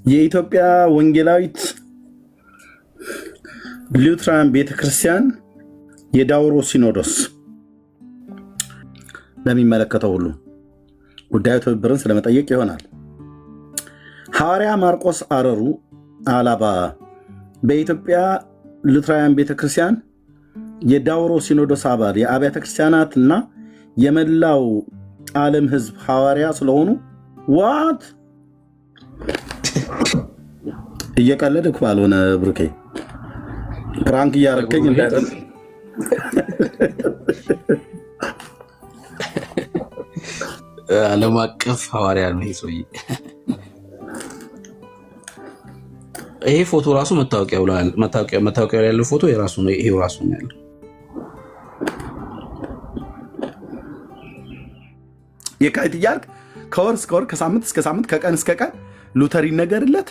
የኢትዮጵያ ወንጌላዊት ሉትራን ቤተክርስቲያን የዳውሮ ሲኖዶስ ለሚመለከተው ሁሉ ጉዳዩ ትብብርን ስለመጠየቅ ይሆናል። ሐዋርያ ማርቆስ አረሩ አላባ በኢትዮጵያ ሉትራን ቤተክርስቲያን የዳውሮ ሲኖዶስ አባል የአብያተ ክርስቲያናት እና የመላው ዓለም ሕዝብ ሐዋርያ ስለሆኑ ዋት እየቀለድክ ባልሆነ ብሩኬ ፕራንክ እያረከኝ እንዳይጠን ዓለም አቀፍ ሐዋርያ ነው ይሄ ሰውዬ። ይሄ ፎቶ ራሱ መታወቂያው ያለው ፎቶ የራሱ ነው። ይሄው ራሱ ነው ያለው። የካቲት እያልክ ከወር እስከ ወር ከሳምንት እስከ ሳምንት ከቀን እስከ ቀን ሉተር ይነገርለት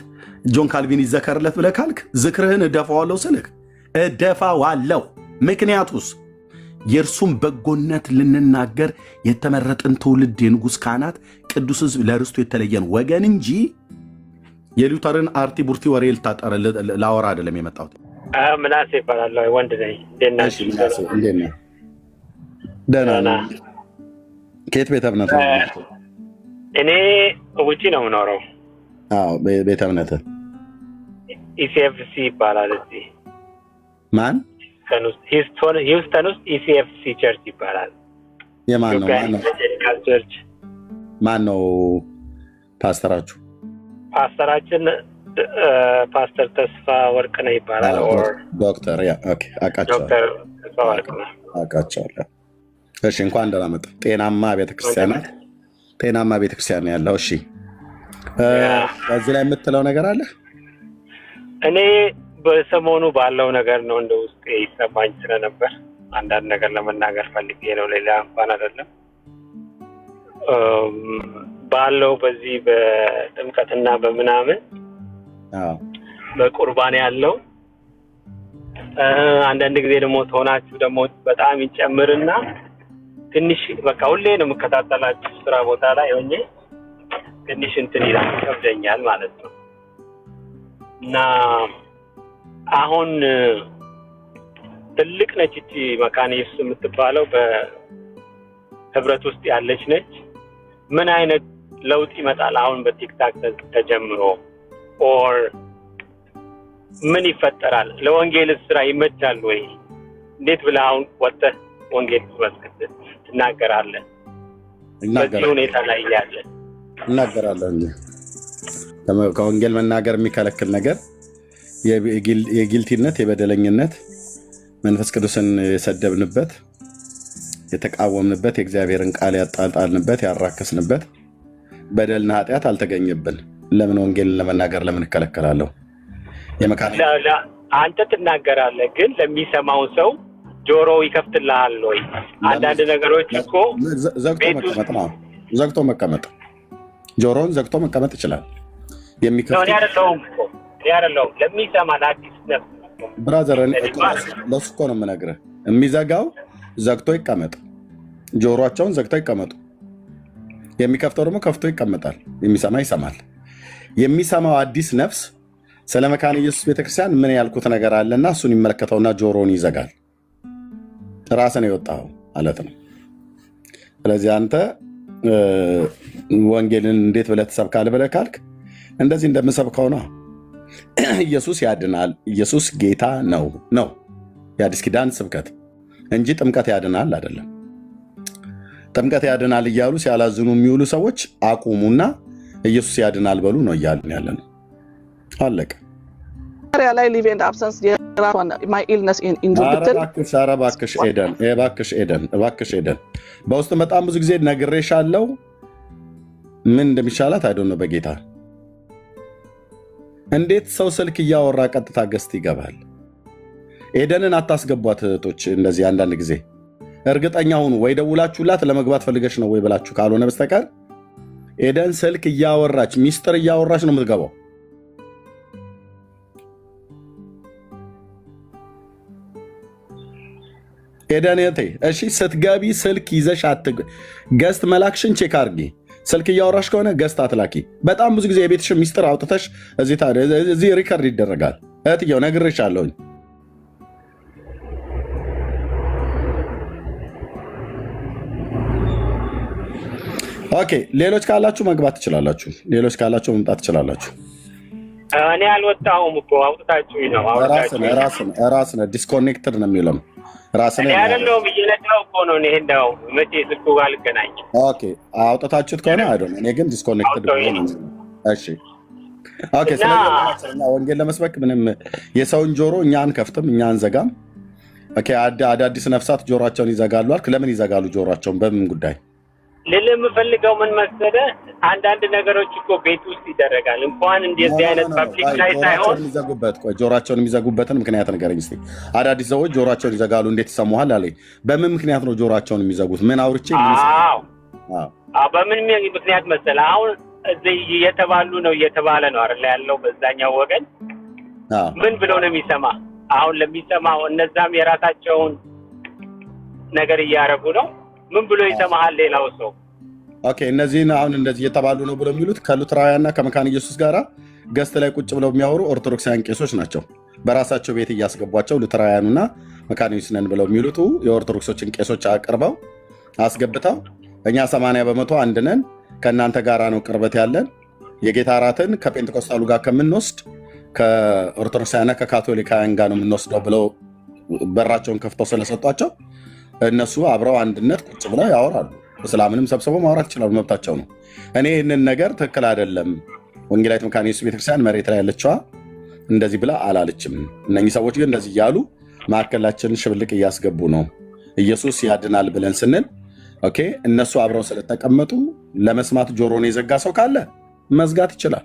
ጆን ካልቪን ይዘከርለት ብለህ ካልክ ዝክርህን እደፋዋለሁ ስልክ እደፋዋለሁ። ምክንያቱስ የእርሱም በጎነት ልንናገር የተመረጥን ትውልድ የንጉሥ ካህናት ቅዱስ ሕዝብ ለርስቱ የተለየን ወገን እንጂ የሉተርን አርቲ ቡርቲ ወሬ ላወራ አይደለም የመጣሁት። ምናሴ ይባላለሁ። ወንድ ነኝ። እንዴት ነህ? ደህና ነህ? ከየት ቤተ እምነት ነው? እኔ ውጪ ነው የምኖረው። ቤተ እምነት ኢሲኤፍሲ ይባላል። እዚህ ማን? ሂውስተን ውስጥ ኢሲኤፍሲ ቸርች ይባላል። የማን ነው? ቸርች። ማን ነው ፓስተራችሁ? ፓስተራችን ፓስተር ተስፋ ወርቅነህ ይባላል። ዶክተር ተስፋ ወርቅነህ አውቃቸዋለሁ። እሺ፣ እንኳን ደህና መጣ። ጤናማ ቤተክርስቲያን ነው ያለው። እሺ፣ በዚህ ላይ የምትለው ነገር አለ? እኔ በሰሞኑ ባለው ነገር ነው እንደ ውስጥ ይሰማኝ ስለነበር አንዳንድ ነገር ለመናገር ፈልጌ ነው። ሌላ እንኳን አይደለም። ባለው በዚህ በጥምቀትና በምናምን በቁርባን ያለው አንዳንድ ጊዜ ደግሞ ተሆናችሁ ደግሞ በጣም ይጨምርና ትንሽ በቃ ሁሌ ነው የምከታተላችሁ ስራ ቦታ ላይ ሆኜ ትንሽ እንትን ይላል፣ ይከብደኛል ማለት ነው። እና አሁን ትልቅ ነች እቺ መካነ ኢየሱስ የምትባለው በህብረት ውስጥ ያለች ነች። ምን አይነት ለውጥ ይመጣል አሁን በቲክታክ ተጀምሮ ኦር ምን ይፈጠራል? ለወንጌል ስራ ይመቻል ወይ? እንዴት ብለህ አሁን ወጥተህ ወንጌል መስከት ትናገራለህ? በዚህ ሁኔታ ላይ ያለ እናገራለሁ። ከወንጌል መናገር የሚከለክል ነገር የጊልቲነት የበደለኝነት መንፈስ ቅዱስን የሰደብንበት የተቃወምንበት የእግዚአብሔርን ቃል ያጣጣልንበት ያራከስንበት በደልና ኃጢአት አልተገኘብን። ለምን ወንጌልን ለመናገር ለምን እከለከላለሁ? አንተ ትናገራለህ፣ ግን ለሚሰማው ሰው ጆሮ ይከፍትልሃል ወይ? አንዳንድ ነገሮች እኮ ዘግቶ መቀመጥ ጆሮን ዘግቶ መቀመጥ ይችላል። ያረለው ለሚሰማ ለአዲስ ነፍስ ብራዘር፣ ለሱ እኮ ነው የምነግርህ። የሚዘጋው ዘግቶ ይቀመጥ፣ ጆሮአቸውን ዘግቶ ይቀመጡ። የሚከፍተው ደግሞ ከፍቶ ይቀመጣል። የሚሰማ ይሰማል። የሚሰማው አዲስ ነፍስ ስለ መካነ ኢየሱስ ቤተክርስቲያን ምን ያልኩት ነገር አለና እሱን ይመለከተውና ጆሮውን ይዘጋል። ራስን የወጣው ማለት ነው። ስለዚህ አንተ ወንጌልን እንዴት ብለህ ትሰብካለህ ብለህ ካልክ እንደዚህ እንደምሰብከው ነው። ኢየሱስ ያድናል፣ ኢየሱስ ጌታ ነው የአዲስ ኪዳን ስብከት እንጂ ጥምቀት ያድናል አይደለም። ጥምቀት ያድናል እያሉ ሲያላዝኑ የሚውሉ ሰዎች አቁሙና ኢየሱስ ያድናል በሉ ነው እያልን ያለ ነው። አለቀ። እባክሽ ኤደን በውስጥ በጣም ብዙ ጊዜ ነግሬሻለሁ ምን እንደሚሻላት አይደል ነው። በጌታ እንዴት ሰው ስልክ እያወራ ቀጥታ ገስት ይገባል? ኤደንን አታስገቧት እህቶች። እንደዚህ አንዳንድ ጊዜ እርግጠኛ ሁኑ፣ ወይ ደውላችሁላት ለመግባት ፈልገሽ ነው ወይ ብላችሁ ካልሆነ በስተቀር ኤደን ስልክ እያወራች ሚስጥር እያወራች ነው የምትገባው። ኤደን እሺ፣ ስትገቢ ስልክ ይዘሽ ገስት መላክሽን ቼክ አድርጊ። ስልክ እያወራሽ ከሆነ ገዝት አትላኪ። በጣም ብዙ ጊዜ የቤትሽ ሚስጥር አውጥተሽ እዚህ ሪከርድ ይደረጋል። እህትየው ነግሬሻለሁኝ። ኦኬ፣ ሌሎች ካላችሁ መግባት ትችላላችሁ። ሌሎች ካላችሁ መምጣት ትችላላችሁ። እኔ አልወጣሁም እኮ አውጥታችሁኝ ነው። ራስን ዲስኮኔክትድ ነው የሚለው ራስን ያለውም እየነዳሁ እኮ ነው። እኔ እንደው መቼ ስልኩ ጋር ልገናኝ። ኦኬ፣ አውጥታችሁት ከሆነ አይደለም። እኔ ግን ዲስኮኔክትድ ነው። እሺ፣ ኦኬ። ስለዚህ ወንጌል ለመስበክ ምንም የሰውን ጆሮ እኛ አንከፍትም፣ እኛ አንዘጋም። ኦኬ፣ አዳዲስ ነፍሳት ጆሮአቸውን ይዘጋሉ አልክ። ለምን ይዘጋሉ ጆሮአቸውን? በምን ጉዳይ? ልልህ የምፈልገው ምን መሰለህ፣ አንዳንድ ነገሮች እኮ ቤት ውስጥ ይደረጋል። እንኳን እንደዚህ አይነት ፐብሊክ ላይ ሳይሆን ጆሮአቸውን የሚዘጉበትን ምክንያት ንገረኝ እስኪ። አዳዲስ ሰዎች ጆሮአቸውን ይዘጋሉ እንዴት ይሰሙሃል አለኝ። በምን ምክንያት ነው ጆሮአቸውን የሚዘጉት? ምን አውርቼ? በምን ምክንያት መሰለህ፣ አሁን እዚህ እየተባለ ነው አይደል ያለው በዛኛው ወገን። ምን ብሎ ነው የሚሰማ? አሁን ለሚሰማው እነዛም የራሳቸውን ነገር እያደረጉ ነው። ምን ብሎ ይሰማሃል ሌላው ሰው? ኦኬ፣ እነዚህን አሁን እንደዚህ እየተባሉ ነው ብሎ የሚሉት ከሉትራውያንና ከመካነ ኢየሱስ ጋራ ገስት ላይ ቁጭ ብለው የሚያወሩ ኦርቶዶክሳውያን ቄሶች ናቸው። በራሳቸው ቤት እያስገቧቸው ሉትራውያኑና መካነ ኢየሱስ ነን ብለው የሚሉት የኦርቶዶክሶችን ቄሶች አቅርበው አስገብተው እኛ 80% አንድ ነን፣ ከእናንተ ጋራ ነው ቅርበት ያለን፣ የጌታ እራትን ከጴንጤቆስጣሉ ጋር ከምንወስድ ከኦርቶዶክሳውያንና ከካቶሊካውያን ጋር ነው የምንወስደው ብለው በራቸውን ከፍተው ስለሰጧቸው እነሱ አብረው አንድነት ቁጭ ብለው ያወራሉ። እስላምንም ሰብስበው ማውራት ይችላሉ፣ መብታቸው ነው። እኔ ይህንን ነገር ትክክል አይደለም፣ ወንጌላዊት መካነ ኢየሱስ ቤተክርስቲያን መሬት ላይ ያለችዋ እንደዚህ ብላ አላለችም። እነኚህ ሰዎች ግን እንደዚህ እያሉ ማዕከላችንን ሽብልቅ እያስገቡ ነው። ኢየሱስ ያድናል ብለን ስንል ኦኬ፣ እነሱ አብረው ስለተቀመጡ ለመስማት ጆሮን የዘጋ ሰው ካለ መዝጋት ይችላል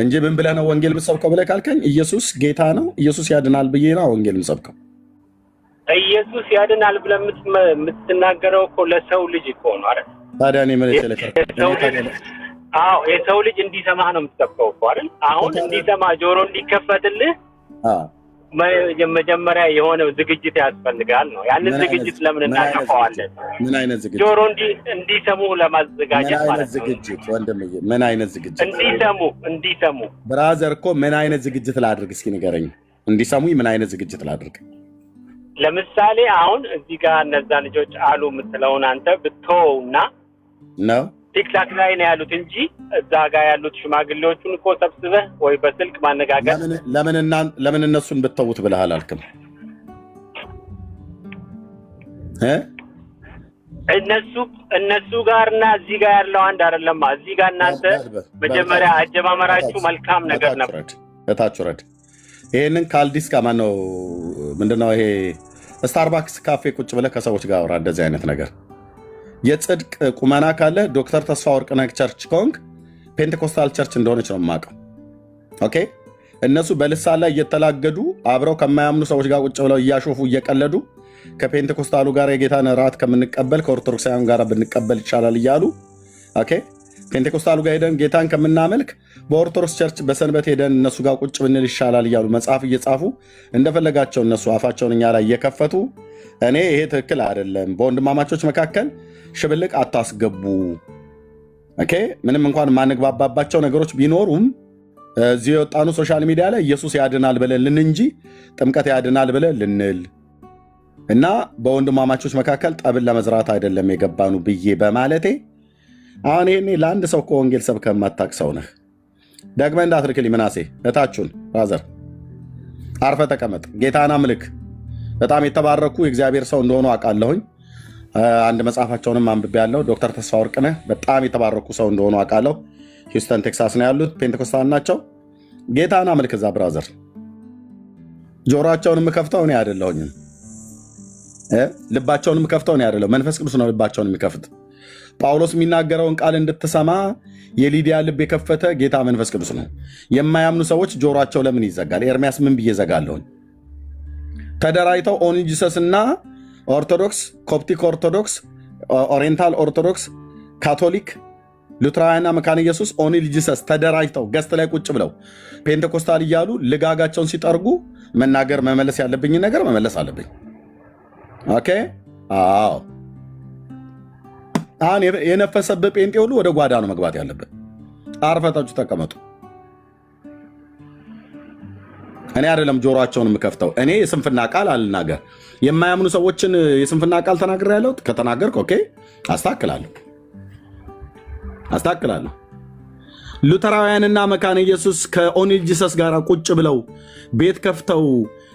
እንጂ ምን ብለህ ነው ወንጌል የምትሰብከው ብለህ ካልከኝ ኢየሱስ ጌታ ነው፣ ኢየሱስ ያድናል ብዬ ነው ወንጌል የምሰብከው። ኢየሱስ ያድናል ብለህ የምትናገረው እኮ ለሰው ልጅ እኮ ነው አይደል? ታዲያ እኔ ምን የሰው ልጅ እንዲሰማህ ነው የምትሰብከው እኮ አይደል? አሁን እንዲሰማ ጆሮ እንዲከፈትልህ መጀመሪያ የሆነ ዝግጅት ያስፈልጋል ነው። ያንን ዝግጅት ለምን እናጠፋዋለን? ምን አይነት ዝግጅት? ጆሮ እንዲሰሙ ለማዘጋጀት ማለት ነው። ዝግጅት ወንድምዬ፣ ምን አይነት ዝግጅት? እንዲሰሙ ብራዘር እኮ ምን አይነት ዝግጅት ላድርግ እስኪ ንገረኝ። እንዲሰሙኝ ምን አይነት ዝግጅት ላድርግ? ለምሳሌ አሁን እዚህ ጋር እነዛ ልጆች አሉ የምትለውን አንተ ብትወውና ነው ቲክታክ ላይ ነው ያሉት እንጂ እዛ ጋር ያሉት ሽማግሌዎቹን እኮ ሰብስበህ ወይ በስልክ ማነጋገር። ለምን እነሱን ብትተውት ብለህ አላልክም? እነሱ ጋርና እዚህ ጋር ያለው አንድ አይደለም። እዚህ ጋር እናንተ መጀመሪያ አጀማመራችሁ መልካም ነገር ነበር። እታች ወረድ። ይሄንን ካልዲስ ጋር ማነው ምንድነው ይሄ ስታርባክስ ካፌ ቁጭ ብለህ ከሰዎች ጋር አውራ። እንደዚህ አይነት ነገር የጽድቅ ቁመና ካለ ዶክተር ተስፋ ወርቅነህ ቸርች ኮንክ ፔንቴኮስታል ቸርች እንደሆነች ነው የማውቀው። ኦኬ፣ እነሱ በልሳን ላይ እየተላገዱ አብረው ከማያምኑ ሰዎች ጋር ቁጭ ብለው እያሾፉ እየቀለዱ ከፔንቴኮስታሉ ጋር የጌታን እራት ከምንቀበል ከኦርቶዶክሳውያን ጋር ብንቀበል ይቻላል እያሉ ኦኬ፣ ፔንቴኮስታሉ ጋር ሄደን ጌታን ከምናመልክ በኦርቶዶክስ ቸርች በሰንበት ሄደን እነሱ ጋር ቁጭ ብንል ይሻላል እያሉ መጽሐፍ እየጻፉ እንደፈለጋቸው እነሱ አፋቸውን እኛ ላይ እየከፈቱ እኔ ይሄ ትክክል አይደለም፣ በወንድማማቾች መካከል ሽብልቅ አታስገቡ። ኦኬ፣ ምንም እንኳን የማንግባባባቸው ነገሮች ቢኖሩም እዚህ የወጣኑ ሶሻል ሚዲያ ላይ ኢየሱስ ያድናል ብለን ልን እንጂ ጥምቀት ያድናል ብለን ልንል እና በወንድማማቾች መካከል ጠብን ለመዝራት አይደለም የገባኑ ብዬ በማለቴ አሁን ይሄኔ ለአንድ ሰው ከወንጌል ሰብከህ የማታውቅ ሰው ነህ። ደግመህ እንዳትልክልኝ ምናሴ። እታችሁን ራዘር አርፈህ ተቀመጥ፣ ጌታን አምልክ። በጣም የተባረኩ የእግዚአብሔር ሰው እንደሆኑ አውቃለሁኝ። አንድ መጽሐፋቸውንም አንብቤያለሁ። ዶክተር ተስፋ ወርቅነህ በጣም የተባረኩ ሰው እንደሆኑ አውቃለሁ። ሂውስተን ቴክሳስ ነው ያሉት፣ ፔንቴኮስታል ናቸው። ጌታን አምልክ እዛ ብራዘር። ጆሮአቸውን የምከፍተው እኔ አይደለሁኝም፣ ልባቸውን የምከፍተው እኔ አይደለሁም። መንፈስ ቅዱስ ነው ልባቸውን የሚከፍት። ጳውሎስ የሚናገረውን ቃል እንድትሰማ የሊዲያ ልብ የከፈተ ጌታ መንፈስ ቅዱስ ነው። የማያምኑ ሰዎች ጆሮአቸው ለምን ይዘጋል? ኤርሚያስ ምን ብዬ ዘጋለሁኝ? ተደራጅተው ኦንሊ ጂሰስ እና ኦርቶዶክስ፣ ኮፕቲክ ኦርቶዶክስ፣ ኦሪየንታል ኦርቶዶክስ፣ ካቶሊክ፣ ሉትራውያንና መካነ ኢየሱስ ኦንሊ ጂሰስ ተደራጅተው ገስት ላይ ቁጭ ብለው ፔንቴኮስታል እያሉ ልጋጋቸውን ሲጠርጉ መናገር መመለስ ያለብኝ ነገር መመለስ አለብኝ። ኦኬ፣ አዎ አሁን የነፈሰብህ ጴንጤ ሁሉ ወደ ጓዳ ነው መግባት ያለበት። አርፈታችሁ ተቀመጡ። እኔ አይደለም ጆሮአቸውን የምከፍተው። እኔ የስንፍና ቃል አልናገር። የማያምኑ ሰዎችን የስንፍና ቃል ተናግሬ ያለው ከተናገርክ ኦኬ፣ አስታክላለሁ። ሉተራውያንና መካነ ኢየሱስ ከኦኒል ጂሰስ ጋር ቁጭ ብለው ቤት ከፍተው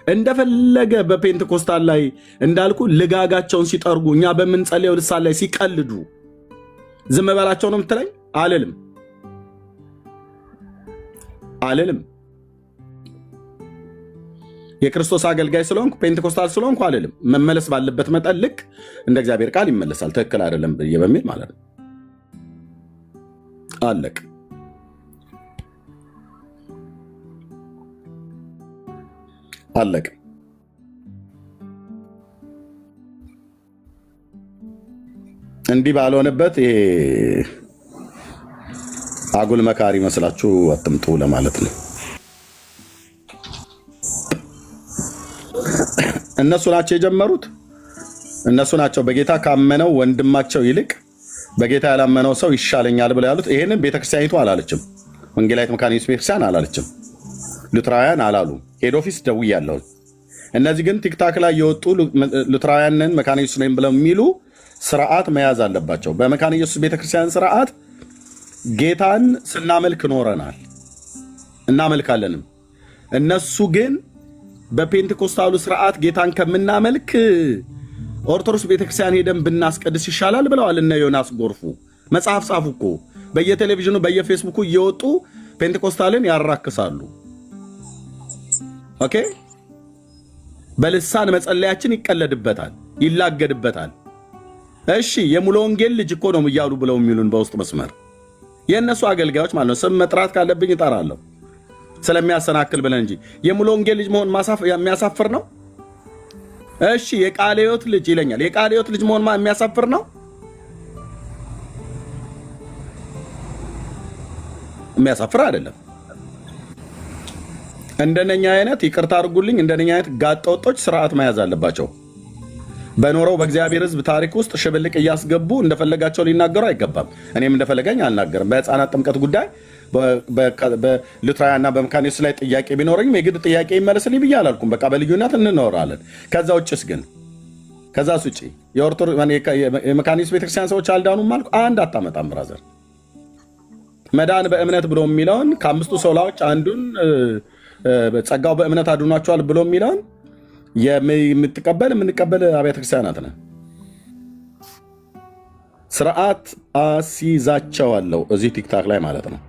እንደፈለገ በፔንቴኮስታል ላይ እንዳልኩ ልጋጋቸውን ሲጠርጉ እኛ በምንጸልየው ልሳን ላይ ሲቀልዱ ዝም በላቸው ነው የምትለኝ? አልልም። የክርስቶስ አገልጋይ ስለሆንኩ ፔንቴኮስታል ስለሆንኩ አልልም። መመለስ ባለበት መጠን ልክ እንደ እግዚአብሔር ቃል ይመለሳል። ትክክል አይደለም ብዬ በሚል ማለት ነው። አለቅ እንዲህ ባልሆነበት ይሄ አጉል መካሪ መስላችሁ አትምጡ ለማለት ነው። እነሱ ናቸው የጀመሩት። እነሱ ናቸው በጌታ ካመነው ወንድማቸው ይልቅ በጌታ ያላመነው ሰው ይሻለኛል ብለው ያሉት። ይሄንን ቤተክርስቲያኒቱ አላለችም። ወንጌላዊት መካነ ኢየሱስ ቤተክርስቲያን አላለችም። ሉትራውያን አላሉ። ሄድ ኦፊስ ደውያለሁ። እነዚህ ግን ቲክታክ ላይ የወጡ ሉትራውያንን መካነ ኢየሱስ ነኝ ብለው የሚሉ ስርዓት መያዝ አለባቸው። በመካነ ኢየሱስ ቤተክርስቲያን ስርዓት ጌታን ስናመልክ ኖረናል፣ እናመልካለንም። እነሱ ግን በፔንቴኮስታሉ ስርዓት ጌታን ከምናመልክ ኦርቶዶክስ ቤተክርስቲያን ሄደን ብናስቀድስ ይሻላል ብለዋል። እነ ዮናስ ጎርፉ መጽሐፍ ጻፉ እኮ በየቴሌቪዥኑ በየፌስቡኩ እየወጡ ፔንቴኮስታልን ያራክሳሉ። ኦኬ፣ በልሳን መጸለያችን ይቀለድበታል፣ ይላገድበታል። እሺ የሙሉ ወንጌል ልጅ እኮ ነው እያሉ ብለው የሚሉን በውስጥ መስመር የእነሱ አገልጋዮች ማለት ነው። ስም መጥራት ካለብኝ እጠራለሁ ስለሚያሰናክል ብለን እንጂ የሙሉ ወንጌል ልጅ መሆን የሚያሳፍር ነው? እሺ የቃለ ሕይወት ልጅ ይለኛል። የቃለ ሕይወት ልጅ መሆን የሚያሳፍር ነው? የሚያሳፍር አይደለም። እንደነኛ አይነት ይቅርታ አድርጉልኝ፣ እንደነኛ አይነት ጋጠወጦች ስርዓት መያዝ አለባቸው። በኖረው በእግዚአብሔር ሕዝብ ታሪክ ውስጥ ሽብልቅ እያስገቡ እንደፈለጋቸው ሊናገሩ አይገባም። እኔም እንደፈለገኝ አልናገርም። በሕፃናት ጥምቀት ጉዳይ በሉትራውያንና በመካነ ኢየሱስ ላይ ጥያቄ ቢኖረኝም የግድ ጥያቄ ይመለስልኝ ብዬ አላልኩም። በቃ በልዩነት እንኖራለን። ከዛ ውጭስ ግን ከዛስ ውጭ የመካነ ኢየሱስ ቤተክርስቲያን ሰዎች አልዳኑም አልኩ? አንድ አታመጣም ብራዘር። መዳን በእምነት ብሎ የሚለውን ከአምስቱ ሶላዎች አንዱን ጸጋው በእምነት አድኗቸዋል ብሎ የሚለውን የምንቀበል አብያተ ክርስቲያናት ነን። ስርዓት አስይዛቸዋለሁ እዚህ ቲክታክ ላይ ማለት ነው።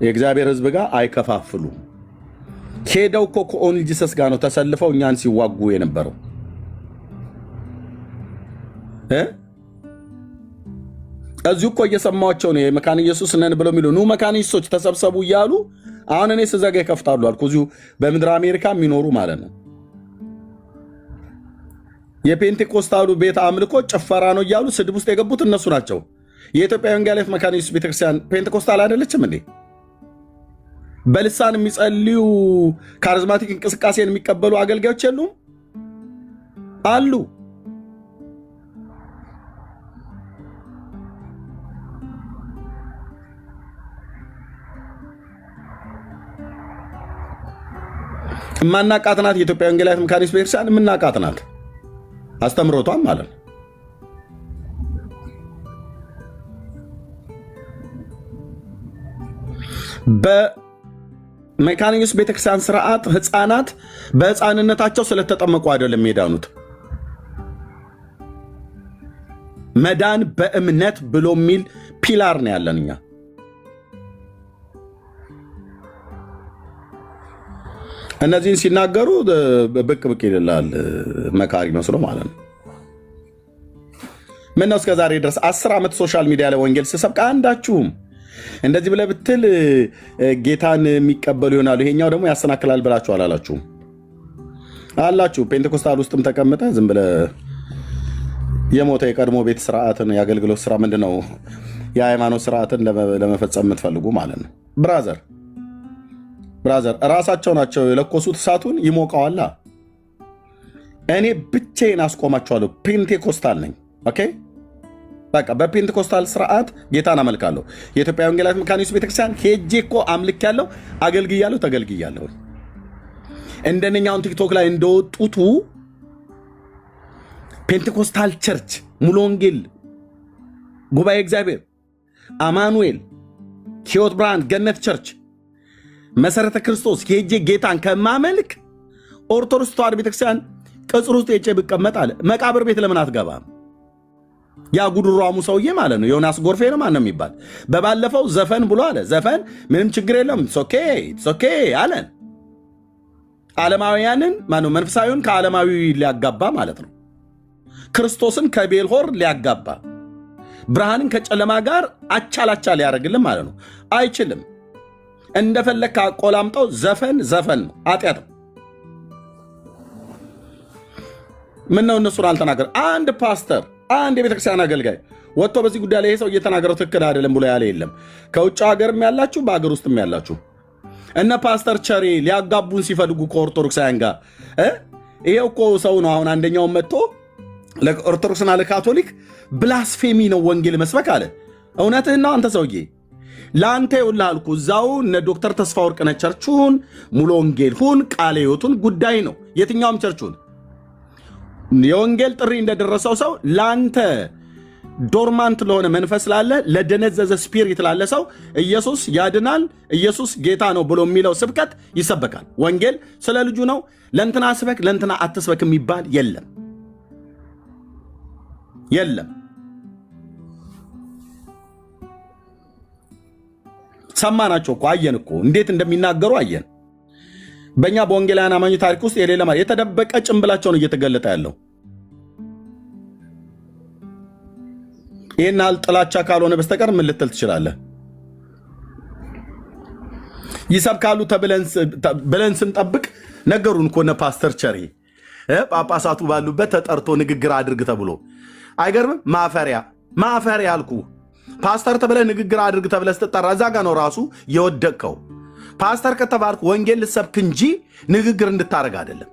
የእግዚአብሔር ሕዝብ ጋር አይከፋፍሉ። ሄደው እኮ ከኦኒል ጂሰስ ጋር ነው ተሰልፈው እኛን ሲዋጉ የነበረው። እዚሁ እኮ እየሰማቸው ነው። የመካነ ኢየሱስ ነን ብለው የሚሉ ኑ መካነ ኢየሱሶች ተሰብሰቡ እያሉ አሁን እኔ ስዘጋ ይከፍታሉ አልኩ። እዚሁ በምድር አሜሪካ የሚኖሩ ማለት ነው። የፔንቴኮስታሉ ቤተ አምልኮ ጭፈራ ነው እያሉ ስድብ ውስጥ የገቡት እነሱ ናቸው። የኢትዮጵያ ወንጌላዊት መካነ ኢየሱስ ቤተክርስቲያን ፔንቴኮስታል አይደለችም እንዴ? በልሳን የሚጸልዩ ካሪዝማቲክ እንቅስቃሴን የሚቀበሉ አገልጋዮች የሉም? አሉ። የማናቃት ናት። የኢትዮጵያ ወንጌላዊት መካነ ኢየሱስ ቤተክርስቲያን የምናቃት ናት። አስተምሮቷም ማለት ነው። በመካነ ኢየሱስ ቤተክርስቲያን ስርዓት ህፃናት በህፃንነታቸው ስለተጠመቁ አይደለም የዳኑት። መዳን በእምነት ብሎ የሚል ፒላር ነው ያለን እኛ። እነዚህን ሲናገሩ ብቅ ብቅ ይልላል መካሪ መስሎ ማለት ነው። ምነው እስከ ዛሬ ድረስ 10 ዓመት ሶሻል ሚዲያ ላይ ወንጌል ስሰብክ አንዳችሁም እንደዚህ ብለህ ብትል ጌታን የሚቀበሉ ይሆናሉ፣ ይሄኛው ደግሞ ያሰናክላል ብላችሁ አላላችሁም? አላችሁ። ፔንቴኮስታል ውስጥም ተቀምጠ ዝም ብለህ የሞተ የቀድሞ ቤት ስርዓትን የአገልግሎት ስራ ምንድነው የሃይማኖት ስርዓትን ለመፈጸም የምትፈልጉ ማለት ነው። ብራዘር እራሳቸው ናቸው የለኮሱት እሳቱን፣ ይሞቀዋላ። እኔ ብቻዬን አስቆማቸዋለሁ። ፔንቴኮስታል ነኝ። ኦኬ፣ በቃ በፔንቴኮስታል ስርዓት ጌታን አመልካለሁ። የኢትዮጵያ ወንጌላዊት መካነ ኢየሱስ ቤተክርስቲያን ሄጄ እኮ አምልኬያለሁ፣ አገልግያለሁ፣ ተገልግያለሁ። እንደነኛውን ቲክቶክ ላይ እንደወጡቱ ፔንቴኮስታል ቸርች፣ ሙሉ ወንጌል፣ ጉባኤ እግዚአብሔር፣ አማኑኤል፣ ሕይወት ብርሃን፣ ገነት ቸርች፣ መሰረተ ክርስቶስ ሄጄ ጌታን ከማመልክ ኦርቶዶክስ ተዋሕዶ ቤተክርስቲያን ቅጽር ውስጥ ሄጄ ብቀመጥ አለ። መቃብር ቤት ለምን አትገባም? ያ ጉድሯሙ ሰውዬ ማለት ነው ዮናስ ጎርፌ ነው ማን ነው የሚባል በባለፈው ዘፈን ብሎ አለ። ዘፈን ምንም ችግር የለም ኦኬ አለን። ዓለማውያንን ማነው መንፈሳዊውን ከዓለማዊ ሊያጋባ ማለት ነው። ክርስቶስን ከቤልሆር ሊያጋባ፣ ብርሃንን ከጨለማ ጋር አቻላቻ ሊያደርግልን ማለት ነው። አይችልም። እንደፈለግ አቆላምጠው ዘፈን ነው፣ ኃጢአት ነው። ምን ነው እነሱን አልተናገር? አንድ ፓስተር፣ አንድ የቤተክርስቲያን አገልጋይ ወጥቶ በዚህ ጉዳይ ላይ ይሄ ሰው እየተናገረው ትክክል አይደለም ብሎ ያለ የለም። ከውጭ ሀገርም ያላችሁ በሀገር ውስጥም ያላችሁ እነ ፓስተር ቸሬ ሊያጋቡን ሲፈልጉ ከኦርቶዶክሳውያን ጋር ይሄው እኮ ሰው ነው። አሁን አንደኛውን መጥቶ ለኦርቶዶክስና ለካቶሊክ ብላስፌሚ ነው ወንጌል መስበክ አለ። እውነትህን ነው አንተ ሰውዬ። ለአንተ ይኸውልህ አልኩ እዛው እነ ዶክተር ተስፋ ወርቅነህ ቸርቹን፣ ሙሉ ወንጌል ሁን፣ ቃለ ሕይወቱን ጉዳይ ነው። የትኛውም ቸርቹን የወንጌል ጥሪ እንደደረሰው ሰው ለአንተ ዶርማንት ለሆነ መንፈስ ላለ ለደነዘዘ ስፒሪት ላለ ሰው ኢየሱስ ያድናል፣ ኢየሱስ ጌታ ነው ብሎ የሚለው ስብከት ይሰበካል። ወንጌል ስለ ልጁ ነው። ለእንትና ስበክ ለእንትና አትስበክ የሚባል የለም። ሰማናቸው እኮ አየን እኮ እንዴት እንደሚናገሩ አየን። በእኛ በወንጌላውያን አማኞች ታሪክ ውስጥ የሌለ የተደበቀ ጭንብላቸውን እየተገለጠ ያለው ይህን ያህል ጥላቻ ካልሆነ በስተቀር ምን ልትል ትችላለህ? ይሰብካሉ ብለን ስንጠብቅ ነገሩን እኮ እነ ፓስተር ቸሬ ጳጳሳቱ ባሉበት ተጠርቶ ንግግር አድርግ ተብሎ አይገርምም? ማፈሪያ አልኩ። ፓስተር ተብለህ ንግግር አድርግ ተብለህ ስትጠራ እዛ ጋ ነው ራሱ የወደቅከው። ፓስተር ከተባልክ ወንጌል ልሰብክ እንጂ ንግግር እንድታደርግ አይደለም።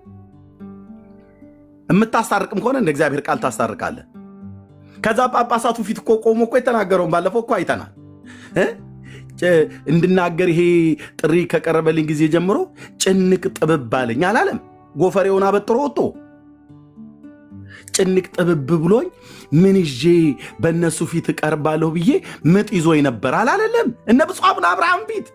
የምታስታርቅም ከሆነ እንደ እግዚአብሔር ቃል ታስታርቃለህ። ከዛ ጳጳሳቱ ፊት እኮ ቆሞ እኮ የተናገረውን ባለፈው እኮ አይተናል። እንድናገር ይሄ ጥሪ ከቀረበልኝ ጊዜ ጀምሮ ጭንቅ ጥብብ አለኝ አላለም? ጎፈሬውን አበጥሮ ወጥቶ ጭንቅ ጥብብ ብሎኝ ምን ይዤ በእነሱ ፊት እቀርባለሁ ብዬ ምጥ ይዞኝ ነበር አላለም? እነ ብፁዕ አቡነ አብርሃም ፊት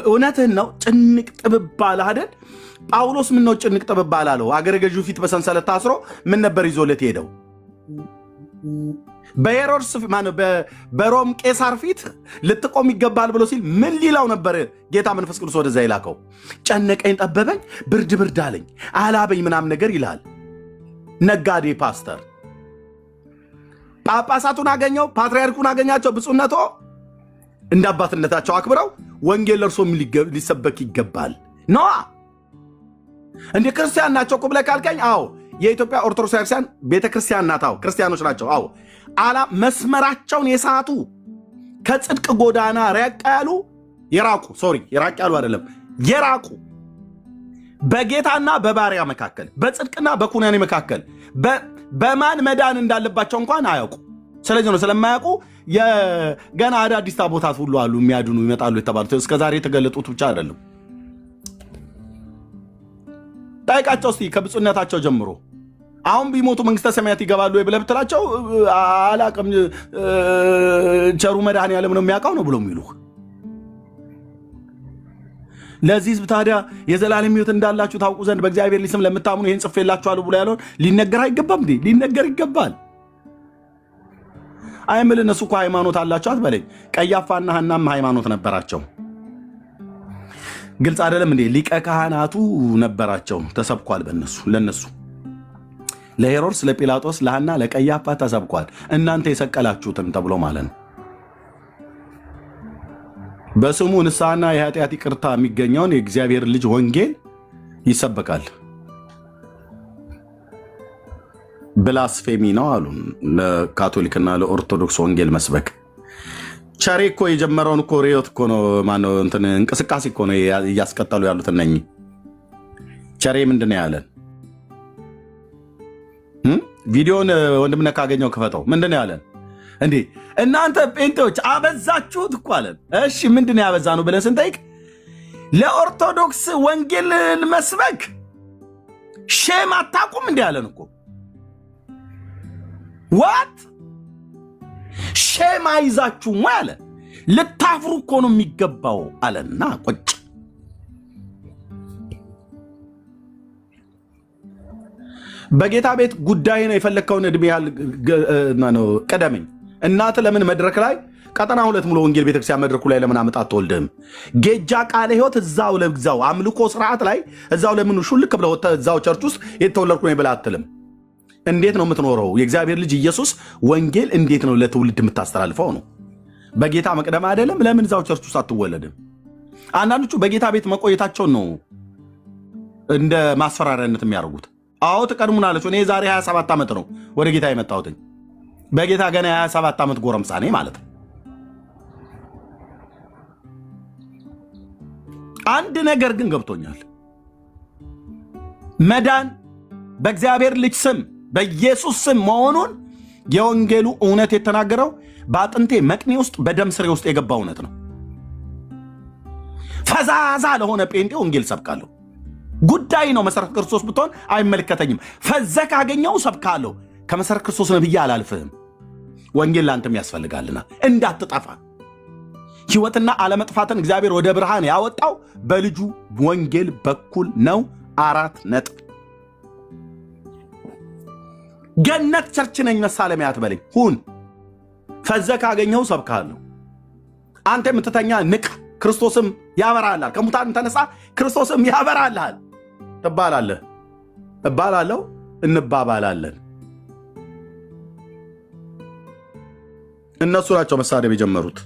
እውነትህን ነው። ጭንቅ ጥብብ አለ አይደል? ጳውሎስ ምን ነው ጭንቅ ጥብብ አላለው? አገረ ገዢው ፊት በሰንሰለት ታስሮ ምን ነበር ይዞለት ሄደው? በሄሮድስ ማነው በሮም ቄሳር ፊት ልትቆም ይገባል ብሎ ሲል ምን ሊላው ነበር ጌታ መንፈስ ቅዱስ ወደዛ ይላከው? ጨነቀኝ፣ ጠበበኝ፣ ብርድ አለኝ፣ አላበኝ ምናምን ነገር ይላል። ነጋዴ ፓስተር ጳጳሳቱን አገኘው፣ ፓትርያርኩን አገኛቸው። ብፁዕነቶ እንደ አባትነታቸው አክብረው ወንጌል ለእርሶም ሊሰበክ ይገባል ነዋ። እንደ ክርስቲያን ናቸው እኮ ብለህ ካልከኝ፣ አዎ የኢትዮጵያ ኦርቶዶክስ ክርስቲያን ቤተክርስቲያን ናት። አዎ ክርስቲያኖች ናቸው። አዎ መስመራቸውን የሳቱ ከጽድቅ ጎዳና የራቅ ያሉ አይደለም የራቁ በጌታና በባሪያ መካከል በጽድቅና በኩነኔ መካከል በማን መዳን እንዳለባቸው እንኳን አያውቁ። ስለዚህ ነው ስለማያውቁ ገና አዳዲስ ታቦታት ሁሉ አሉ የሚያድኑ ይመጣሉ የተባሉት እስከዛሬ የተገለጡት ብቻ አይደለም። ጠይቃቸው እስቲ ከብፁዕነታቸው ጀምሮ አሁን ቢሞቱ መንግስተ ሰማያት ይገባሉ ወይ ብለህ ብትላቸው አላቅም ቸሩ መድኃኔዓለም ነው የሚያውቀው ነው ብሎ የሚሉ። ለዚህ ህዝብ ታዲያ የዘላለም ሕይወት እንዳላችሁ ታውቁ ዘንድ በእግዚአብሔር ስም ለምታምኑ ይህን ጽፌላችኋለሁ ብሎ ያለውን ሊነገር አይገባም እንዴ? ሊነገር ይገባል። አይምል እነሱ እኮ ሃይማኖት አላቸው አትበለኝ። ቀያፋና ሐናም ሃይማኖት ነበራቸው። ግልጽ አይደለም እንዴ? ሊቀ ካህናቱ ነበራቸው፣ ተሰብኳል። ለነሱ ለሄሮድስ፣ ለጲላጦስ፣ ለሐና፣ ለቀያፋ ተሰብኳል። እናንተ የሰቀላችሁትን ተብሎ ማለት ነው። በስሙ ንስሐና የኃጢአት ይቅርታ የሚገኘውን የእግዚአብሔር ልጅ ወንጌል ይሰበካል። ብላስፌሚ ነው አሉ ለካቶሊክና ለኦርቶዶክስ ወንጌል መስበክ። ቸሬ እኮ የጀመረውን እኮ ሪዮት እኮ ነው ማነው እንትን እንቅስቃሴ እኮ ነው እያስቀጠሉ ያሉት እነኚህ። ቸሬ ምንድን ነው ያለን? ቪዲዮን ወንድምነህ ካገኘው ክፈተው። ምንድን ነው ያለን? እንዴ እናንተ ጴንጤዎች አበዛችሁት እኮ አለን። እሺ ምንድን ነው ያበዛ ነው ብለን ስንጠይቅ ለኦርቶዶክስ ወንጌል መስበክ ሼም አታቁም እንዲ ያለን እኮ ዋት ሼም አይዛችሁም ወይ አለ። ልታፍሩ እኮ ነው የሚገባው አለና ቁጭ። በጌታ ቤት ጉዳይ ነው የፈለግከውን እድሜ ያህል ቀደመኝ። እናት ለምን መድረክ ላይ ቀጠና 2 ሙሉ ወንጌል ቤተክርስቲያን መድረኩ ላይ ለምን አመጣ አትወልድም? ጌጃ ቃለ ሕይወት እዛው ለግዛው አምልኮ ስርዓት ላይ እዛው ለምን ሹልክ ብለው እዛው ቸርች ውስጥ የተወለድኩ ነው ብለህ አትልም? እንዴት ነው የምትኖረው? የእግዚአብሔር ልጅ ኢየሱስ ወንጌል እንዴት ነው ለትውልድ የምታስተላልፈው ነው? በጌታ መቅደም አይደለም? ለምን እዛው ቸርች ውስጥ አትወለድም? አንዳንዶቹ በጌታ ቤት መቆየታቸውን ነው እንደ ማስፈራሪያነት የሚያደርጉት። አዎ ትቀድሙናለች። እኔ ዛሬ 27 ዓመት ነው ወደ ጌታ የመጣሁት። በጌታ ገና 27 ዓመት ጎረምሳ ነኝ ማለት ነው። አንድ ነገር ግን ገብቶኛል። መዳን በእግዚአብሔር ልጅ ስም በኢየሱስ ስም መሆኑን የወንጌሉ እውነት የተናገረው በአጥንቴ መቅኔ ውስጥ በደም ስሬ ውስጥ የገባ እውነት ነው። ፈዛዛ ለሆነ ጴንጤ ወንጌል ሰብካለሁ። ጉዳይ ነው። መሰረት ክርስቶስ ብትሆን አይመለከተኝም። ፈዘህ ካገኘው ሰብካለሁ። ከመሰረት ክርስቶስ ነብዬ አላልፍህም። ወንጌል ላንተም ያስፈልጋልና እንዳትጠፋ። ሕይወትና አለመጥፋትን እግዚአብሔር ወደ ብርሃን ያወጣው በልጁ ወንጌል በኩል ነው። 4 ነጥብ። ገነት ቸርች ነኝ መሳለሚያ አትበለኝ። ሁን። ፈዘህ ካገኘው ሰብካለሁ። አንተ የምትተኛ ንቅ፣ ክርስቶስም ያበራልሃል። ከሙታን ተነሳ፣ ክርስቶስም ያበራልሃል ትባላለህ። እባላለሁ፣ እንባባላለን። እነሱ ናቸው መሳደብ የጀመሩት።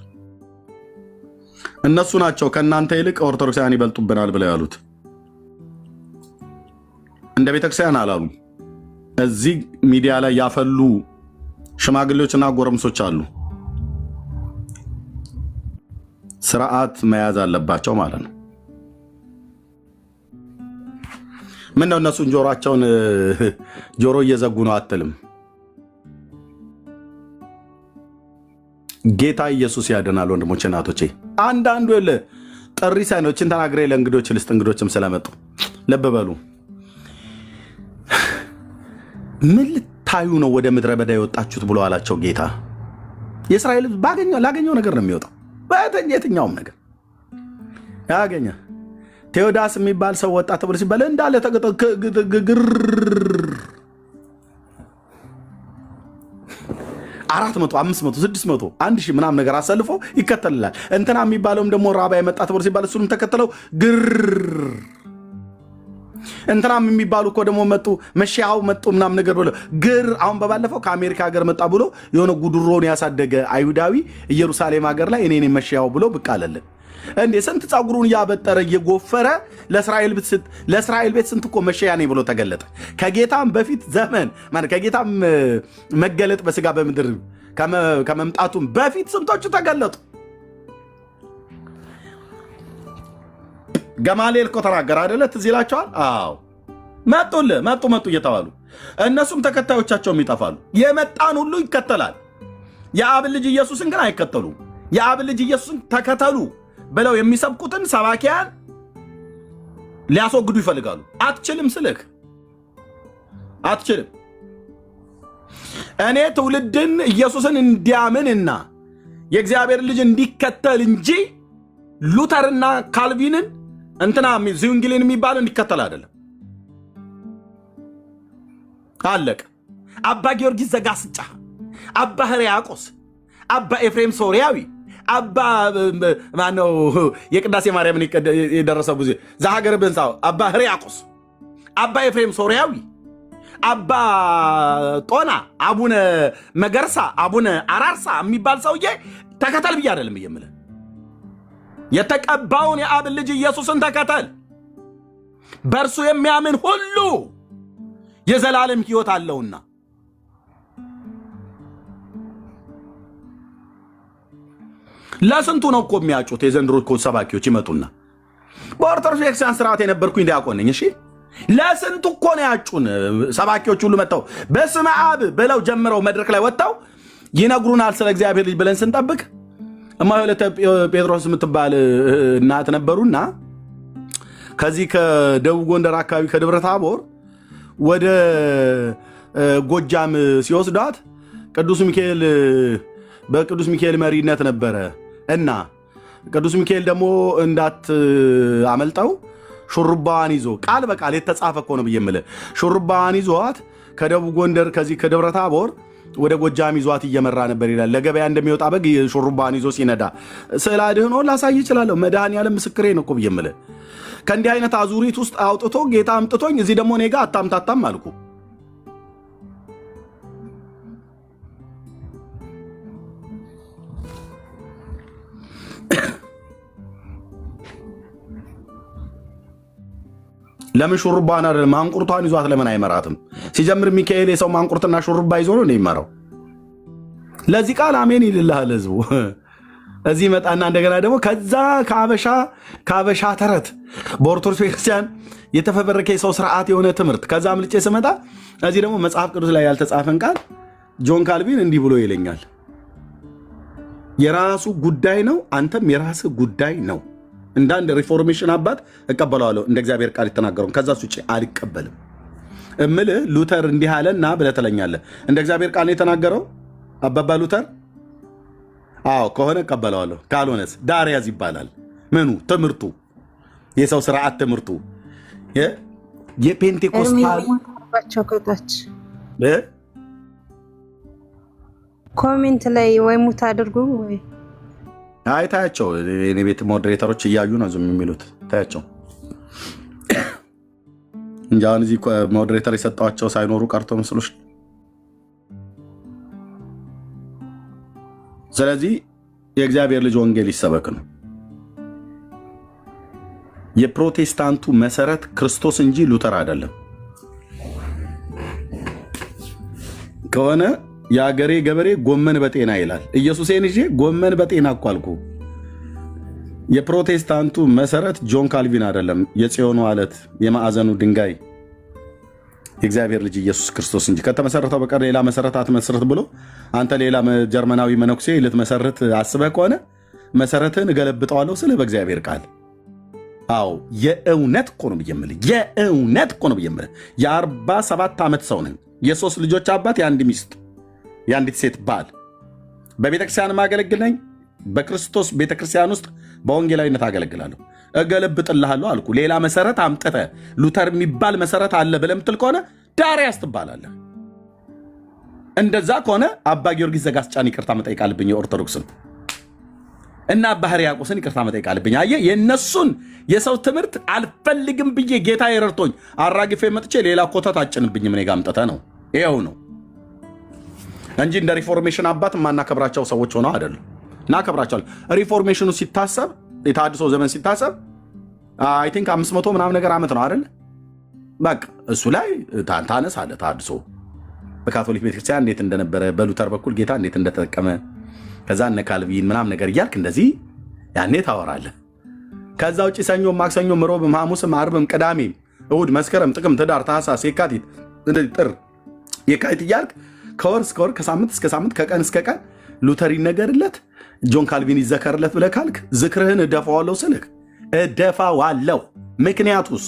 እነሱ ናቸው ከእናንተ ይልቅ ኦርቶዶክሳውያን ይበልጡብናል ብለው ያሉት። እንደ ቤተክርስቲያን አላሉ። እዚህ ሚዲያ ላይ ያፈሉ ሽማግሌዎችና ጎረምሶች አሉ። ስርዓት መያዝ አለባቸው ማለት ነው። ምን ነው እነሱን ጆሮ እየዘጉ ነው አትልም? ጌታ ኢየሱስ ያድናል። ወንድሞቼ እናቶቼ፣ አንዳንዱ ጥሪ ሳይኖችን ተናግሬ ለእንግዶች ልስጥ። እንግዶችም ስለመጡ ልብ በሉ። ምን ልታዩ ነው ወደ ምድረ በዳ የወጣችሁት ብሎ አላቸው ጌታ። የእስራኤል ላገኘው ነገር ነው የሚወጣው። የትኛውም ነገር ያገኘ ቴዎዳስ የሚባል ሰው ወጣ ተብሎ ሲባል እንዳለ ግር 400 500 600 1000 ምናምን ነገር አሰልፎ ይከተልላል። እንትና የሚባለውም ደግሞ ራባ የመጣ ተብሎ ሲባል እሱንም ተከተለው ግር። እንትናም የሚባሉ እኮ ደግሞ መጡ፣ መሻው መጡ ምናምን ነገር ብሎ ግር። አሁን በባለፈው ከአሜሪካ ሀገር መጣ ብሎ የሆነ ጉድሮን ያሳደገ አይሁዳዊ ኢየሩሳሌም ሀገር ላይ እኔ መሻው ብሎ ብቅ አለልን። እንዴ ስንት ጸጉሩን እያበጠረ እየጎፈረ ለእስራኤል ቤት ስንት እኮ መሸያ ነኝ ብሎ ተገለጠ። ከጌታም በፊት ዘመን ማለት ከጌታም መገለጥ በስጋ በምድር ከመምጣቱም በፊት ስንቶቹ ተገለጡ። ገማሌል እኮ ተናገረ አይደለ? ትዝ ይላቸዋል። አዎ መጡ እየተባሉ እነሱም ተከታዮቻቸውም ይጠፋሉ። የመጣን ሁሉ ይከተላል። የአብ ልጅ ኢየሱስን ግን አይከተሉም። የአብ ልጅ ኢየሱስን ተከተሉ ብለው የሚሰብኩትን ሰባኪያን ሊያስወግዱ ይፈልጋሉ። አትችልም ስልህ አትችልም። እኔ ትውልድን ኢየሱስን እንዲያምንና የእግዚአብሔር ልጅ እንዲከተል እንጂ ሉተርና ካልቪንን እንትና ዚዩንግሊን የሚባል እንዲከተል አይደለም። አለቅ። አባ ጊዮርጊስ ዘጋስጫ፣ አባ ሕርያቆስ፣ አባ ኤፍሬም ሶርያዊ፣ አባ ማነው የቅዳሴ ማርያምን የደረሰው ጊዜ ዘሀገር ብንሳው አባ ሕርያቆስ፣ አባ ኤፍሬም ሶርያዊ፣ አባ ጦና፣ አቡነ መገርሳ፣ አቡነ አራርሳ የሚባል ሰውዬ ተከተል ብዬ አይደለም እየምልህ። የተቀባውን የአብ ልጅ ኢየሱስን ተከተል። በእርሱ የሚያምን ሁሉ የዘላለም ሕይወት አለውና። ለስንቱ ነው እኮ የሚያጩት? የዘንድሮ እኮ ሰባኪዎች ይመጡና በኦርቶዶክስ ቤተክርስቲያን ስርዓት የነበርኩኝ ዲያቆን ነኝ። እሺ ለስንቱ እኮ ነው ያጩን። ሰባኪዎች ሁሉ መጥተው በስመ አብ ብለው ጀምረው መድረክ ላይ ወጥተው ይነግሩናል ስለ እግዚአብሔር ልጅ ብለን ስንጠብቅ እማሆለተ ጴጥሮስ የምትባል እናት ነበሩና ከዚህ ከደቡብ ጎንደር አካባቢ ከደብረ ታቦር ወደ ጎጃም ሲወስዷት በቅዱስ ሚካኤል መሪነት ነበረ እና ቅዱስ ሚካኤል ደግሞ እንዳትአመልጠው ሹሩባዋን ይዞ ቃል በቃል የተጻፈ እኮ ነው ብዬ የምልህ ሹሩባዋን ይዟት ከደቡብ ጎንደር ከዚህ ከደብረ ታቦር ወደ ጎጃም ይዟት እየመራ ነበር ይላል። ለገበያ እንደሚወጣ በግ ሹሩባዋን ይዞ ሲነዳ ስዕለ አድኅኖ ላሳይ እችላለሁ። መድኃኔዓለም ምስክሬ ነው እኮ ብዬ የምልህ ከእንዲህ አይነት አዙሪት ውስጥ አውጥቶ ጌታ አምጥቶኝ እዚህ ደግሞ እኔ ጋር አታምታታም አልኩ። ለምን ሹሩባን አይደለም ማንቁርቷን ይዟት ለምን አይመራትም? ሲጀምር ሚካኤል የሰው ማንቁርትና ሹሩባ ይዞ ነው የሚመራው። ለዚህ ቃል አሜን ይልልሃል ህዝቡ። እዚህ መጣና እንደገና ደግሞ ከዛ ከአበሻ ተረት በኦርቶዶክስ ቤተክርስቲያን የተፈበረከ የሰው ስርዓት የሆነ ትምህርት ከዛ አምልጬ ስመጣ እዚህ ደግሞ መጽሐፍ ቅዱስ ላይ ያልተጻፈን ቃል ጆን ካልቪን እንዲህ ብሎ ይለኛል። የራሱ ጉዳይ ነው፣ አንተም የራስህ ጉዳይ ነው። እንደ አንድ ሪፎርሜሽን አባት እቀበለዋለሁ እንደ እግዚአብሔር ቃል የተናገረውን፣ ከዛ ውጭ አልቀበልም እምልህ ሉተር እንዲህ አለና ብለህ ትለኛለህ። እንደ እግዚአብሔር ቃል የተናገረው አባባ ሉተር አዎ ከሆነ እቀበለዋለሁ፣ ካልሆነስ ዳርያዝ ይባላል። ምኑ ትምህርቱ የሰው ስርዓት ትምህርቱ የፔንቴኮስታል ኮሜንት ላይ ወይ ሙት አድርጉ ወይ አይ ታያቸው። እኔ ቤት ሞዴሬተሮች እያዩ ነው ዝም የሚሉት ታያቸው እንጂ አሁን እዚህ ሞዴሬተር የሰጧቸው ሳይኖሩ ቀርቶ መስሎሽ። ስለዚህ የእግዚአብሔር ልጅ ወንጌል ይሰበክ ነው። የፕሮቴስታንቱ መሰረት ክርስቶስ እንጂ ሉተር አይደለም ከሆነ የአገሬ ገበሬ ጎመን በጤና ይላል። ኢየሱሴን ይዤ ጎመን በጤና እኮ አልኩ። የፕሮቴስታንቱ መሰረት ጆን ካልቪን አይደለም፣ የጽዮኑ አለት የማዕዘኑ ድንጋይ የእግዚአብሔር ልጅ ኢየሱስ ክርስቶስ እንጂ ከተመሰረተው በቀር ሌላ መሰረት አትመስርት ብሎ አንተ ሌላ ጀርመናዊ መነኩሴ ልትመሰርት አስበህ ከሆነ መሰረትን እገለብጠዋለሁ ስለ በእግዚአብሔር ቃል። አዎ የእውነት እኮ ነው ብዬ የምልህ፣ የእውነት እኮ ነው ብዬ የምልህ። የ47 ዓመት ሰው ነኝ። የ3 ልጆች አባት፣ የአንድ ሚስት የአንዲት ሴት ባል፣ በቤተክርስቲያን ማገለግል ነኝ። በክርስቶስ ቤተክርስቲያን ውስጥ በወንጌላዊነት አገለግላለሁ። እገለብጥልሃለሁ አልኩ። ሌላ መሰረት አምጥተህ ሉተር የሚባል መሰረት አለ ብለህ የምትል ከሆነ ዳርያስ ትባላለህ። እንደዛ ከሆነ አባ ጊዮርጊስ ዘጋስጫን ይቅርታ መጠየቅ አለብኝ። የኦርቶዶክስን እና አባ ሕርያቆስን ይቅርታ መጠየቅ አለብኝ። አየህ የእነሱን የሰው ትምህርት አልፈልግም ብዬ ጌታ የረድቶኝ አራግፌ መጥቼ ሌላ ኮተት አጭንብኝም እኔ ጋ አምጥተህ ነው። ይኸው ነው እንጂ እንደ ሪፎርሜሽን አባት የማናከብራቸው ሰዎች ሆነው አይደለም። እናከብራቸዋለን። ሪፎርሜሽኑ ሲታሰብ የተሃድሶ ዘመን ሲታሰብ አይ ቲንክ 500 ምናምን ነገር ዓመት ነው አይደል? በቃ እሱ ላይ ታነሳለህ። ተሃድሶ በካቶሊክ ቤተክርስቲያን እንዴት እንደነበረ፣ በሉተር በኩል ጌታ እንዴት እንደተጠቀመ፣ ከዛ እነ ካልቪን ምናምን ነገር እያልክ እንደዚህ ያኔ ታወራለህ። ከዛ ውጭ ሰኞም፣ ማክሰኞም፣ ሮብም፣ ሐሙስም፣ ዓርብም፣ ቅዳሜም፣ እሑድ፣ መስከረም፣ ጥቅምት፣ ህዳር፣ ታኅሳስ፣ የካቲት፣ ጥር፣ የካቲት እያልክ ከወር እስከ ወር ከሳምንት እስከ ሳምንት ከቀን እስከ ቀን ሉተር ይነገርለት ጆን ካልቪን ይዘከርለት ብለህ ካልክ ዝክርህን እደፋዋለሁ ስልክ እደፋዋለሁ። ምክንያቱስ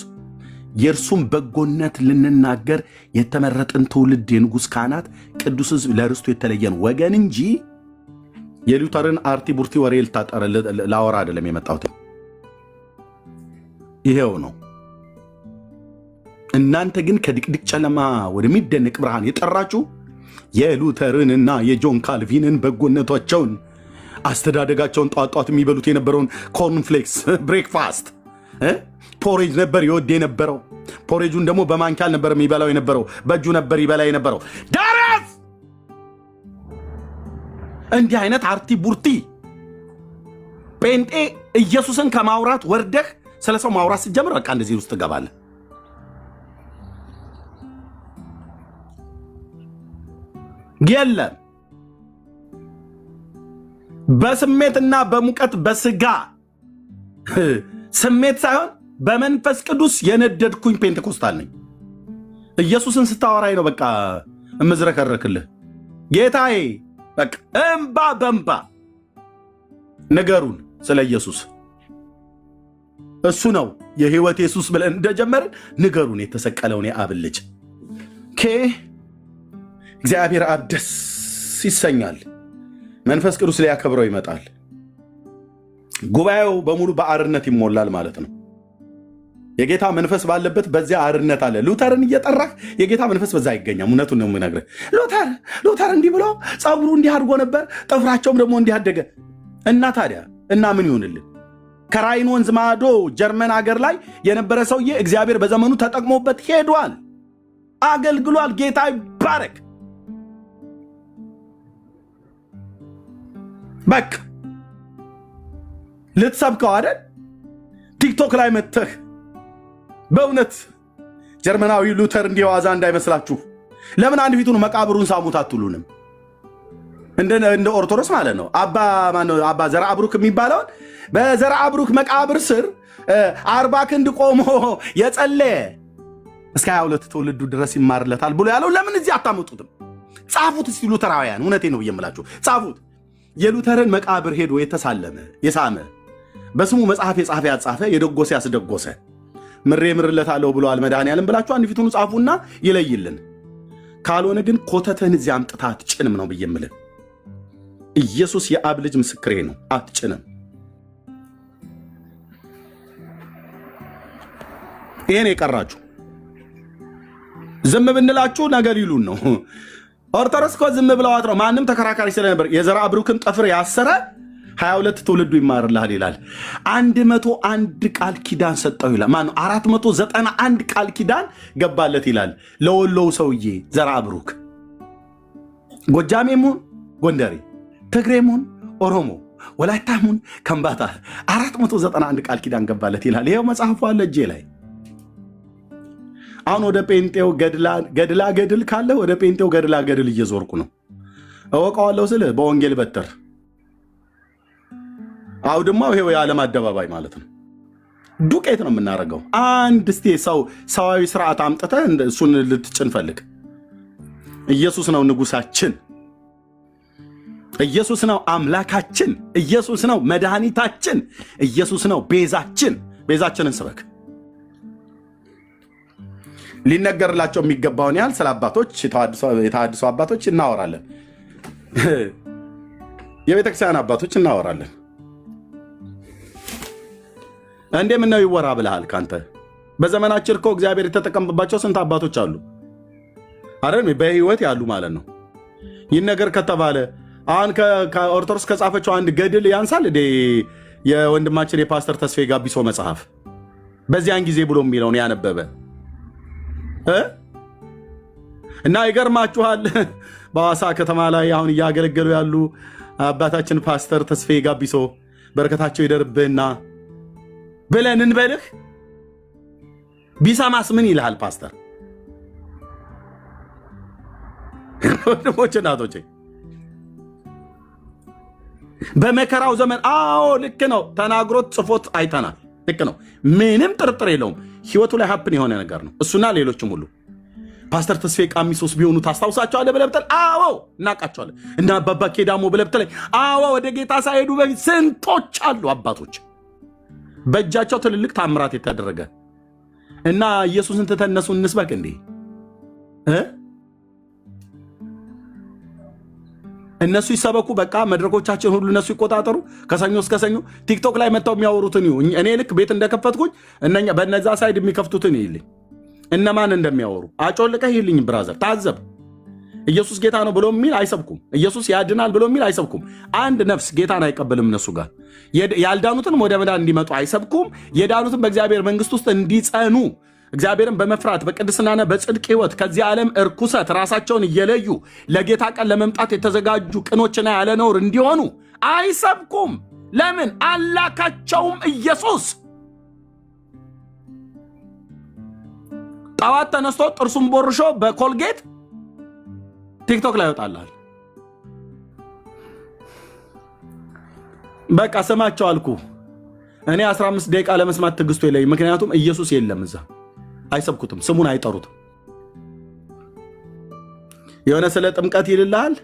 የእርሱም በጎነት ልንናገር የተመረጥን ትውልድ፣ የንጉሥ ካህናት፣ ቅዱስ ሕዝብ፣ ለርስቱ የተለየን ወገን እንጂ የሉተርን አርቲ ቡርቲ ወሬ ላወራ አይደለም የመጣሁት። ይሄው ነው። እናንተ ግን ከድቅድቅ ጨለማ ወደሚደነቅ ብርሃን የጠራችሁ የሉተርንና የጆን ካልቪንን በጎነቶቻቸውን፣ አስተዳደጋቸውን፣ ጧጧት የሚበሉት የነበረውን ኮርንፍሌክስ ብሬክፋስት ፖሬጅ ነበር ይወድ የነበረው። ፖሬጁን ደግሞ በማንኪያ አልነበር የሚበላው የነበረው፣ በእጁ ነበር ይበላ የነበረው። ዳርያስ እንዲህ አይነት አርቲ ቡርቲ ጴንጤ ኢየሱስን ከማውራት ወርደህ ስለ ሰው ማውራት ስትጀምር በቃ እንደዚህ ውስጥ ትገባለህ። የለም በስሜትና በሙቀት በስጋ ስሜት ሳይሆን በመንፈስ ቅዱስ የነደድኩኝ ፔንቴኮስታል ነኝ። ኢየሱስን ስታወራኝ ነው በቃ እምዝረከረክልህ። ጌታዬ በቃ እምባ በእምባ ነገሩን ስለ ኢየሱስ እሱ ነው የህይወት ኢየሱስ ብለን እንደጀመርን ንገሩን የተሰቀለውን የአብን ልጅ። እግዚአብሔር አብ ደስ ይሰኛል። መንፈስ ቅዱስ ሊያከብረው ይመጣል። ጉባኤው በሙሉ በአርነት ይሞላል ማለት ነው። የጌታ መንፈስ ባለበት በዚያ አርነት አለ። ሉተርን እየጠራህ የጌታ መንፈስ በዛ አይገኛም። እውነቱን ነው የምነግርህ። ሉተር እንዲህ ብሎ ፀጉሩ እንዲህ አድርጎ ነበር፣ ጥፍራቸውም ደግሞ እንዲህ አደገ እና ታዲያ እና ምን ይሆንልን? ከራይን ወንዝ ማዶ ጀርመን አገር ላይ የነበረ ሰውዬ እግዚአብሔር በዘመኑ ተጠቅሞበት ሄዷል፣ አገልግሏል። ጌታ ይባረክ። በቃ ልትሰብከው አይደል? ቲክቶክ ላይ መጥተህ በእውነት ጀርመናዊ ሉተር እንዲዋዛ እንዳይመስላችሁ። ለምን አንድ ፊቱን መቃብሩን ሳሙት አትሉንም? እንደ ኦርቶዶክስ ማለት ነው። አባ ዘርዓ ብሩክ የሚባለውን በዘርዓ ብሩክ መቃብር ስር 40 ክንድ ቆሞ የጸለየ እስከ 22 ትውልዱ ድረስ ይማርለታል ብሎ ያለው ለምን እዚህ አታመጡትም? ጻፉት እስቲ ሉተራውያን፣ እውነቴን ነው ብየምላችሁ ጻፉት። የሉተርን መቃብር ሄዶ የተሳለመ የሳመ በስሙ መጽሐፍ የጻፈ ያጻፈ የደጎሰ ያስደጎሰ ምሬ ምርለታለሁ ብለዋል መድኃኔዓለም ብላችሁ አንድ ፊቱን ጻፉና ይለይልን። ካልሆነ ግን ኮተትህን እዚህ አምጥታ አትጭንም ነው ብየምልን። ኢየሱስ የአብ ልጅ ምስክሬ ነው። አትጭንም። ይሄን የቀራችሁ ዝም ብንላችሁ ነገር ይሉን ነው። ኦርቶዶክስ እኮ ዝም ብለዋት ነው። ማንም ተከራካሪ ስለነበር የዘርዓ ብሩክን ጥፍር ያሰረ 22 ትውልዱ ይማርልሃል ይላል። 101 ቃል ኪዳን ሰጠው ይላል። ማነው 491 ቃል ኪዳን ገባለት ይላል ለወሎው ሰውዬ ዘርዓ ብሩክ። ጎጃሜም ሁን ጎንደሬ፣ ትግሬም ሁን ኦሮሞ፣ ወላይታም ሁን ከምባታ 491 ቃል ኪዳን ገባለት ይላል። ይኸው መጽሐፉ አለ እጄ ላይ። አሁን ወደ ጴንጤው ገድላ ገድል ካለ ወደ ጴንጤው ገድላ ገድል እየዞርኩ ነው። እወቀዋለሁ ስልህ በወንጌል በትር አውድማው ይሄው የዓለም አደባባይ ማለት ነው። ዱቄት ነው የምናደርገው። አንድ እስቲ ሰዋዊ ስርዓት አምጥተህ እሱን ልትጭን ፈልግ። ኢየሱስ ነው ንጉሳችን፣ ኢየሱስ ነው አምላካችን፣ ኢየሱስ ነው መድኃኒታችን፣ ኢየሱስ ነው ቤዛችን። ቤዛችንን ስበክ። ሊነገርላቸው የሚገባውን ያህል ስለ አባቶች የተሐድሶ አባቶች እናወራለን። የቤተክርስቲያን አባቶች እናወራለን። እንዴ ምን ነው ይወራ ብለሃል ካንተ? በዘመናችን እኮ እግዚአብሔር የተጠቀምባቸው ስንት አባቶች አሉ አይደል? በህይወት ያሉ ማለት ነው። ይህን ነገር ከተባለ አሁን ከኦርቶዶክስ ከጻፈችው አንድ ገድል ያንሳል እንዴ? የወንድማችን የፓስተር ተስፋዬ ጋቢሶ መጽሐፍ በዚያን ጊዜ ብሎ የሚለውን ያነበበ እና ይገርማችኋል። በሐዋሳ ከተማ ላይ አሁን እያገለገሉ ያሉ አባታችን ፓስተር ተስፋዬ ጋቢሶ በረከታቸው ይደርብህና ብለን እንበልህ። ቢሰማስ ምን ይልሃል ፓስተር? ወንድሞች እናቶቼ፣ በመከራው ዘመን አዎ ልክ ነው ተናግሮት ጽፎት አይተናል። ልክ ነው፣ ምንም ጥርጥር የለውም። ህይወቱ ላይ ሀፕን የሆነ ነገር ነው እሱና ሌሎችም ሁሉ። ፓስተር ተስፋዬ ቃሚሶስ ቢሆኑ ታስታውሳቸዋለህ ብለህ ብትል አዎ እናውቃቸዋለን። እና አባባ ኬዳሞ ብለህ ብትለኝ አዎ ወደ ጌታ ሳይሄዱ በፊት ስንቶች አሉ አባቶች በእጃቸው ትልልቅ ታምራት የተደረገ እና ኢየሱስን ትተን እነሱን እንስበክ እንዴ? እነሱ ይሰበኩ፣ በቃ መድረኮቻችን ሁሉ እነሱ ይቆጣጠሩ። ከሰኞ እስከ ሰኞ ቲክቶክ ላይ መጥተው የሚያወሩትን ይሁ እኔ ልክ ቤት እንደከፈትኩኝ በነዛ ሳይድ የሚከፍቱትን ይልኝ እነማን እንደሚያወሩ አጮልቀህ ይልኝ። ብራዘር ታዘብ። ኢየሱስ ጌታ ነው ብሎ የሚል አይሰብኩም። ኢየሱስ ያድናል ብሎ የሚል አይሰብኩም። አንድ ነፍስ ጌታን አይቀበልም። እነሱ ጋር ያልዳኑትን ወደ መዳን እንዲመጡ አይሰብኩም። የዳኑትን በእግዚአብሔር መንግስት ውስጥ እንዲጸኑ እግዚአብሔርን በመፍራት በቅድስናና በጽድቅ ህይወት ከዚህ ዓለም እርኩሰት ራሳቸውን እየለዩ ለጌታ ቀን ለመምጣት የተዘጋጁ ቅኖችና ያለ ነውር እንዲሆኑ አይሰብኩም። ለምን? አላካቸውም ኢየሱስ። ጠዋት ተነስቶ ጥርሱን ቦርሾ በኮልጌት ቲክቶክ ላይ ይወጣላል። በቃ ስማቸው አልኩ። እኔ 15 ደቂቃ ለመስማት ትዕግስቱ የለኝም። ምክንያቱም ኢየሱስ የለም እዛ፣ አይሰብኩትም፣ ስሙን አይጠሩትም። የሆነ ስለ ጥምቀት ይልልሃል፣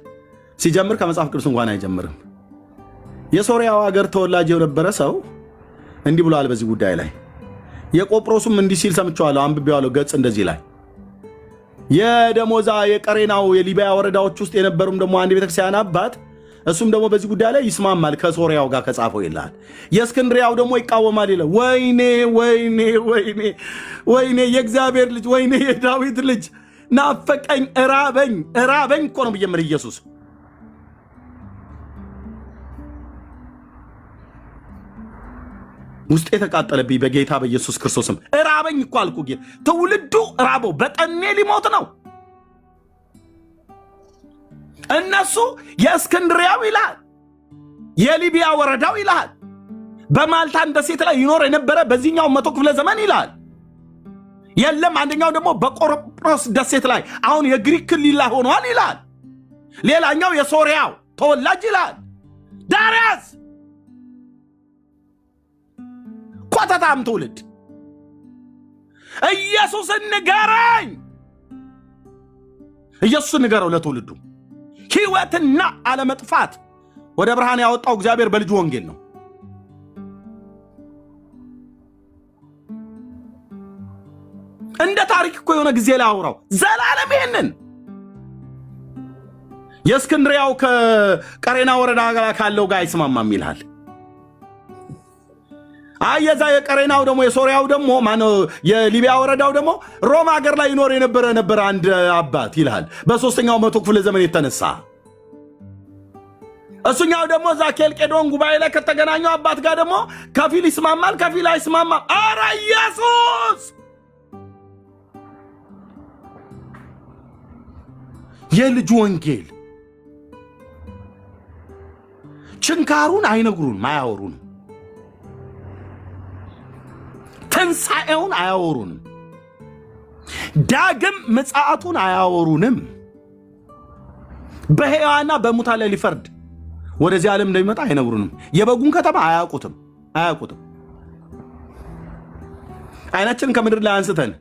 ሲጀምር ከመጽሐፍ ቅዱስ እንኳን አይጀምርም። የሶሪያው ሀገር ተወላጅ የነበረ ሰው እንዲህ ብሏል በዚህ ጉዳይ ላይ። የቆጵሮሱም እንዲህ ሲል ሰምቼዋለሁ፣ አንብቤዋለሁ። ገጽ እንደዚህ ላይ የደሞዛ የቀሬናው የሊቢያ ወረዳዎች ውስጥ የነበሩም ደግሞ አንድ ቤተክርስቲያን አባት እሱም ደግሞ በዚህ ጉዳይ ላይ ይስማማል ከሶሪያው ጋር ከጻፈው ይላል። የእስክንድሪያው ደግሞ ይቃወማል ይላል። ወይኔ ወይኔ ወይኔ ወይኔ የእግዚአብሔር ልጅ ወይኔ የዳዊት ልጅ ናፈቀኝ፣ እራበኝ እራበኝ እኮ ነው ብየምር ኢየሱስ ውስጥ የተቃጠለብኝ በጌታ በኢየሱስ ክርስቶስም እራበኝ እኮ አልኩ። ትውልዱ እራበው በጠኔ ሊሞት ነው። እነሱ የእስክንድሪያው ይልሃል፣ የሊቢያ ወረዳው ይልሃል፣ በማልታን ደሴት ላይ ይኖር የነበረ በዚህኛው 100 ክፍለ ዘመን ይልሃል። የለም አንደኛው ደግሞ በቆጵሮስ ደሴት ላይ አሁን የግሪክ ክልል ላይ ሆኗል ይልሃል። ሌላኛው የሶሪያው ተወላጅ ይልሃል። ዳርያስ ኮተታም ትውልድ ኢየሱስን ንገረኝ፣ ኢየሱስን ንገረው ለትውልዱ። ሕይወትና አለመጥፋት ወደ ብርሃን ያወጣው እግዚአብሔር በልጁ ወንጌል ነው። እንደ ታሪክ እኮ የሆነ ጊዜ ላይ አውራው ዘላለም ይሄንን የእስክንድሪያው ከቀሬና ወረዳ ካለው ጋር አይስማማም ይልሃል። አየዛ የቀሬናው ደግሞ የሶሪያው ደግሞ ማነው የሊቢያ ወረዳው ደግሞ ሮማ ሀገር ላይ ይኖር የነበረ አንድ አባት ይልሃል በ3ኛው 100 ክፍለ ዘመን የተነሳ። እሱኛው ደግሞ እዛ ኬልቄዶን ጉባኤ ላይ ከተገናኘው አባት ጋር ደግሞ ከፊል ይስማማል ከፊል አይስማማም። ኧረ ኢየሱስ የልጁ ወንጌል ችንካሩን አይነግሩንም፣ አያወሩንም። ትንሣኤውን አያወሩንም። ዳግም ምጽአቱን አያወሩንም። በሕያዋንና በሙታን ላይ ሊፈርድ ወደዚህ ዓለም እንደሚመጣ አይነግሩንም። የበጉን ከተማ አያውቁትም። አይናችንን ከምድር ላይ አንስተን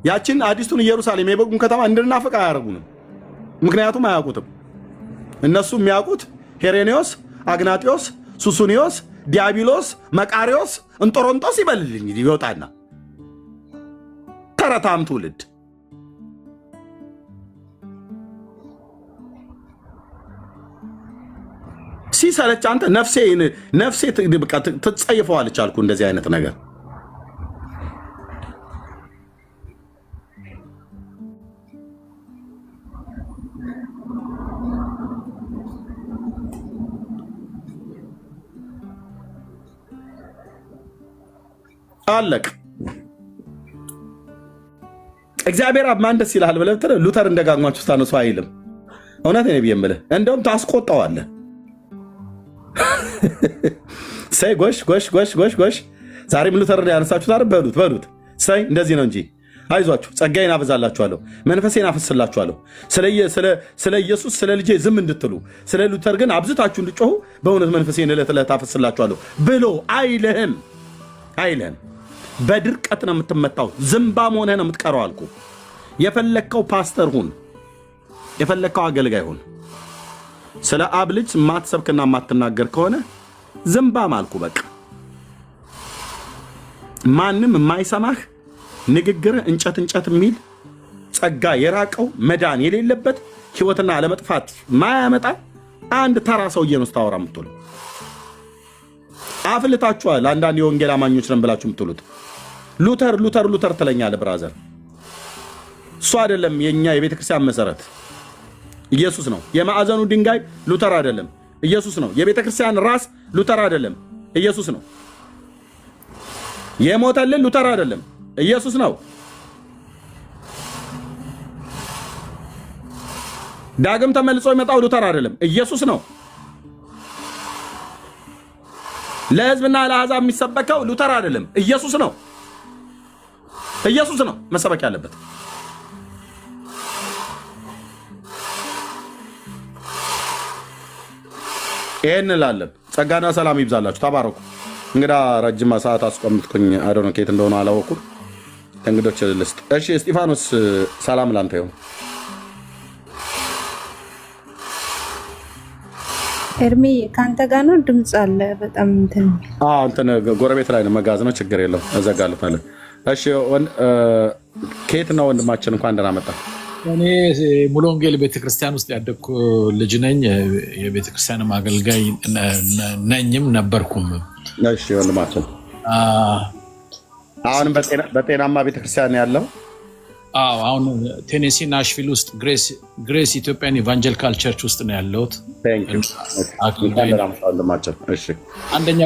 ያችን አዲስቱን ኢየሩሳሌም የበጉን ከተማ እንድናፍቅ አያደርጉንም። ምክንያቱም አያውቁትም። እነሱ የሚያውቁት ሄሬኔዎስ፣ አግናጢዮስ፣ ሱሱኒዮስ፣ ዲያብሎስ፣ መቃሪዎስ፣ እንጦሮንጦስ ይበልልኝ ይወጣና ተረታም ትውልድ ሲሰለች አንተ ነፍሴ ትጸይፈዋለች አልኩ። እንደዚህ አይነት ነገር አለቅ። እግዚአብሔር አብ ማን ደስ ይልሃል ብለህ ብትል ሉተር እንደጋግማችሁ ስታነሱ አይልም። እውነት ነው ብዬምልህ እንደውም ታስቆጣዋለህ። ሰይ ጎሽ ጎሽ ጎሽ ጎሽ ጎሽ ዛሬም ሉተር ያነሳችሁት አይደል? በሉት ሰይ እንደዚህ ነው እንጂ አይዟችሁ፣ ጸጋዬን አበዛላችኋለሁ፣ መንፈሴን አፈስላችኋለሁ፣ ስለ ኢየሱስ ስለ ልጄ ዝም እንድትሉ፣ ስለ ሉተር ግን አብዝታችሁ እንድጮሁ በእውነት መንፈሴን ዕለት ዕለት አፈስላችኋለሁ ብሎ አይልህም። በድርቀት ነው የምትመታው። ዝምባም ሆነህ ነው የምትቀረው አልኩ። የፈለግከው ፓስተር ሁን፣ የፈለግከው አገልጋይ ሁን። ስለ አብ ልጅ ማትሰብክና ማትናገር ከሆነ ዝምባም አልኩ። በቃ ማንም የማይሰማህ ንግግር እንጨት የሚል ጸጋ የራቀው መዳን የሌለበት ሕይወትና አለመጥፋት ማያመጣ አንድ ተራ ሰውዬ ነው ስታወራ የምትውለው። አፍልታችኋል። አንዳንድ የወንጌል አማኞች ነን ብላችሁ የምትሉት ሉተር ትለኛለህ ብራዘር። እሱ አይደለም የኛ የቤተክርስቲያን መሰረት፣ ኢየሱስ ነው። የማዕዘኑ ድንጋይ ሉተር አይደለም፣ ኢየሱስ ነው። የቤተክርስቲያን ራስ ሉተር አይደለም፣ ኢየሱስ ነው። የሞተልን ሉተር አይደለም፣ ኢየሱስ ነው። ዳግም ተመልሶ የመጣው ሉተር አይደለም፣ ኢየሱስ ነው። ለሕዝብና ለአሕዛብ የሚሰበከው ሉተር አይደለም፣ ኢየሱስ ነው። ኢየሱስ ነው መሰበክ ያለበት። ይህን እንላለን። ጸጋና ሰላም ይብዛላችሁ። ተባረኩ። እንግዳ ረጅም ሰዓት አስቆምጥኩኝ። አዶነ ከየት እንደሆነ አላወኩም። እንግዶች ልስጥ። እሺ እስጢፋኖስ ሰላም ላንተ ይሁን። ኤርሚ ካንተ ጋር ነው? ድምጽ አለ በጣም እንትን። እንትን ጎረቤት ላይ ነው፣ መጋዝ ነው። ችግር የለው እዘጋለታለሁ። እሺ ከየት ነው ወንድማችን? እንኳን ደህና መጣ። እኔ ሙሉ ወንጌል ቤተክርስቲያን ውስጥ ያደግኩ ልጅ ነኝ። የቤተክርስቲያንም አገልጋይ ነኝም ነበርኩም። እሺ ወንድማችን አሁንም በጤናማ ቤተክርስቲያን ያለው? አሁን ቴኔሲ ናሽቪል ውስጥ ግሬስ ኢትዮጵያን ኢቫንጀሊካል ቸርች ውስጥ ነው ያለሁት። አንደኛ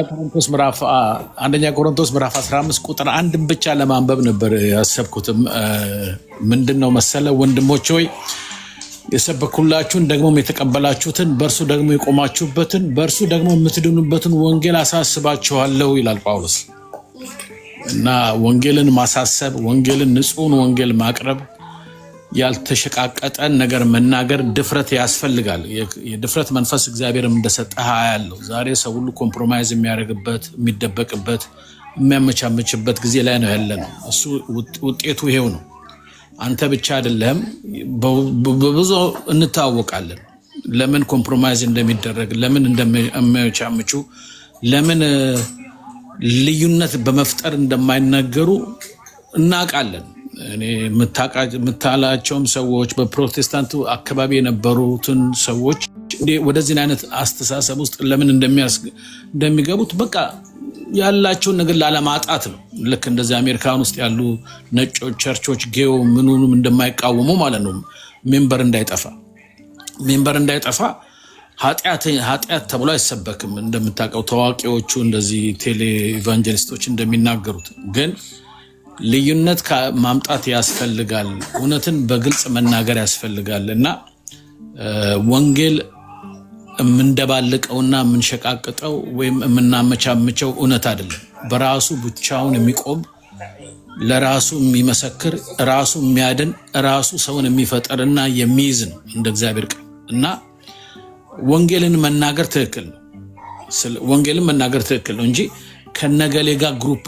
ቆሮንቶስ ምዕራፍ 15 ቁጥር 1 ብቻ ለማንበብ ነበር ያሰብኩትም። ምንድነው መሰለ ወንድሞች ሆይ የሰበኩላችሁን ደግሞም የተቀበላችሁትን በእርሱ ደግሞ የቆማችሁበትን በእርሱ ደግሞ የምትድኑበትን ወንጌል አሳስባችኋለሁ ይላል ጳውሎስ። እና ወንጌልን ማሳሰብ፣ ወንጌልን ንጹህን ወንጌል ማቅረብ፣ ያልተሸቃቀጠን ነገር መናገር ድፍረት ያስፈልጋል። የድፍረት መንፈስ እግዚአብሔርም እንደሰጠህ ያለው ዛሬ ሰው ሁሉ ኮምፕሮማይዝ የሚያደርግበት፣ የሚደበቅበት፣ የሚያመቻመችበት ጊዜ ላይ ነው ያለነው። እሱ ውጤቱ ይሄው ነው። አንተ ብቻ አይደለም፣ በብዙ እንታወቃለን። ለምን ኮምፕሮማይዝ እንደሚደረግ፣ ለምን እንደሚያመቻምቹ፣ ለምን ልዩነት በመፍጠር እንደማይናገሩ እናውቃለን። እኔ የምታላቸውም ሰዎች በፕሮቴስታንቱ አካባቢ የነበሩትን ሰዎች ወደዚህ አይነት አስተሳሰብ ውስጥ ለምን እንደሚገቡት በቃ ያላቸውን ነገር ላለማጣት ነው። ልክ እንደዚህ አሜሪካን ውስጥ ያሉ ነጮች ቸርቾች ጌው ምኑንም እንደማይቃወሙ ማለት ነው። ሜምበር እንዳይጠፋ ኃጢአት ተብሎ አይሰበክም። እንደምታውቀው ታዋቂዎቹ እንደዚህ ቴሌ ኢቫንጀሊስቶች እንደሚናገሩት ግን ልዩነት ማምጣት ያስፈልጋል። እውነትን በግልጽ መናገር ያስፈልጋል። እና ወንጌል የምንደባልቀውና የምንሸቃቅጠው ወይም የምናመቻምቸው እውነት አይደለም። በራሱ ብቻውን የሚቆም ለራሱ የሚመሰክር ራሱ የሚያድን ራሱ ሰውን የሚፈጠርና የሚይዝ ነው እንደ እግዚአብሔር ቃል። እና ወንጌልን መናገር ትክክል ነው። ወንጌልን መናገር ትክክል ነው እንጂ ከነገሌ ጋር ግሩፕ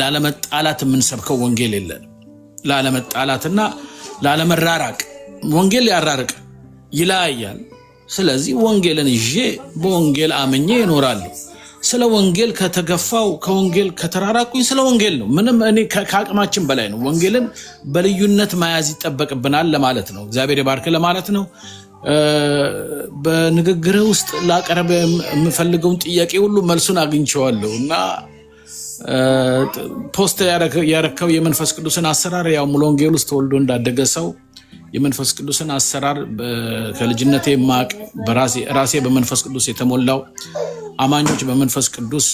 ላለመጣላት የምንሰብከው ወንጌል የለንም። ላለመጣላትና ላለመራራቅ። ወንጌል ያራርቅ ይለያያል። ስለዚህ ወንጌልን ይዤ በወንጌል አምኜ ይኖራሉ። ስለ ወንጌል ከተገፋው ከወንጌል ከተራራቁኝ ስለ ወንጌል ነው። ምንም እኔ ከአቅማችን በላይ ነው። ወንጌልን በልዩነት መያዝ ይጠበቅብናል ለማለት ነው። እግዚአብሔር ይባርክ ለማለት ነው። በንግግር ውስጥ ላቀረበ የምፈልገውን ጥያቄ ሁሉ መልሱን አግኝቼዋለሁ እና ፖስት ያረከው የመንፈስ ቅዱስን አሰራር ያው ሙሉ ወንጌል ውስጥ ተወልዶ እንዳደገ ሰው የመንፈስ ቅዱስን አሰራር ከልጅነቴ ማቅ ራሴ በመንፈስ ቅዱስ የተሞላው አማኞች በመንፈስ ቅዱስ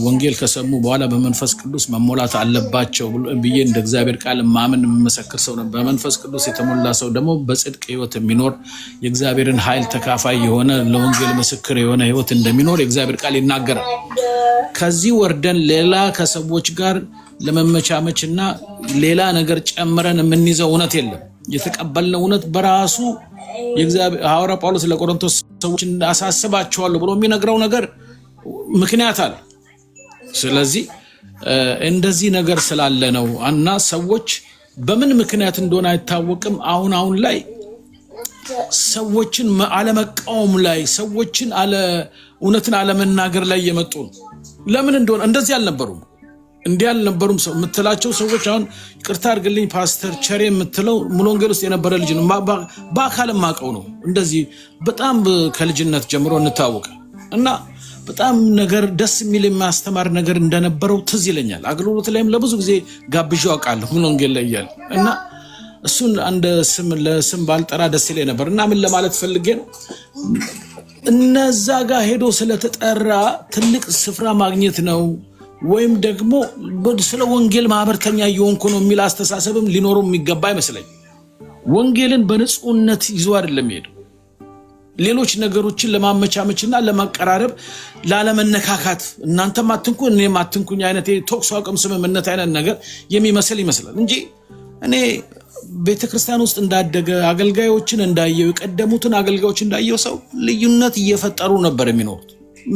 ወንጌል ከሰሙ በኋላ በመንፈስ ቅዱስ መሞላት አለባቸው ብዬ እንደ እግዚአብሔር ቃል ማመን የምመሰክር ሰው ነው። በመንፈስ ቅዱስ የተሞላ ሰው ደግሞ በጽድቅ ሕይወት የሚኖር የእግዚአብሔርን ኃይል ተካፋይ የሆነ ለወንጌል ምስክር የሆነ ሕይወት እንደሚኖር የእግዚአብሔር ቃል ይናገራል። ከዚህ ወርደን ሌላ ከሰዎች ጋር ለመመቻመችና ሌላ ነገር ጨምረን የምንይዘው እውነት የለም። የተቀበልነው እውነት በራሱ የእግዚአብሔር ሐዋርያ ጳውሎስ ለቆሮንቶስ ሰዎች አሳስባቸዋለሁ ብሎ የሚነግረው ነገር ምክንያት አለ። ስለዚህ እንደዚህ ነገር ስላለ ነው እና ሰዎች በምን ምክንያት እንደሆነ አይታወቅም። አሁን ላይ ሰዎችን አለመቃወም ላይ ሰዎችን እውነትን አለመናገር ላይ የመጡ ነው። ለምን እንደሆነ እንደዚህ አልነበሩም። እንዲህ አልነበሩም ሰው የምትላቸው ሰዎች አሁን ይቅርታ አድርግልኝ ፓስተር ቸሬ የምትለው ሙሉ ወንጌል ውስጥ የነበረ ልጅ ነው። በአካልም ማቀው ነው። እንደዚህ በጣም ከልጅነት ጀምሮ እንታወቅ እና በጣም ነገር ደስ የሚል የሚያስተማር ነገር እንደነበረው ትዝ ይለኛል። አገልግሎት ላይም ለብዙ ጊዜ ጋብዣው አውቃለሁ ሙሉ ወንጌል ላይ እያለ እና እሱን አንድ ለስም ባልጠራ ደስ ይለኝ ነበር። እና ምን ለማለት ፈልጌ ነው እነዛ ጋር ሄዶ ስለተጠራ ትልቅ ስፍራ ማግኘት ነው ወይም ደግሞ ስለ ወንጌል ማህበርተኛ እየሆንኩ ነው የሚል አስተሳሰብም ሊኖረው የሚገባ አይመስለኝ። ወንጌልን በንጹህነት ይዞ አይደለም ሄደው ሌሎች ነገሮችን ለማመቻመችና ለማቀራረብ ላለመነካካት እናንተም አትንኩ እኔም አትንኩኝ አይነት ቶክስ አቁም ስምምነት አይነት ነገር የሚመስል ይመስላል እንጂ እኔ ቤተክርስቲያን ውስጥ እንዳደገ አገልጋዮችን እንዳየው የቀደሙትን አገልጋዮች እንዳየው ሰው ልዩነት እየፈጠሩ ነበር የሚኖሩት።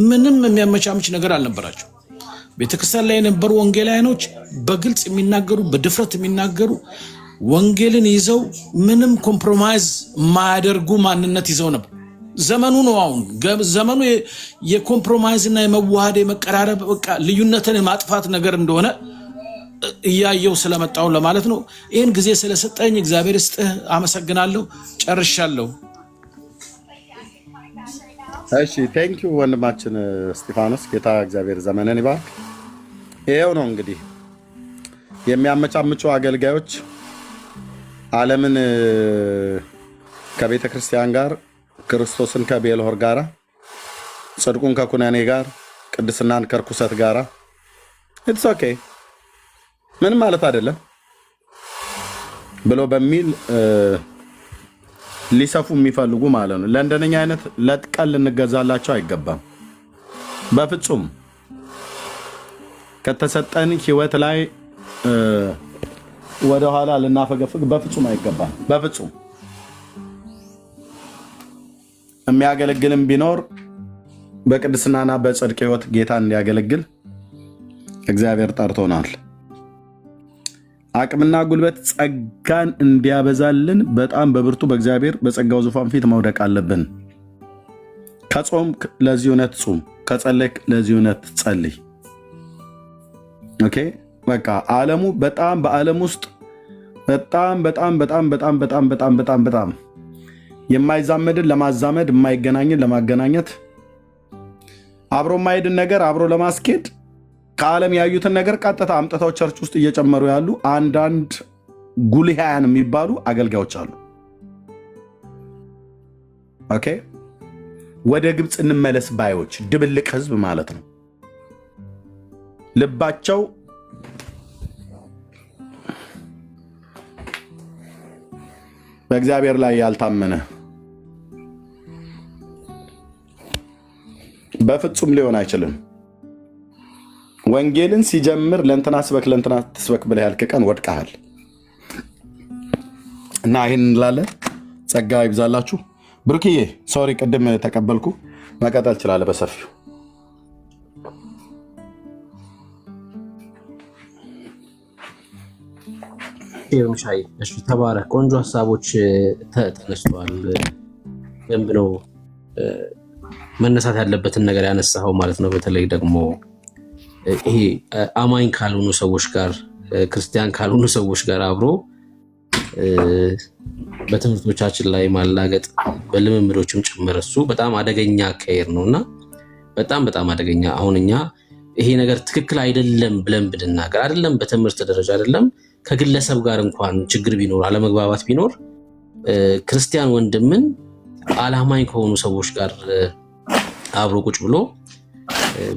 ምንም የሚያመቻምች ነገር አልነበራቸው። ቤተክርስቲያን ላይ የነበሩ ወንጌላውያኖች በግልጽ የሚናገሩ በድፍረት የሚናገሩ ወንጌልን ይዘው ምንም ኮምፕሮማይዝ የማያደርጉ ማንነት ይዘው ነበር። ዘመኑ ነው አሁን። ዘመኑ የኮምፕሮማይዝ እና የመዋሃድ የመቀራረብ በቃ ልዩነትን የማጥፋት ነገር እንደሆነ እያየው ስለመጣው ለማለት ነው። ይህን ጊዜ ስለሰጠኝ እግዚአብሔር ይስጥህ፣ አመሰግናለሁ። ጨርሻለሁ። እሺ ቴንክ ዩ ወንድማችን እስጢፋኖስ፣ ጌታ እግዚአብሔር ዘመንን ይባርክ። ይሄው ነው እንግዲህ የሚያመቻምቹ አገልጋዮች ዓለምን ከቤተ ክርስቲያን ጋር፣ ክርስቶስን ከቤልሆር ጋር፣ ጽድቁን ከኩነኔ ጋር፣ ቅድስናን ከርኩሰት ጋር ኢትስ ኦኬ ምንም ማለት አይደለም ብሎ በሚል ሊሰፉ የሚፈልጉ ማለት ነው። ለእንደነኛ አይነት ለጥቀን ልንገዛላቸው አይገባም በፍጹም። ከተሰጠን ህይወት ላይ ወደኋላ ልናፈገፍግ በፍጹም አይገባም። በፍጹም የሚያገለግልም ቢኖር በቅድስናና በጽድቅ ህይወት ጌታን እንዲያገለግል እግዚአብሔር ጠርቶናል። አቅምና ጉልበት ጸጋን እንዲያበዛልን በጣም በብርቱ በእግዚአብሔር በጸጋው ዙፋን ፊት መውደቅ አለብን። ከጾም ለዚህ እውነት ጹም፣ ከጸለይክ ለዚህ እውነት ጸልይ። ኦኬ በቃ ዓለሙ በጣም በዓለም ውስጥ በጣም የማይዛመድን ለማዛመድ የማይገናኝን ለማገናኘት አብሮ የማይሄድን ነገር አብሮ ለማስኬድ ከዓለም ያዩትን ነገር ቀጥታ አምጥተው ቸርች ውስጥ እየጨመሩ ያሉ አንዳንድ ጉልሃያን የሚባሉ አገልጋዮች አሉ። ኦኬ ወደ ግብፅ እንመለስ ባዮች ድብልቅ ህዝብ ማለት ነው። ልባቸው በእግዚአብሔር ላይ ያልታመነ በፍጹም ሊሆን አይችልም። ወንጌልን ሲጀምር ለእንትና ስበክ ለእንትና ትስበክ ብለህ ያልክ ቀን ወድቀሃል እና ይህን እንላለን። ጸጋ ይብዛላችሁ። ብሩክዬ ሶሪ ቅድም ተቀበልኩ። መቀጠል ትችላለህ በሰፊው። ሻይ እሺ፣ ተባረክ። ቆንጆ ሀሳቦች ተነስተዋል። ደንብ ነው መነሳት ያለበትን ነገር ያነሳኸው ማለት ነው። በተለይ ደግሞ ይሄ አማኝ ካልሆኑ ሰዎች ጋር፣ ክርስቲያን ካልሆኑ ሰዎች ጋር አብሮ በትምህርቶቻችን ላይ ማላገጥ በልምምዶችም ጭምር እሱ በጣም አደገኛ አካሄድ ነውና በጣም አደገኛ። አሁን እኛ ይሄ ነገር ትክክል አይደለም ብለን ብንናገር አይደለም በትምህርት ደረጃ አይደለም ከግለሰብ ጋር እንኳን ችግር ቢኖር አለመግባባት ቢኖር ክርስቲያን ወንድምን አላማኝ ከሆኑ ሰዎች ጋር አብሮ ቁጭ ብሎ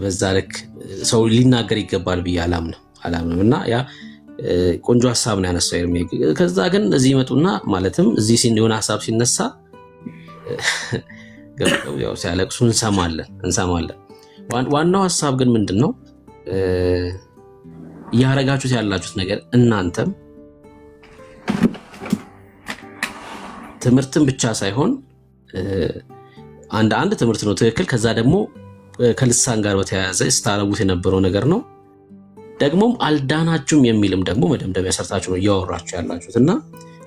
በዛ ልክ ሰው ሊናገር ይገባል ብዬ አላምንም እና ያ ቆንጆ ሐሳብ ነው ያነሳው ኤርሚ። ከዛ ግን እዚህ ይመጡና ማለትም እዚህ ሲሆን ሐሳብ ሲነሳ ያው ሲያለቅሱ እንሰማለን። ዋናው ሐሳብ ግን ምንድነው ያረጋችሁት ያላችሁት ነገር እናንተም ትምህርትን ብቻ ሳይሆን አንድ ትምህርት ነው ትክክል። ከዛ ደግሞ ከልሳን ጋር በተያያዘ ስታረጉት የነበረው ነገር ነው። ደግሞም አልዳናችሁም የሚልም ደግሞ መደምደሚያ ሰርታችሁ ነው እያወራችሁ ያላችሁት እና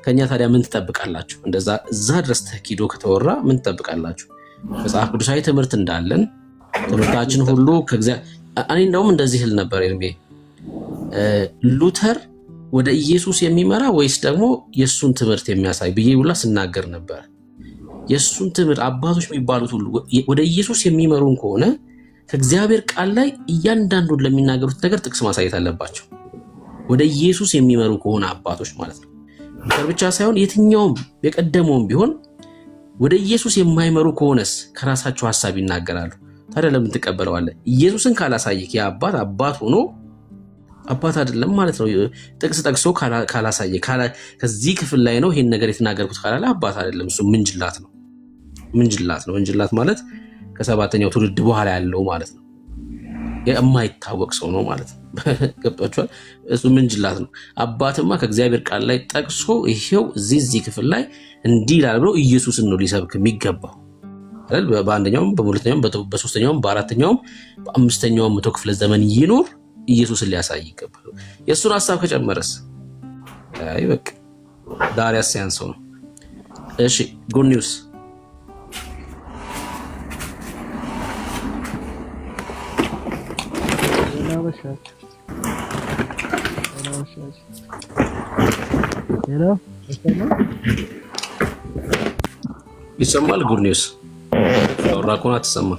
ከኛ ታዲያ ምን ትጠብቃላችሁ? እንደዛ እዛ ድረስ ተኪዶ ከተወራ ምን ትጠብቃላችሁ? መጽሐፍ ቅዱሳዊ ትምህርት እንዳለን ትምህርታችን ሁሉ እኔ እንደውም እንደዚህ ል ነበር ኤርሚ፣ ሉተር ወደ ኢየሱስ የሚመራ ወይስ ደግሞ የሱን ትምህርት የሚያሳይ ብዬ ሁላ ስናገር ነበር። የሱን ትምህርት አባቶች የሚባሉት ሁሉ ወደ ኢየሱስ የሚመሩን ከሆነ ከእግዚአብሔር ቃል ላይ እያንዳንዱን ለሚናገሩት ነገር ጥቅስ ማሳየት አለባቸው። ወደ ኢየሱስ የሚመሩ ከሆነ አባቶች ማለት ነው። ሉተር ብቻ ሳይሆን የትኛውም የቀደመውም ቢሆን ወደ ኢየሱስ የማይመሩ ከሆነስ ከራሳቸው ሐሳብ ይናገራሉ። ታዲያ ለምን ትቀበለዋለህ? ኢየሱስን ካላሳየክ አባት ሆኖ አባት አይደለም ማለት ነው። ጥቅስ ጠቅሶ ካላሳየ ከዚህ ክፍል ላይ ነው ይሄን ነገር የተናገርኩት ካላለ አባት አይደለም። እሱ ምንጅላት ነው። ምንጅላት ማለት ከሰባተኛው ትውልድ በኋላ ያለው ማለት ነው። የማይታወቅ ሰው ነው ማለት ነው። ገብቷችኋል? እሱ ምንጅላት ነው። አባትማ ከእግዚአብሔር ቃል ላይ ጠቅሶ ይሄው እዚህ ክፍል ላይ እንዲህ ይላል ብሎ ኢየሱስን ነው ሊሰብክ የሚገባው አይደል? በአንደኛውም በሁለተኛውም በሶስተኛውም በአራተኛውም በአምስተኛውም መቶ ክፍለ ዘመን ይኖር ኢየሱስን ሊያሳይ ይገባል። የእሱን ሀሳብ ከጨመረስ አይ በቃ ዳሪያስ ያንሰው ነው። እሺ ጉድ ኒውስ ይሰማል። ጉድ ኒውስ ራኮና ተሰማ።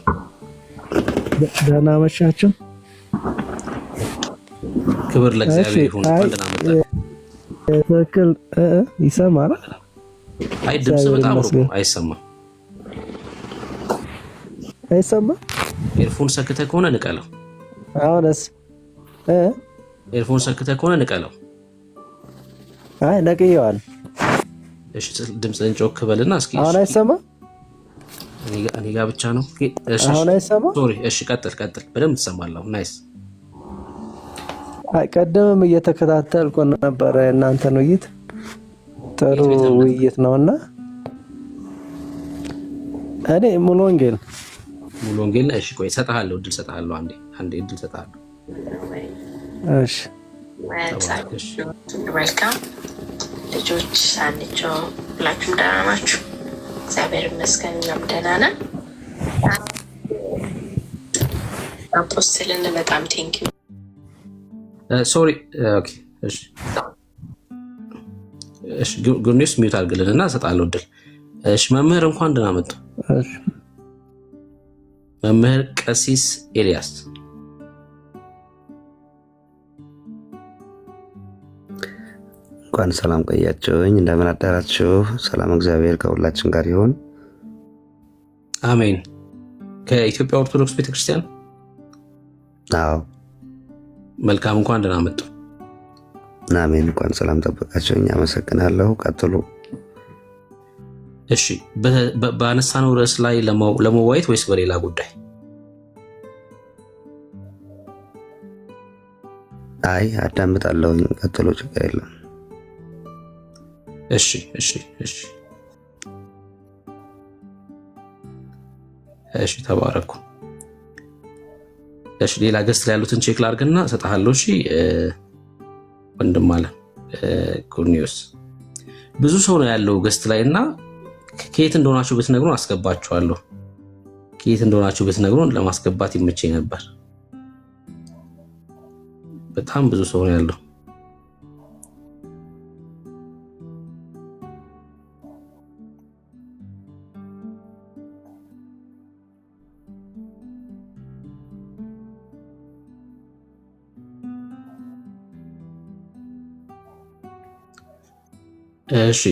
ደህና መሻችሁ። ክብር ለእግዚአብሔር ይሁን። እንደና መጣ። ትክክል ይሰማል። አይ ድምጽ በጣም ሩቅ አይሰማም። አይሰማም። ኤርፎን ሰክተህ ከሆነ ንቀለው። አሁንስ ኤርፎን ሰክተህ ከሆነ ንቀለው። አይ ነቅየዋል። እሺ ድምጽን ጮክ በልና እስኪ። አሁን አይሰማም። እኔ ጋር ብቻ ነው። እሺ አሁን አይሰማም። ሶሪ። እሺ ቀጥል። በደንብ ትሰማለህ። ናይስ። አይ ቀደምም እየተከታተልኩ ነበር እናንተን ውይይት። ጥሩ ውይይት ነውና እኔ ሙሉ ወንጌል እሺ ቆይ እሰጥሃለሁ፣ እድል እሰጥሃለሁ። አንዴ እድል እሰጥሃለሁ። እሺ ዌልካም ልጆች ሳንጆ ሁላችሁም ደህና ናችሁ? እግዚአብሔር ይመስገን እኛም ደህና ነን። አፖስትልን በጣም ቴንክ ዩ። ሶሪ ኦኬ እሺ ጉድ ኒውስ ሚውት አድርግልንና እሰጥሃለሁ እድል። እሺ መምህር እንኳን ደህና መጡ። እሺ መምህር ቀሲስ ኤልያስ እንኳን ሰላም ቆያችሁኝ። እንደምን አደራችሁ? ሰላም እግዚአብሔር ከሁላችን ጋር ይሁን። አሜን። ከኢትዮጵያ ኦርቶዶክስ ቤተክርስቲያን? አዎ። መልካም እንኳን ደህና መጡ። አሜን። እንኳን ሰላም ጠበቃችሁኝ። አመሰግናለሁ። ቀጥሉ። እሺ በአነሳነው ርዕስ ላይ ለመወያየት ወይስ በሌላ ጉዳይ? አይ አዳምጣለሁ። ቀጥሉ፣ ችግር የለም። እሺ ተባረኩ። እሺ ሌላ ገስት ላይ ያሉትን ቼክ ላድርግና እሰጥሃለሁ። እሺ ወንድም አለ ጉድ ኒውስ ብዙ ሰው ነው ያለው ገስት ላይ እና ከየት እንደሆናችሁ ብትነግሩን አስገባችኋለሁ። ከየት እንደሆናችሁ ብትነግሩን ለማስገባት ይመቸኝ ነበር። በጣም ብዙ ሰው ነው ያለው። እሺ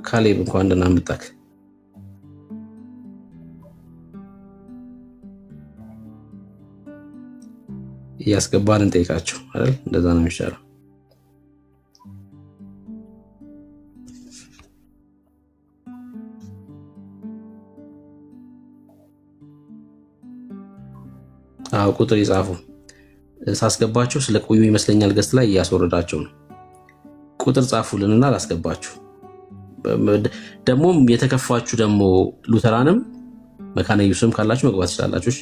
ካሌብ እንኳን ደህና መጣክ። እያስገባን እንጠይቃቸው አይደል? እንደዛ ነው የሚሻለው። አዎ ቁጥር ይጻፉ። ሳስገባችሁ ስለቆዩ ይመስለኛል ገስት ላይ እያስወረዳቸው ነው። ቁጥር ጻፉልንና ላስገባችሁ። ደሞም የተከፋችሁ ደሞ ሉተራንም መካነ ኢየሱስም ካላችሁ መግባት ትችላላችሁ። እሺ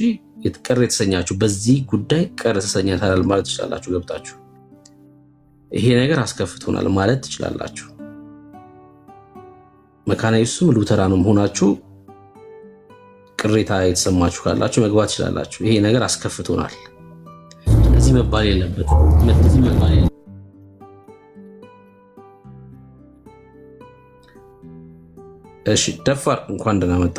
ቅር የተሰኛችሁ በዚህ ጉዳይ ቅር ተሰኝተናል ማለት ትችላላችሁ። ገብታችሁ ይሄ ነገር አስከፍቶናል ማለት ትችላላችሁ። መካነ ኢየሱስም ሉተራንም ሆናችሁ ቅሬታ የተሰማችሁ ካላችሁ መግባት ትችላላችሁ። ይሄ ነገር አስከፍቶናል፣ እዚህ መባል የለበትም። እሺ ደፋር እንኳን ደህና መጣ።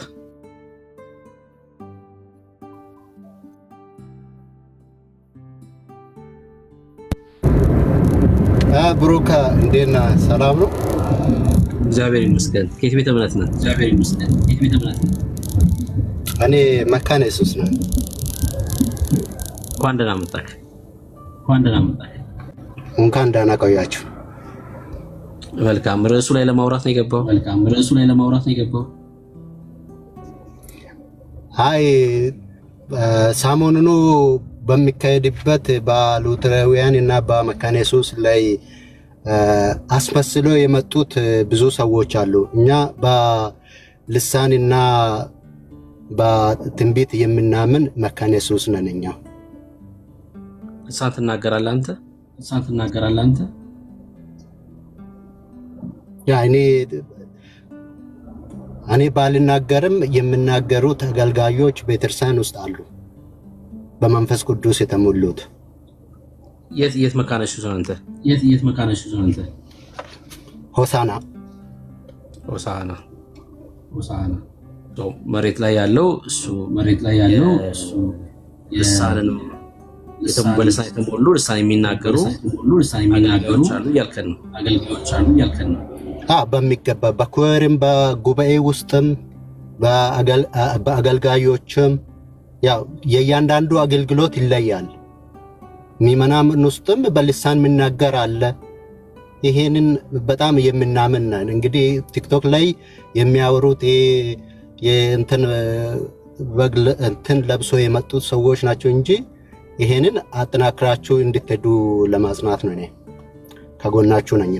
ብሩካ እንዴት ነህ? ሰላም ነው? እግዚአብሔር ይመስገን። ከየት ቤተ እምነት ነህ? እኔ መካነ ኢየሱስ ነኝ። እንኳን ደህና መጣህ። እንኳን ደህና ቆያችሁ። መልካም። ርዕሱ ላይ ለማውራት ነው የገባው። አይ ሰሞኑን በሚካሄድበት በሉተራውያን እና በመካነ ኢየሱስ ላይ አስመስሎ የመጡት ብዙ ሰዎች አሉ። እኛ በልሳንና በትንቢት የምናምን መካነ ኢየሱስ ነን እኛ። ልሳን ትናገራለህ አንተ? ልሳን ትናገራለህ አንተ? ያ እኔ ባልናገርም የሚናገሩት አገልጋዮች ቤተክርስቲያን ውስጥ አሉ፣ በመንፈስ ቅዱስ የተሞሉት። የት መካነ ኢየሱስ አንተ? የት መካነ ኢየሱስ አንተ? ሆሳና መሬት ላይ ያለው እሱ ልሳንንም በልሳን የተሞሉ ልሳን የሚናገሩ አገልጋዮች አሉ እያልከን ነው። በሚገባ በኮርም በጉባኤ ውስጥም በአገልጋዮችም ያው የእያንዳንዱ አገልግሎት ይለያል። ምዕመናን ውስጥም በልሳን የሚናገር አለ። ይሄንን በጣም የምናምን ነን። እንግዲህ ቲክቶክ ላይ የሚያወሩት እንትን ለብሶ የመጡት ሰዎች ናቸው እንጂ ይሄንን አጠናክራችሁ እንድትሄዱ ለማጽናት ነው። እኔ ከጎናችሁ ነኝ።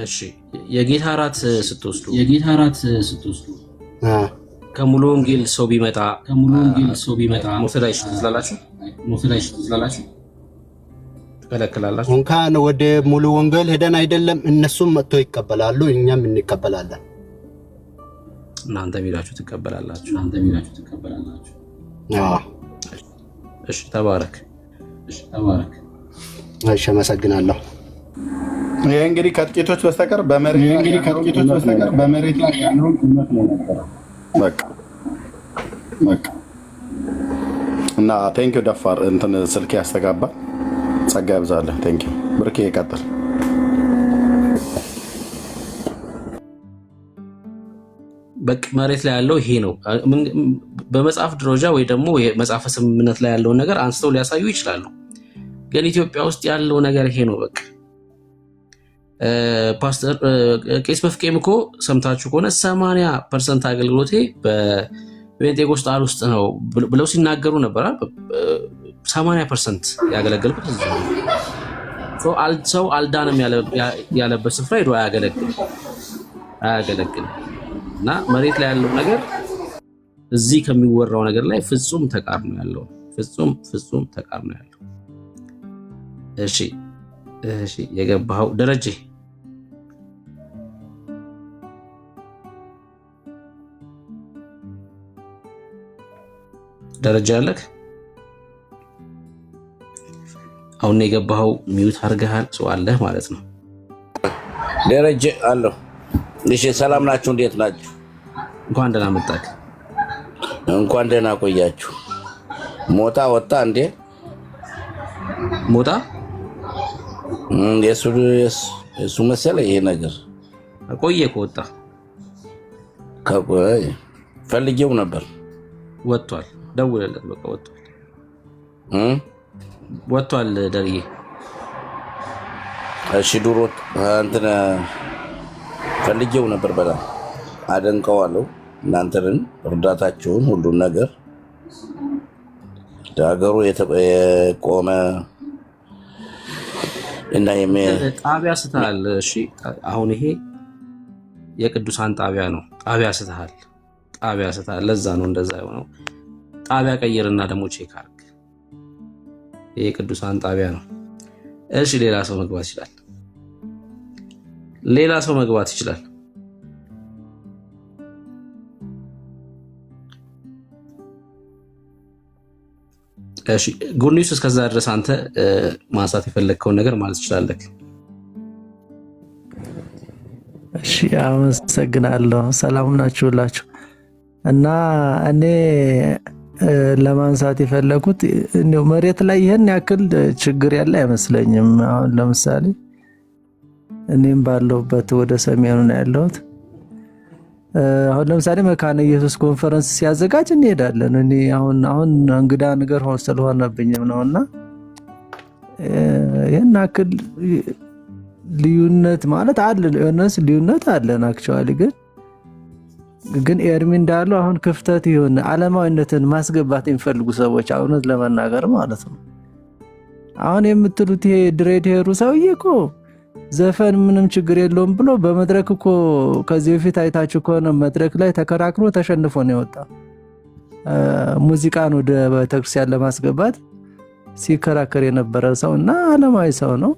እሺ የጌታ እራት ስትወስዱ ከሙሉ ወንጌል ሰው ቢመጣ መውሰድ አይችልም ትላላችሁ? ትከለክላላችሁ? እንኳን ወደ ሙሉ ወንጌል ሄደን አይደለም እነሱም መጥቶ ይቀበላሉ፣ እኛም እንቀበላለን። እናንተ ሚላችሁ ትቀበላላችሁ። እሺ ተባረክ። እሺ አመሰግናለሁ። ይሄ እንግዲህ ከጥቂቶች በስተቀር በመሬት ላይ ያለውን እውነት ነው የነበረው። በቃ እና ቴንኪው ደፋር እንትን ስልክ ያስተጋባ ጸጋ ያብዛለህ። ቴንኪው ብርኬ ይቀጥል። በቃ መሬት ላይ ያለው ይሄ ነው። በመጽሐፍ ደረጃ ወይ ደግሞ የመጽሐፈ ስምምነት ላይ ያለውን ነገር አንስተው ሊያሳዩ ይችላሉ። ግን ኢትዮጵያ ውስጥ ያለው ነገር ይሄ ነው። በቃ ፓስተር ቄስ መፍቄም እኮ ሰምታችሁ ከሆነ 80% አገልግሎቴ በፔንቴኮስታል ውስጥ ነው ብለው ሲናገሩ ነበር። 80% ያገለገልኩት እዚህ ነው። ሰው አልዳንም ያለበት ስፍራ ሄዶ አያገለግልም። እና መሬት ላይ ያለው ነገር እዚህ ከሚወራው ነገር ላይ ፍጹም ተቃርኖ ያለው ፍጹም ተቃርኖ ያለው። እሺ የገባው ደረጀ ያለክ አሁን የገባው ሚውት አድርገሃል። ሰው አለህ ማለት ነው። ደረጀ አለሁ። እሺ ሰላም ናችሁ? እንዴት ናችሁ? እንኳን ደህና መጣክ። እንኳን ደህና ቆያችሁ። ሞታ ወጣ እንዴ? ሞታ የሱ መሰለ ይሄ ነገር ቆየ ከወጣ ከቆየ ፈልጌው ነበር። ወጥቷል። ደውለለት በቃ ወጥቷል ደርዬ። እሺ ዱሮ እንትን ፈልጌው ነበር። በጣም አደንቀዋለሁ እናንተን እርዳታችሁን፣ ሁሉን ነገር ዳገሩ የቆመ እና ጣቢያ ስተሃል። እሺ አሁን ይሄ የቅዱሳን ጣቢያ ነው። ጣቢያ ስተሃል። ለዛ ነው እንደዛ የሆነው። ጣቢያ ቀይርና ደግሞ ቼክ አድርግ። ይሄ የቅዱሳን ጣቢያ ነው። እሺ ሌላ ሰው መግባት ይችላል። እሺ ጉኒስ እስከዛ ድረስ አንተ ማንሳት የፈለግከውን ነገር ማለት ትችላለህ። እሺ አመሰግናለሁ። ሰላም ናችሁላችሁ? እና እኔ ለማንሳት የፈለኩት እንደው መሬት ላይ ይሄን ያክል ችግር ያለ አይመስለኝም። አሁን ለምሳሌ እኔም ባለሁበት ወደ ሰሜኑ ነው ያለሁት። አሁን ለምሳሌ መካነ ኢየሱስ ኮንፈረንስ ሲያዘጋጅ እንሄዳለን። እኔ አሁን እንግዳ ነገር ስለሆነብኝም ነውና ይሄን ያክል ልዩነት ማለት አለ። የሆነስ ልዩነት አለን አክቹአሊ ግን ኤርሚ እንዳለው አሁን ክፍተት ይሁን ዓለማዊነትን ማስገባት የሚፈልጉ ሰዎች እውነት ለመናገር ማለት ነው። አሁን የምትሉት ይሄ ድሬድ ሄሩ ሰውዬ እኮ ዘፈን ምንም ችግር የለውም ብሎ በመድረክ እኮ ከዚህ በፊት አይታችሁ ከሆነ መድረክ ላይ ተከራክሮ ተሸንፎ ነው የወጣው። ሙዚቃን ወደ ቤተክርስቲያን ለማስገባት ሲከራከር የነበረ ሰው እና ዓለማዊ ሰው ነው።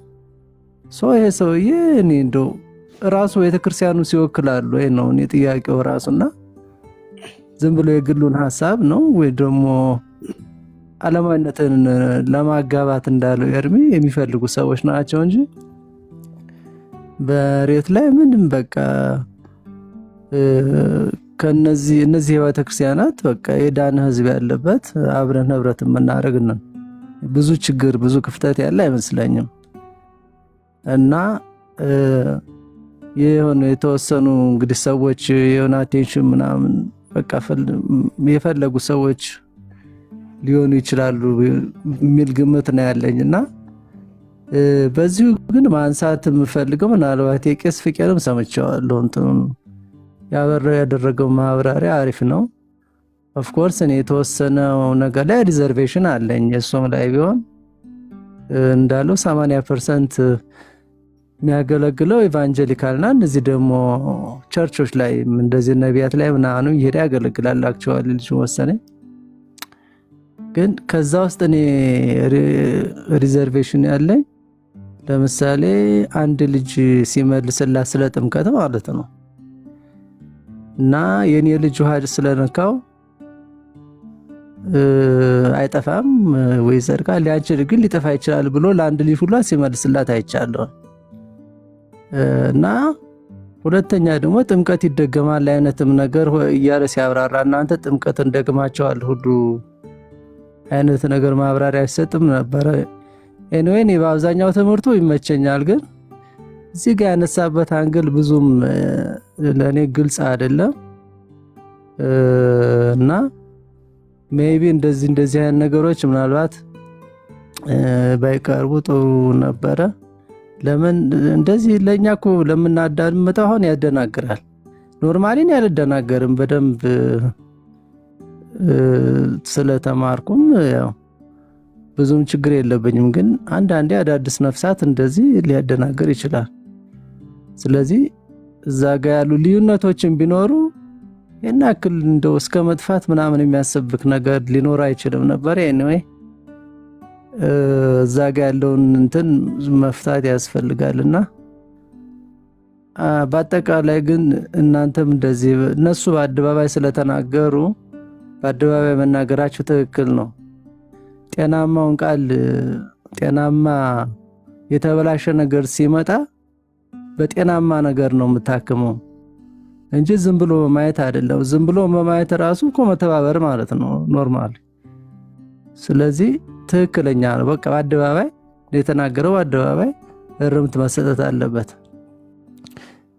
ይሄ ሰውዬ እኔ እንደው ራሱ ቤተክርስቲያኑ ሲወክላሉ ወይ ነው እኔ ጥያቄው ራሱና ዝም ብሎ የግሉን ሐሳብ ነው ወይ ደግሞ ዓለማዊነትን ለማጋባት እንዳለው ኤርሚ የሚፈልጉ ሰዎች ናቸው እንጂ በሬት ላይ ምንም በቃ እነዚህ ቤተክርስቲያናት በቃ የዳነ ህዝብ ያለበት አብረን ህብረት የምናደርግ ነን። ብዙ ችግር ብዙ ክፍተት ያለ አይመስለኝም። እና የሆነ የተወሰኑ እንግዲህ ሰዎች የሆነ አቴንሽን ምናምን በቃ የፈለጉ ሰዎች ሊሆኑ ይችላሉ የሚል ግምት ነው ያለኝና በዚሁ ግን ማንሳት የምፈልገው ምናልባት የቄስ ፍቄንም ሰምቼዋለሁ። እንትኑን ያደረገው ማብራሪያ አሪፍ ነው። ኦፍ ኮርስ እኔ የተወሰነው ነገር ላይ ሪዘርቬሽን አለኝ። እሱም ላይ ቢሆን እንዳለው 80% የሚያገለግለው ኢቫንጀሊካልና እነዚህ ደግሞ ቸርቾች ላይ እንደዚህ ነቢያት ላይ ምናምን ይሄዳ ያገለግላል። አክቹዋሊ ልጅ ወሰነኝ ግን ከዛ ውስጥ እኔ ሪዘርቬሽን ያለኝ ለምሳሌ አንድ ልጅ ሲመልስላት ስለ ጥምቀት ማለት ነው እና የኔ ልጅ ውሃ ስለነካው አይጠፋም ወይ ዘርቃል ያንቺ ግን ሊጠፋ ይችላል ብሎ ለአንድ ልጅ ሁላ ሲመልስላት አይቻለሁ። እና ሁለተኛ ደግሞ ጥምቀት ይደገማል አይነትም ነገር እያለ ሲያብራራ እናንተ ጥምቀት እንደግማቸዋል ሁሉ አይነት ነገር ማብራሪያ አይሰጥም ነበር። ኤኒዌይ እኔ በአብዛኛው ትምህርቱ ይመቸኛል፣ ግን እዚህ ጋር ያነሳበት አንግል ብዙም ለኔ ግልጽ አይደለም እና ሜቢ እንደዚህ አይነት ነገሮች ምናልባት ባይቀርቡ ጥሩ ነበረ። ለምን እንደዚህ ለኛኮ ለምናዳምጠው አሁን ያደናግራል። ኖርማሊን ያልደናገርም በደንብ ስለተማርኩም ያው ብዙም ችግር የለብኝም፣ ግን አንዳንዴ አዳዲስ ነፍሳት እንደዚህ ሊያደናግር ይችላል። ስለዚህ እዛ ጋር ያሉ ልዩነቶችን ቢኖሩ የናክል እንደው እስከ መጥፋት ምናምን የሚያስብክ ነገር ሊኖር አይችልም ነበር። ኤኒዌይ እዛ ጋር ያለውን እንትን መፍታት ያስፈልጋልና በአጠቃላይ ግን እናንተም እንደዚህ እነሱ በአደባባይ ስለተናገሩ በአደባባይ መናገራችሁ ትክክል ነው። ጤናማውን ቃል ጤናማ የተበላሸ ነገር ሲመጣ በጤናማ ነገር ነው የምታክመው እንጂ ዝም ብሎ ማየት አይደለም። ዝም ብሎ ማየት ራሱ እኮ መተባበር ማለት ነው ኖርማል። ስለዚህ ትክክለኛ ነው። በቃ በአደባባይ የተናገረው በአደባባይ እርምት መሰጠት አለበት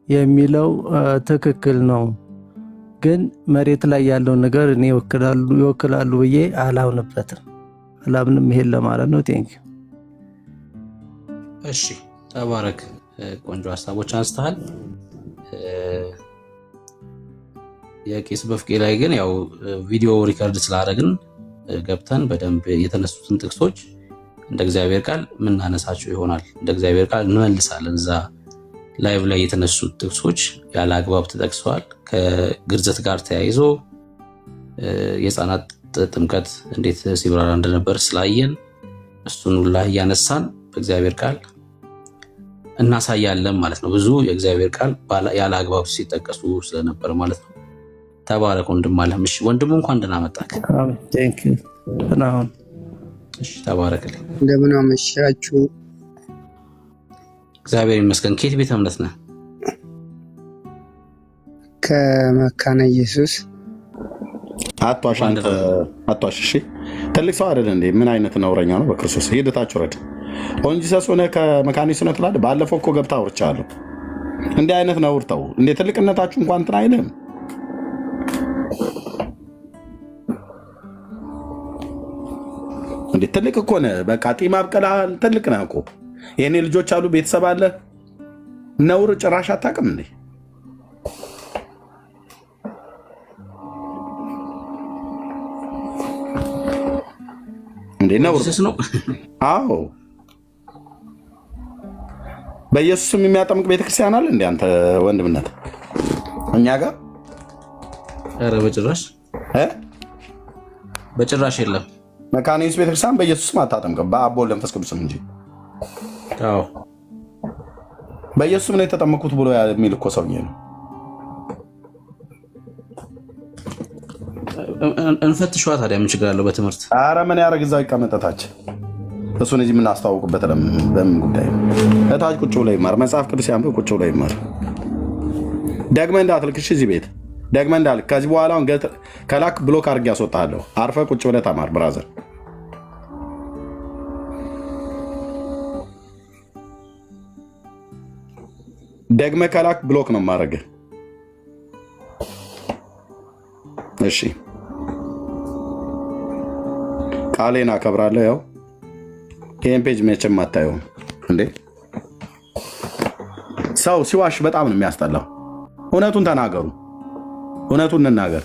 የሚለው ትክክል ነው። ግን መሬት ላይ ያለው ነገር እኔ ይወክላሉ ብዬ አላምንም። ይሄን ለማለት ነው። ቴንክ ዩ። እሺ ተባረክ። ቆንጆ ሀሳቦች አንስተሃል። የቄስ በፍቄ ላይ ግን ያው ቪዲዮ ሪከርድ ስላደረግን ገብተን በደንብ የተነሱትን ጥቅሶች እንደ እግዚአብሔር ቃል ምናነሳቸው ይሆናል። እንደ እግዚአብሔር ቃል እንመልሳለን። እዛ ላይቭ ላይ የተነሱት ጥቅሶች ያለ አግባብ ተጠቅሰዋል። ከግርዘት ጋር ተያይዞ የህፃናት ጥምቀት እንዴት ሲብራራ እንደነበር ስላየን እሱን ሁላ እያነሳን በእግዚአብሔር ቃል እናሳያለን ማለት ነው። ብዙ የእግዚአብሔር ቃል ያለ አግባብ ሲጠቀሱ ስለነበር ማለት ነው። ተባረክ ወንድም አለ። እሺ ወንድሙ እንኳን ደህና መጣክ። አሜን። ቴንክ ዩ። ተናውን እሺ ተባረክልኝ። እንደምን አመሻችሁ። እግዚአብሔር ይመስገን። ከየት ቤተ እምነት ነህ? ከመካነ ኢየሱስ። አቷሽ አንተ አቷሽ። እሺ ትልቅ ሰው አይደል እንዴ? ምን አይነት ነውረኛ ነው በክርስቶስ። ሄደታችሁ ረድ ኦንጂ ሰስ ሆነ ከመካነ ኢየሱስ ነው ትላለህ። ባለፈው እኮ ገብታ አውርቻለሁ። እንዲህ አይነት ነውር ተው እንዴ! ትልቅነታችሁ እንኳን እንትን አይልም እንዴ? ትልቅ እኮ ነህ። በቃ ጢም አብቀላል። ትልቅ ነህ እኮ። የኔ ልጆች አሉ፣ ቤተሰብ አለ። ነውር ጭራሽ አታውቅም እንዴ? እንዴ ነውር ነው። አዎ በኢየሱስም የሚያጠምቅ ቤተክርስቲያን አለ እንዴ አንተ ወንድምነት? እኛ ጋር ኧረ በጭራሽ የለም። መካነ ኢየሱስ ቤተክርስቲያን በኢየሱስም አታጠምቅም፣ በአብ በወልድ በመንፈስ ቅዱስም እንጂ። አዎ በኢየሱስም ነው የተጠመኩት ብሎ የሚል እኮ ሰውዬ ነው። እንፈትሸዋ ታዲያ ምን ችግር አለው? በትምህርት ኧረ ምን ያደርግ እዛው ይቀመጠታች። እሱን እዚህ የምናስተዋውቅበት በምን ጉዳይ ነው? እታች ቁጭ ብሎ ይማር፣ መጽሐፍ ቅዱስ ያንብብ፣ ቁጭ ብሎ ይማር። ደግመህ እንዳትልክሽ እዚህ ቤት ደግመህ እንዳልክ። ከዚህ በኋላ ከላክ ብሎክ አድርጌ ያስወጣለሁ። አርፈህ ቁጭ ብለህ ተማር ብራዘር። ደግመህ ከላክ ብሎክ ነው የማደርግህ። እሺ ቃሌን አከብራለሁ። ያው ይህን ፔጅ መቼም አታየውም እንዴ? ሰው ሲዋሽ በጣም ነው የሚያስጠላው። እውነቱን ተናገሩ፣ እውነቱን እንናገር።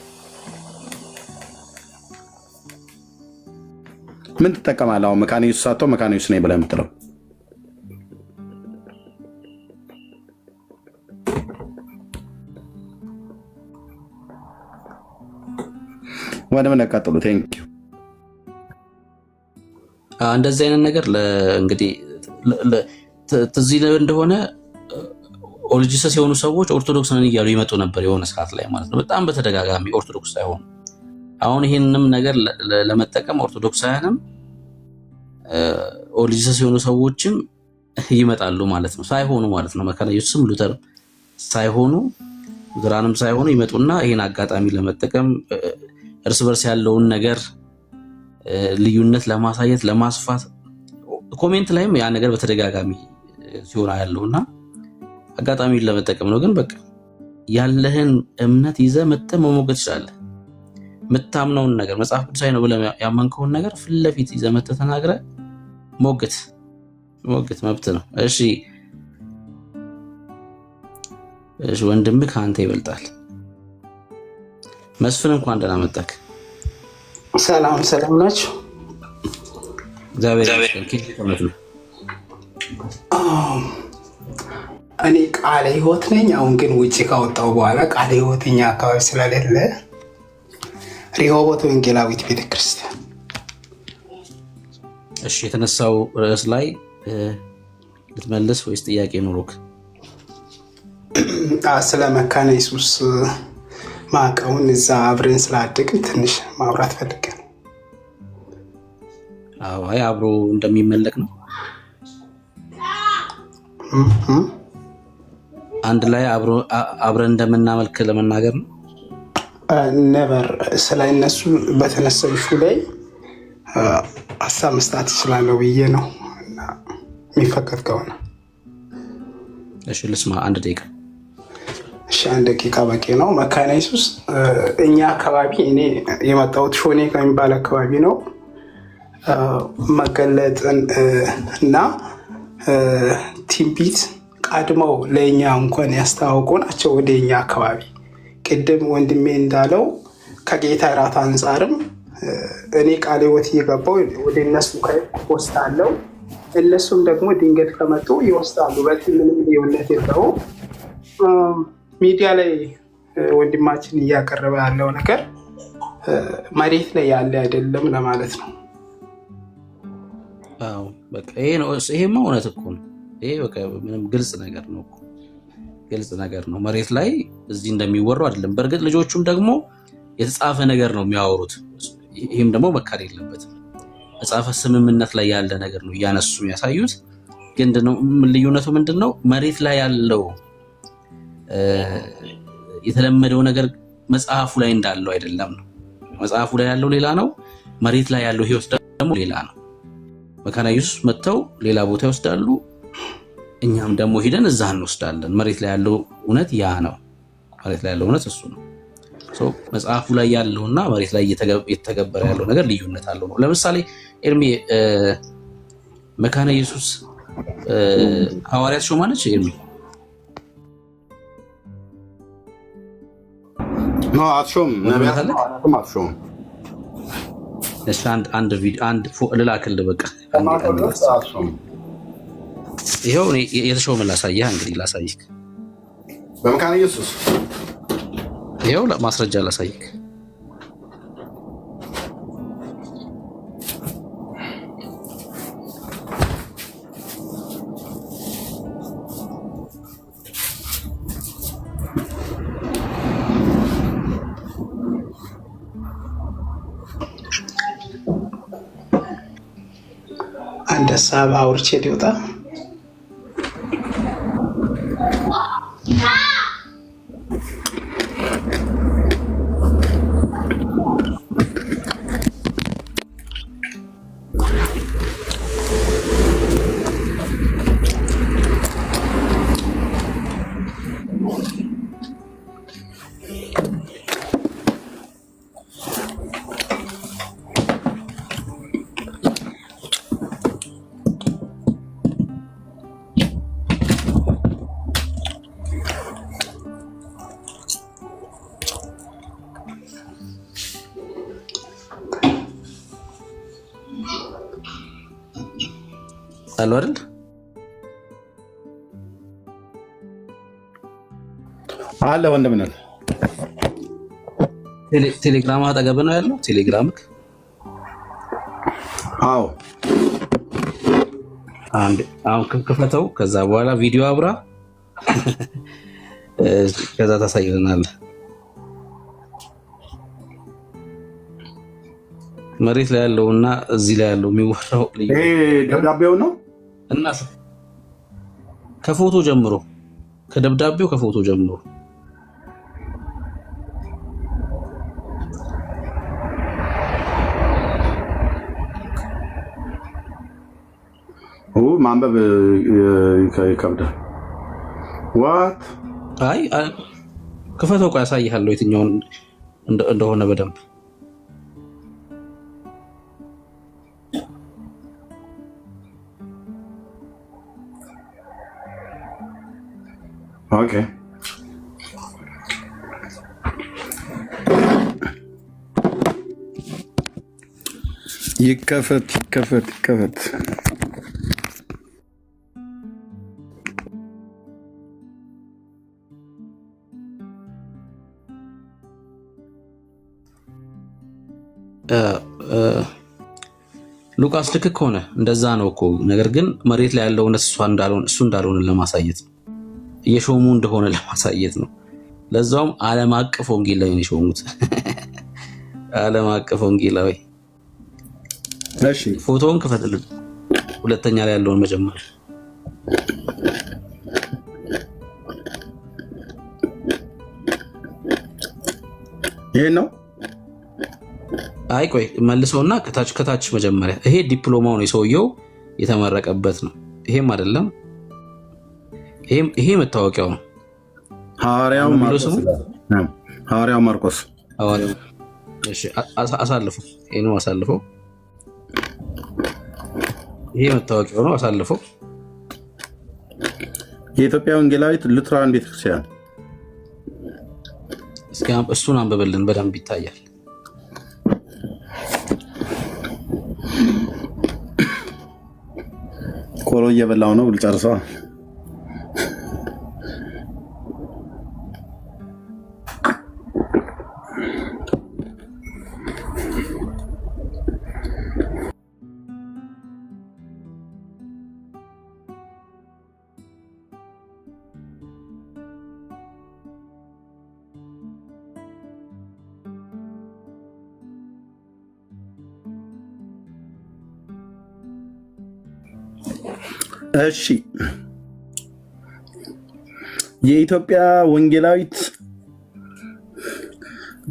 ምን ትጠቀማለህ? አሁን መካነ ኢየሱስ ሳትሆን መካነ ኢየሱስ ነኝ ብለህ የምትለው ወደ ምን ቀጥሉ። ቴንክ ዩ። እንደዚህ አይነት ነገር እንግዲህ ትዝ ይልህ እንደሆነ ኦልጂሰስ የሆኑ ሰዎች ኦርቶዶክስ ነን እያሉ ይመጡ ነበር የሆነ ሰዓት ላይ ማለት ነው፣ በጣም በተደጋጋሚ ኦርቶዶክስ ሳይሆኑ። አሁን ይህንንም ነገር ለመጠቀም ኦርቶዶክሳውያንም ኦልጂሰስ የሆኑ ሰዎችም ይመጣሉ ማለት ነው፣ ሳይሆኑ ማለት ነው። መካነ ኢየሱስም ሉተር ሳይሆኑ ሉተራንም ሳይሆኑ ይመጡና ይህን አጋጣሚ ለመጠቀም እርስ በርስ ያለውን ነገር ልዩነት ለማሳየት ለማስፋት ኮሜንት ላይም ያ ነገር በተደጋጋሚ ሲሆን ያለውና አጋጣሚውን ለመጠቀም ነው። ግን በቃ ያለህን እምነት ይዘህ መጥተህ መሞገት ትችላለህ። የምታምነውን ነገር መጽሐፍ ቅዱሳዊ ነው ብለህ ያመንከውን ነገር ፊት ለፊት ይዘህ መጥተህ ተናግረህ ሞገት መብት ነው። እሺ ወንድምህ ከአንተ ይበልጣል። መስፍን እንኳን ደህና መጣህ። ሰላም ናችሁ? እግዚአብሔር ይመስገን። እኔ ቃለ ሕይወት ነኝ። አሁን ግን ውጭ ካወጣው በኋላ ቃለ ሕይወት እኛ አካባቢ ስለሌለ ሪሆቦት ወንጌላዊት ቤተክርስቲያን። እሺ የተነሳው ርዕስ ላይ ልትመልስ ወይስ ጥያቄ ኑሮክ? ስለ መካነ ኢየሱስ ማቀውን እዛ አብረን ስላደግን ትንሽ ማውራት ፈልገን። አይ አብሮ እንደሚመለክ ነው። አንድ ላይ አብረን እንደምናመልክ ለመናገር ነው። ነበር ስለ እነሱ በተነሳው ኢሹ ላይ ሀሳብ መስጣት ይችላለሁ ብዬ ነው የሚፈቀድ ከሆነ። እሺ ልስማ። አንድ ደቂቃ። እሺ አንድ ደቂቃ በቂ ነው። መካነ ኢየሱስ እኛ አካባቢ እኔ የመጣሁት ሾኔ ከሚባል አካባቢ ነው። መገለጥን እና ትንቢት ቀድመው ለእኛ እንኳን ያስተዋወቁ ናቸው ወደ እኛ አካባቢ። ቅድም ወንድሜ እንዳለው ከጌታ እራት አንጻርም እኔ ቃለ ሕይወት እየገባው ወደ እነሱ ወስዳለሁ፣ እነሱም ደግሞ ድንገት ከመጡ ይወስዳሉ። በዚህ ምንም ልዩነት የለውም። ሚዲያ ላይ ወንድማችን እያቀረበ ያለው ነገር መሬት ላይ ያለ አይደለም ለማለት ነው። አዎ በቃ ይሄማ እውነት እኮ ነው። ይሄ በቃ ምንም ግልጽ ነገር ነው እኮ ግልጽ ነገር ነው። መሬት ላይ እዚህ እንደሚወራው አይደለም። በእርግጥ ልጆቹም ደግሞ የተጻፈ ነገር ነው የሚያወሩት። ይህም ደግሞ መካድ የለበትም። መጽሐፈ ስምምነት ላይ ያለ ነገር ነው እያነሱ የሚያሳዩት። ግን ልዩነቱ ምንድን ነው? መሬት ላይ ያለው የተለመደው ነገር መጽሐፉ ላይ እንዳለው አይደለም ነው። መጽሐፉ ላይ ያለው ሌላ ነው፣ መሬት ላይ ያለው ህይወት ደግሞ ሌላ ነው። መካነ ኢየሱስ መጥተው ሌላ ቦታ ይወስዳሉ፣ እኛም ደግሞ ሄደን እዛ እንወስዳለን። መሬት ላይ ያለው እውነት ያ ነው። መሬት ላይ ያለው እውነት እሱ ነው። መጽሐፉ ላይ ያለውና መሬት ላይ እየተገበረ ያለው ነገር ልዩነት አለው ነው። ለምሳሌ ኤርሚ መካነ ኢየሱስ ሐዋርያት ሾማለች። ኤርሚ ነው አትሾም፣ ነቢያትም አትሾም። እሺ አንድ ቪዲዮ ልላክልህ። በቃ ይኸው እኔ የተሾመ ላሳየህ እንግዲህ ላሳይክ በመካነ ኢየሱስ ይኸው ማስረጃ ላሳይክ አንድ ሀሳብ አውርቼ ሊወጣ አሉ አይደል? አለ ወንድም ነህ። ቴሌግራም አጠገብ ነው ያለው ቴሌግራምክ? አዎ። አሁን ክፈተው። ከዛ በኋላ ቪዲዮ አብራ ከዛ ታሳይልናለህ። መሬት ላይ ያለውና እዚህ ላይ ያለው የሚወራው ደብዳቤው ነው እና ከፎቶ ጀምሮ ከደብዳቤው ከፎቶ ጀምሮ ማንበብ ይከብዳል። ዋት አይ ክፈተው። ቆይ ያሳይሃለሁ የትኛውን እንደሆነ በደንብ ኦኬ። ይከፈት ይከፈት ይከፈት። ሉቃስ ልክ ከሆነ እንደዛ ነው እኮ። ነገር ግን መሬት ላይ ያለው እሱ እንዳልሆነ ለማሳየት ነው። እየሾሙ እንደሆነ ለማሳየት ነው። ለዛውም ዓለም አቀፍ ወንጌላዊ ነው የሾሙት። ዓለም አቀፍ ወንጌላዊ። እሺ ፎቶውን ክፈትልን። ሁለተኛ ላይ ያለውን መጀመር ይሄ ነው። አይ ቆይ መልሰውና ከታች መጀመሪያ። ይሄ ዲፕሎማው ነው የሰውየው የተመረቀበት ነው። ይሄም አይደለም። ይሄ መታወቂያው ነው። ሐዋርያው ማርቆስ። ሐዋርያው እሺ፣ አሳልፈው። ይሄ ነው አሳልፈው። ይሄ መታወቂያው ነው። አሳልፈው። የኢትዮጵያ ወንጌላዊት ሉትራን ቤተክርስቲያን። እስኪ እሱን አንብበልን፣ በደንብ ይታያል። ቆሎ እየበላው ነው። ልጨርሰው። እሺ የኢትዮጵያ ወንጌላዊት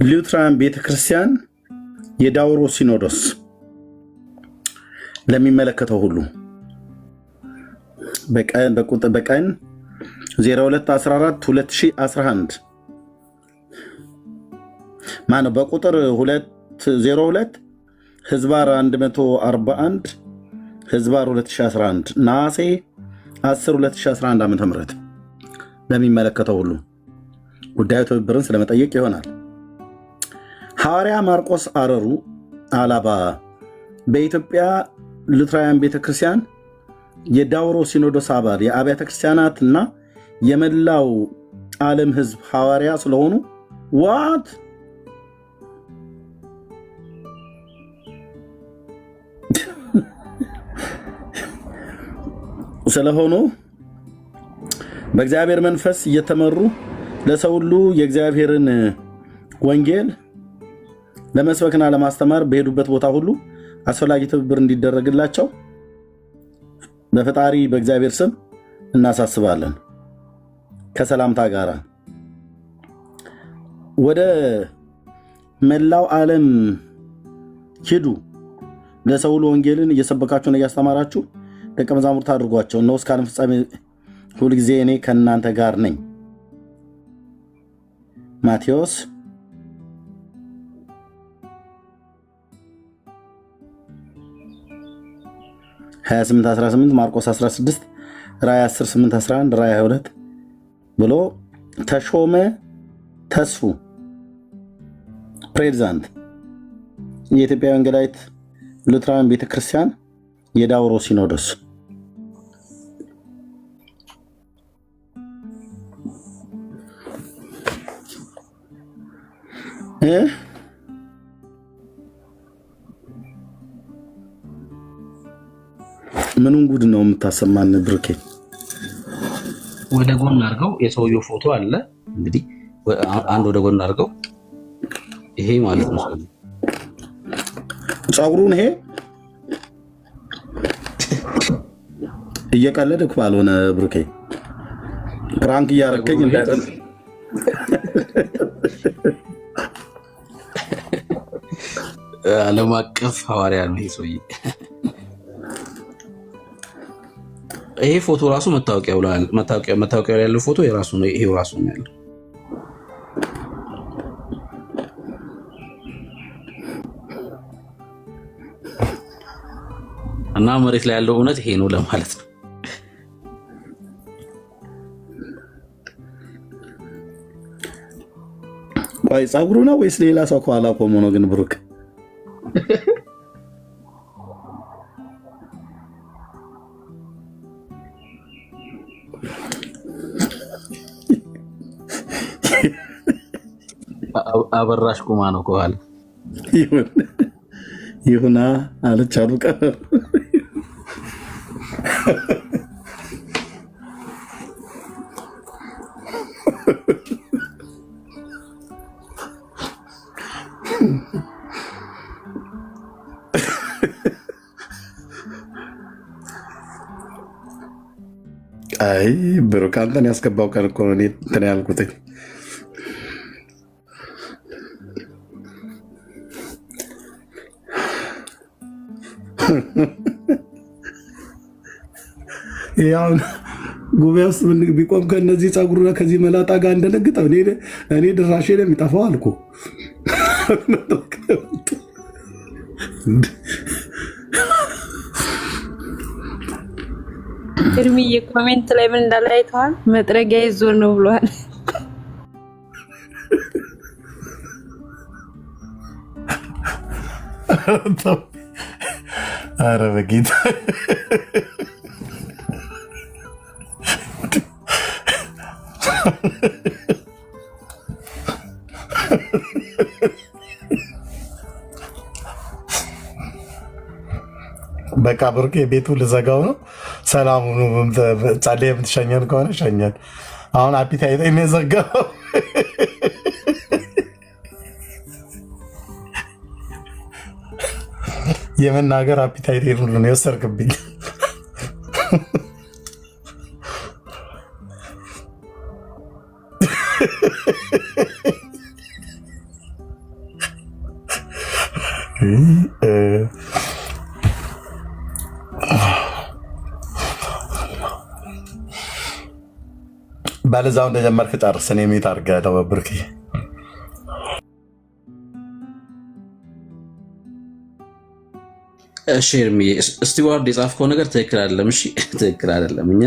ሉትራን ቤተክርስቲያን የዳውሮ ሲኖዶስ ለሚመለከተው ሁሉ በቀን 02/14/2011 ማነው በቁጥር 202 ህዝባር 141 ህዝባር 2011 ነሐሴ 10 2011 ዓ.ም ለሚመለከተው ሁሉ ጉዳዩ ትብብርን ስለመጠየቅ ይሆናል። ሐዋርያ ማርቆስ አረሩ አላባ በኢትዮጵያ ሉትራውያን ቤተክርስቲያን የዳውሮ ሲኖዶስ አባል የአብያተ ክርስቲያናትና የመላው ዓለም ህዝብ ሐዋርያ ስለሆኑ ዋት ስለሆኑ በእግዚአብሔር መንፈስ እየተመሩ ለሰው ሁሉ የእግዚአብሔርን ወንጌል ለመስበክና ለማስተማር በሄዱበት ቦታ ሁሉ አስፈላጊ ትብብር እንዲደረግላቸው በፈጣሪ በእግዚአብሔር ስም እናሳስባለን። ከሰላምታ ጋር ወደ መላው ዓለም ሂዱ፣ ለሰው ሁሉ ወንጌልን እየሰበካችሁና እያስተማራችሁ ደቀ መዛሙርት አድርጓቸው። እነሆ እስከ ዓለም ፍጻሜ ሁልጊዜ እኔ ከእናንተ ጋር ነኝ። ማቴዎስ 28:18 ማርቆስ 16 ራእይ 10:8-11 ራእይ 22 ብሎ ተሾመ ተስፉ ፕሬዝዳንት የኢትዮጵያ ወንጌላዊት ሉትራን ቤተክርስቲያን የዳውሮ ሲኖዶስ ምኑን ጉድ ነው የምታሰማን ብሩኬ? ወደ ጎን አድርገው የሰውየው ፎቶ አለ እንግዲህ አንድ ወደ ጎን አድርገው ይሄ ማለት ነው ጸጉሩን ይሄ እየቀለድክ ባልሆነ ብሩኬ ፕራንክ እያረከኝ እንዳይደል ዓለም አቀፍ ሐዋርያ ነው ይሄ ሰውዬ። ይሄ ፎቶ ራሱ መታወቂያው ላይ ያለው ፎቶ የራሱ ነው። ይሄው ራሱ ነው ያለው። እና መሬት ላይ ያለው እውነት ይሄ ነው ለማለት ነው። ቆይ ጸጉሩ ነው ወይስ ሌላ ሰው ከኋላ ቆሞ ነው ግን ብሩክ? አበራሽ ቁማ ነው ከኋላ ይሁና አለች አሉ ቀር አይ ብሩክ አንተን ያስገባው ቀን እኮ ነው እንትን ያልኩት። ያው ጉባኤ ውስጥ ምን ቢቆም ከነዚህ ጸጉሩና ከዚህ መላጣ ጋር እንደነግጠው እኔ ድራሼ ነው የሚጠፋው አልኩ። እርምዬ ኮሜንት ላይ ምን እንዳለ አይተዋል? መጥረጊያ ይዞ ነው ብሏል። ኧረ በጌታ በቃ ብሩኬ ቤቱ ልዘጋው ነው። ሰላም ሁኑ። ጸልዬ የምትሸኘን ከሆነ ሸኘን። አሁን አፒታይት የሚዘጋው የመናገር አፒታይት ሁሉ ነው የወሰድክብኝ። ባለዛው እንደጀመርክ ጨርስ። እኔ ሜት አድርገህ ተበብርክ። እሺ እርምዬ ስቲዋርድ የጻፍከው ነገር ትክክል አይደለም። እሺ ትክክል አይደለም። እኛ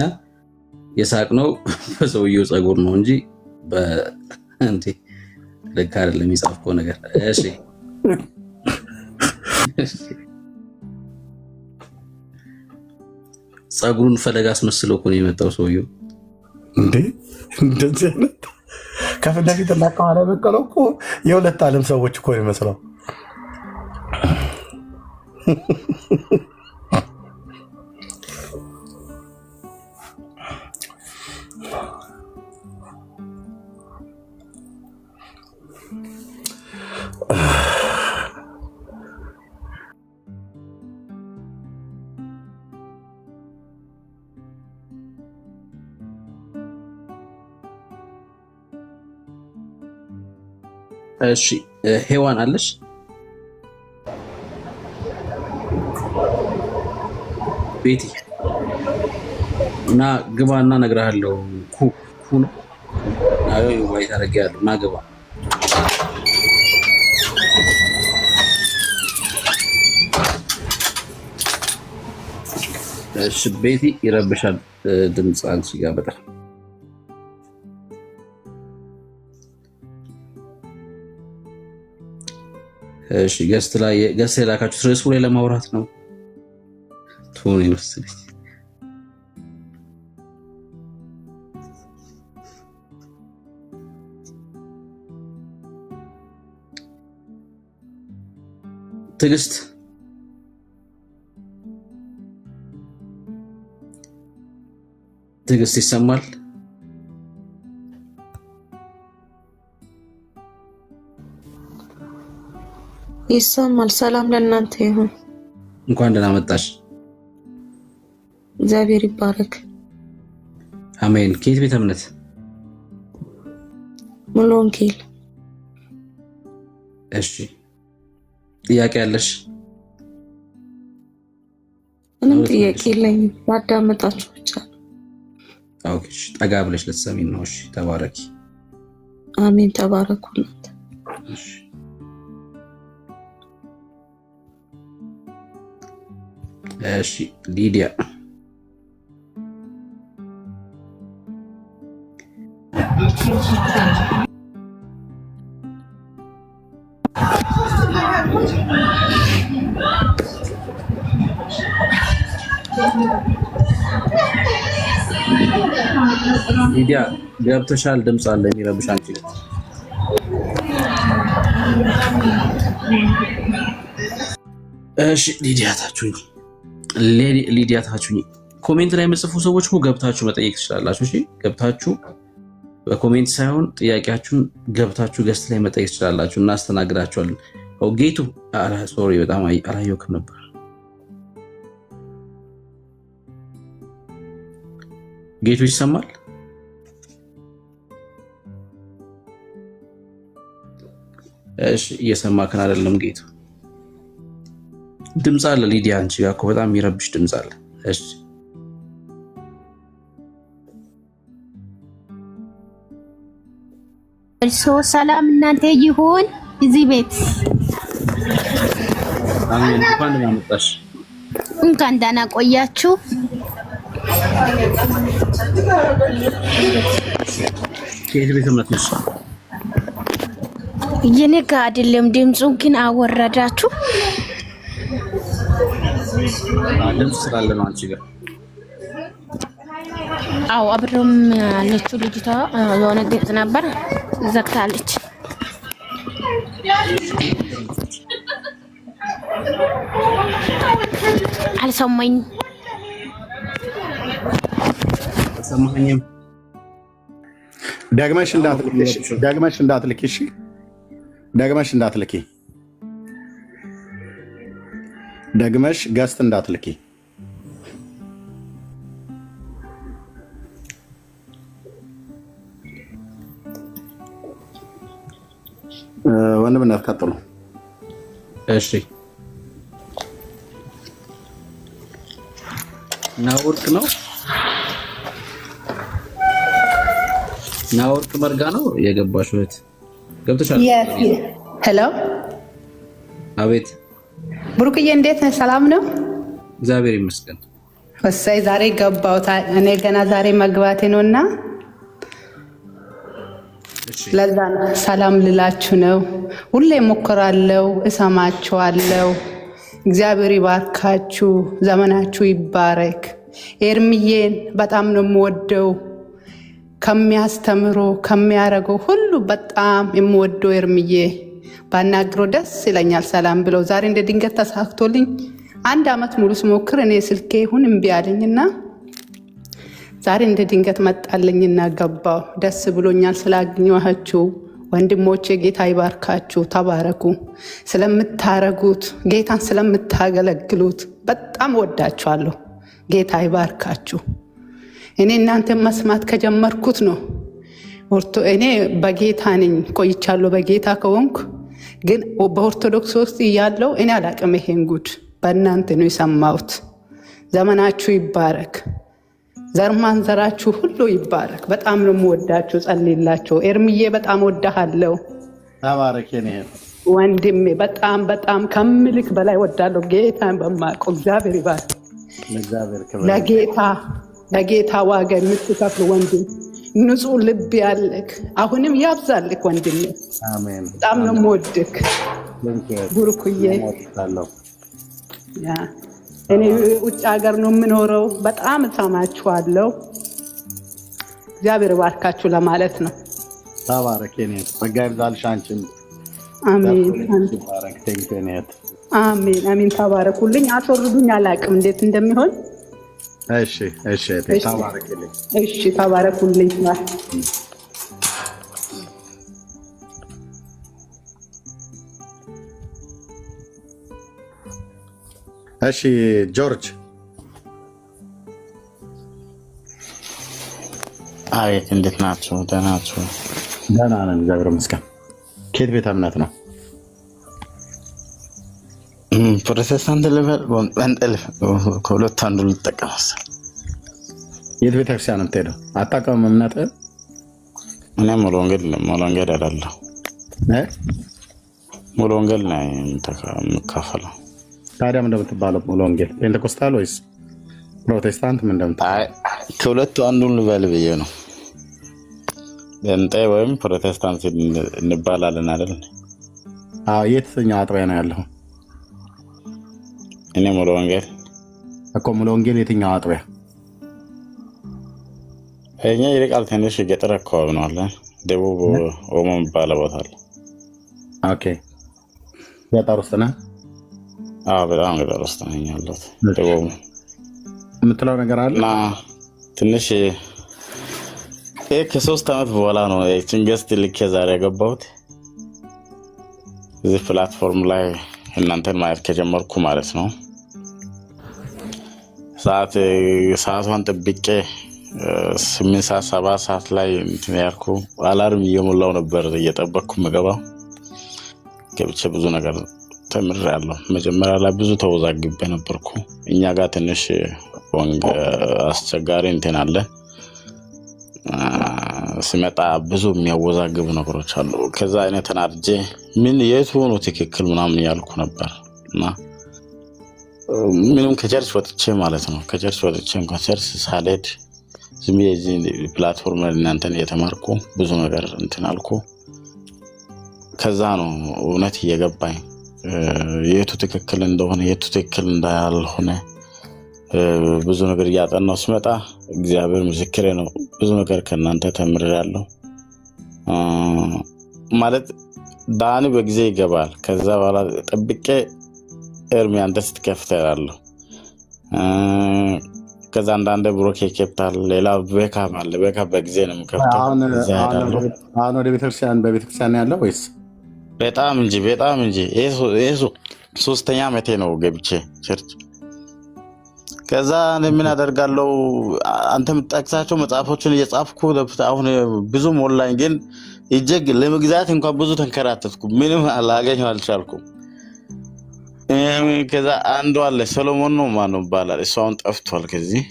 የሳቅነው በሰውየው ጸጉር ነው እንጂ በእንዴ ልክ አይደለም የጻፍከው ነገር። እሺ ጸጉሩን ፈለጋ አስመስሎ እኮ ነው የመጣው ሰውየው። እንዴ እንደዚህ አይነት ከፊት ለፊት እና ከኋላ በቀለው እኮ የሁለት ዓለም ሰዎች እኮ ነው የሚመስለው። እሺ ሄዋን አለሽ? ቤቲ እና ግባና እነግርሃለሁ። ኩ ነው አይ ወይ ታረጋለህ እና ግባ። እሺ ቤቲ ይረብሻል ድምጽ አንቺ ጋር በጣም። እሺ ገስት ላካችሁ ርዕሱ ላይ ለማውራት ነው። ቶኒ መስለኝ ትዕግስት ይሰማል? ይሰማል። ሰላም ለእናንተ ይሁን። እንኳን ደህና መጣሽ። እግዚአብሔር ይባረክ። አሜን። ከየት ቤተ እምነት? ሙሉ ወንጌል። እሺ ጥያቄ አለሽ? ምንም ጥያቄ የለኝም። ባዳመጣችሁ ብቻ። ኦኬ ጠጋ ብለሽ ልትሰሚን ነው። እሺ ተባረኪ። አሜን። ተባረኩ እናንተ። እሺ እሺ ሊዲያ ሊዲያ ገብተሻል? ድምጽ አለ የሚረብሽ አንቺ። እሺ ሊዲያ ታችሁኝ ኮሜንት ላይ የምጽፉ ሰዎች ሁሉ ገብታችሁ መጠየቅ ትችላላችሁ። እሺ ገብታችሁ በኮሜንት ሳይሆን ጥያቄያችሁን ገብታችሁ ገስት ላይ መጠየቅ ትችላላችሁ፣ እናስተናግዳችኋለን። ጌቱ ሶሪ በጣም አላየሁክም ነበር። ጌቱ ይሰማል? እሺ እየሰማከን አይደለም ጌቱ። ድምጽ አለ ሊዲያ አንቺ ጋር እኮ በጣም የሚረብሽ ድምጽ አለ። እሺ ሰላም እናንተ ይሁን እዚህ ቤት። አሜን። እንኳን ደህና መጣሽ። እንኳን ደህና ቆያችሁ። ከየት ቤተ እምነት ነሽ? የኔ ጋር አይደለም ድምፁን ግን አወረዳችሁ። ድምፅ ስላለ ነው አንቺ ጋር። አዎ አብሮም ያለችው ልጅቷ የሆነ ድምፅ ነበር ዘግታለች። አልሰማኝም። ደግመሽ እንዳትልኪ እሺ፣ ደግመሽ እንዳትልኪ፣ ደግመሽ ገስት እንዳትልኪ። ወንድምነት ቀጥሉ። እሺ ናወርቅ ነው ናወርቅ መርጋ ነው የገባሽው እህት ገብተሻል? ሄሎ አቤት ብሩክዬ እንዴት ነህ? ሰላም ነው? እግዚአብሔር ይመስገን። ወሳይ ዛሬ ገባው። እኔ ገና ዛሬ መግባቴ ነውና ለዛ ሰላም ልላችሁ ነው። ሁሌ ሞክራለሁ፣ እሰማችኋለሁ። እግዚአብሔር ይባርካችሁ፣ ዘመናችሁ ይባረክ። ኤርሚዬን በጣም ነው የምወደው። ከሚያስተምሮ ከሚያረገው ሁሉ በጣም የምወደው ኤርሚዬ ባናግረው ደስ ይለኛል። ሰላም ብለው ዛሬ እንደ ድንገት ተሳክቶልኝ 1 ዓመት ሙሉ ስሞክር እኔ ስልኬ ይሁን እምቢ አለኝና ዛሬ እንደ ድንገት መጣልኝና ገባው። ደስ ብሎኛል ስላገኘኋችሁ ወንድሞቼ። ጌታ ይባርካችሁ፣ ተባረኩ። ስለምታረጉት ጌታን ስለምታገለግሉት በጣም ወዳችኋለሁ። ጌታ ይባርካችሁ። እኔ እናንተን መስማት ከጀመርኩት ነው እኔ በጌታ ነኝ ቆይቻለሁ። በጌታ ከሆንኩ ግን በኦርቶዶክስ ውስጥ እያለሁ እኔ አላቅም። ይሄን ጉድ በእናንተ ነው የሰማሁት። ዘመናችሁ ይባረክ፣ ዘርማን ዘራችሁ ሁሉ ይባረክ። በጣም ነው የምወዳችሁ። ጸልይላችሁ። ኤርሚዬ በጣም ወዳሃለሁ። ተባረክ የኔ ወንድሜ። በጣም በጣም ከምልክ በላይ ወዳለሁ። ጌታን በማውቀው እግዚአብሔር ይባርክ። ለጌታ ዋጋ የምትከፍል ወንድም፣ ንጹህ ልብ ያለክ አሁንም ያብዛልክ ወንድሜ። አሜን። በጣም ነው የምወድክ ቡርኩዬ። እኔ ውጭ ሀገር ነው የምኖረው። በጣም እሰማችኋለሁ። እግዚአብሔር ባርካችሁ ለማለት ነው። ተባረክ የኔ ጸጋ ይብዛልሽ አንቺን። አሜን ተባረክ። ቴንክ ዩ ኔት። አሜን አሜን። ተባረኩልኝ። አስወርዱኝ አላቅም እንዴት እንደሚሆን። እሺ እሺ። ተባረክልኝ። እሺ ተባረኩልኝ። እሺ ጆርጅ። አቤት፣ እንዴት ናችሁ? ደህና ናችሁ? ደህና ነን እግዚአብሔር ይመስገን። ከየት ቤተ እምነት ነው? ፕሮቴስታንት ልበል ወንጠል ከሁለት አንዱ ልጠቀም መሰለኝ። የት ቤተክርስቲያን ነው የምትሄደው? አታውቀውም እምነትህን? እኔ ሙሉ ወንጌል አይደለሁ። ሙሉ ወንጌል ነው የምካፈለው። ታዲያ ምን እንደምትባለው? ሙሉ ወንጌል ፔንቴኮስታል ወይስ ፕሮቴስታንት? ምን እንደምትባለው? ከሁለቱ አንዱን ልበል ብዬ ነው። ጴንጤ ወይም ፕሮቴስታንት እንባላለን አይደል? አዎ። የትኛው አጥቢያ ነው ያለው? እኔ ሙሉ ወንጌል እኮ። ሙሉ ወንጌል የትኛው አጥቢያ? እኛ ይርቃል ትንሽ፣ ገጠር አካባቢ ነው አለ። ደቡብ ኦሞ የሚባለው ቦታ አለ። ኦኬ። ገጠር ውስጥ ነህ? አዎ፣ በጣም ገጠር ውስጥ ነኝ ያለሁት። ደቡብ የምትለው ነገር አለ እና ትንሽ ከ3 ዓመት በኋላ ነው ጭንገስት ልኬ ዛሬ የገባሁት እዚህ ፕላትፎርም ላይ እናንተን ማየት ከጀመርኩ ማለት ነው። ሰዓቷን ጠብቄ 8 ሰዓት 7 ሰዓት ላይ እንትን ያልኩ አላርም እየሞላው ነበር እየጠበቅኩ የምገባው። ገብቼ ብዙ ነገር ተምሬያለሁ። መጀመሪያ ላይ ብዙ ተወዛግቤ ነበርኩ። እኛ ጋር ትንሽ አስቸጋሪ እንትን አለ። ሲመጣ ብዙ የሚያወዛግቡ ነገሮች አሉ። ከዛ አይነት ተናድጄ ምን የቱ ነው ትክክል ምናምን ያልኩ ነበር እና ምንም ከቸርች ወጥቼ ማለት ነው ከቸርች ወጥቼ እንኳን ቸርች ሳልሄድ ዝም ብዬ እዚህ ፕላትፎርም ላይ እናንተን እየተማርኩ ብዙ ነገር እንትን አልኩ። ከዛ ነው እውነት እየገባኝ የቱ ትክክል እንደሆነ የቱ ትክክል እንዳልሆነ ብዙ ነገር እያጠናሁ ስመጣ እግዚአብሔር ምስክሬ ነው። ብዙ ነገር ከእናንተ ተምሬያለሁ። ማለት ዳኒ በጊዜ ይገባል። ከዛ በኋላ ጠብቄ ኤርሚ አንተ ስትከፍት እላለሁ። ከዛ አንዳንዴ ብሮኬ ይከፍታል። ሌላ ቤካም አለ። ቤካም በጊዜ ነው የምከፍተው። አሁን ወደ በቤተክርስቲያን ያለው ወይስ? በጣም እንጂ ይሄ 3ኛ ዓመቴ ነው ገብቼ ቸርች። ከዛ ምን አደርጋለሁ? አንተ የምትጠቅሳቸው መጽሐፎችን እየጻፍኩ አሁን ብዙ ሞላኝ፣ ግን እጅግ ለመግዛት እንኳን ብዙ ተንከራተትኩ። ምንም አላገኘው አልቻልኩም። ከዛ አንዱ አለ ሰሎሞን ነው ማነው ይባላል። እሱ አሁን ጠፍቷል። ከዚህ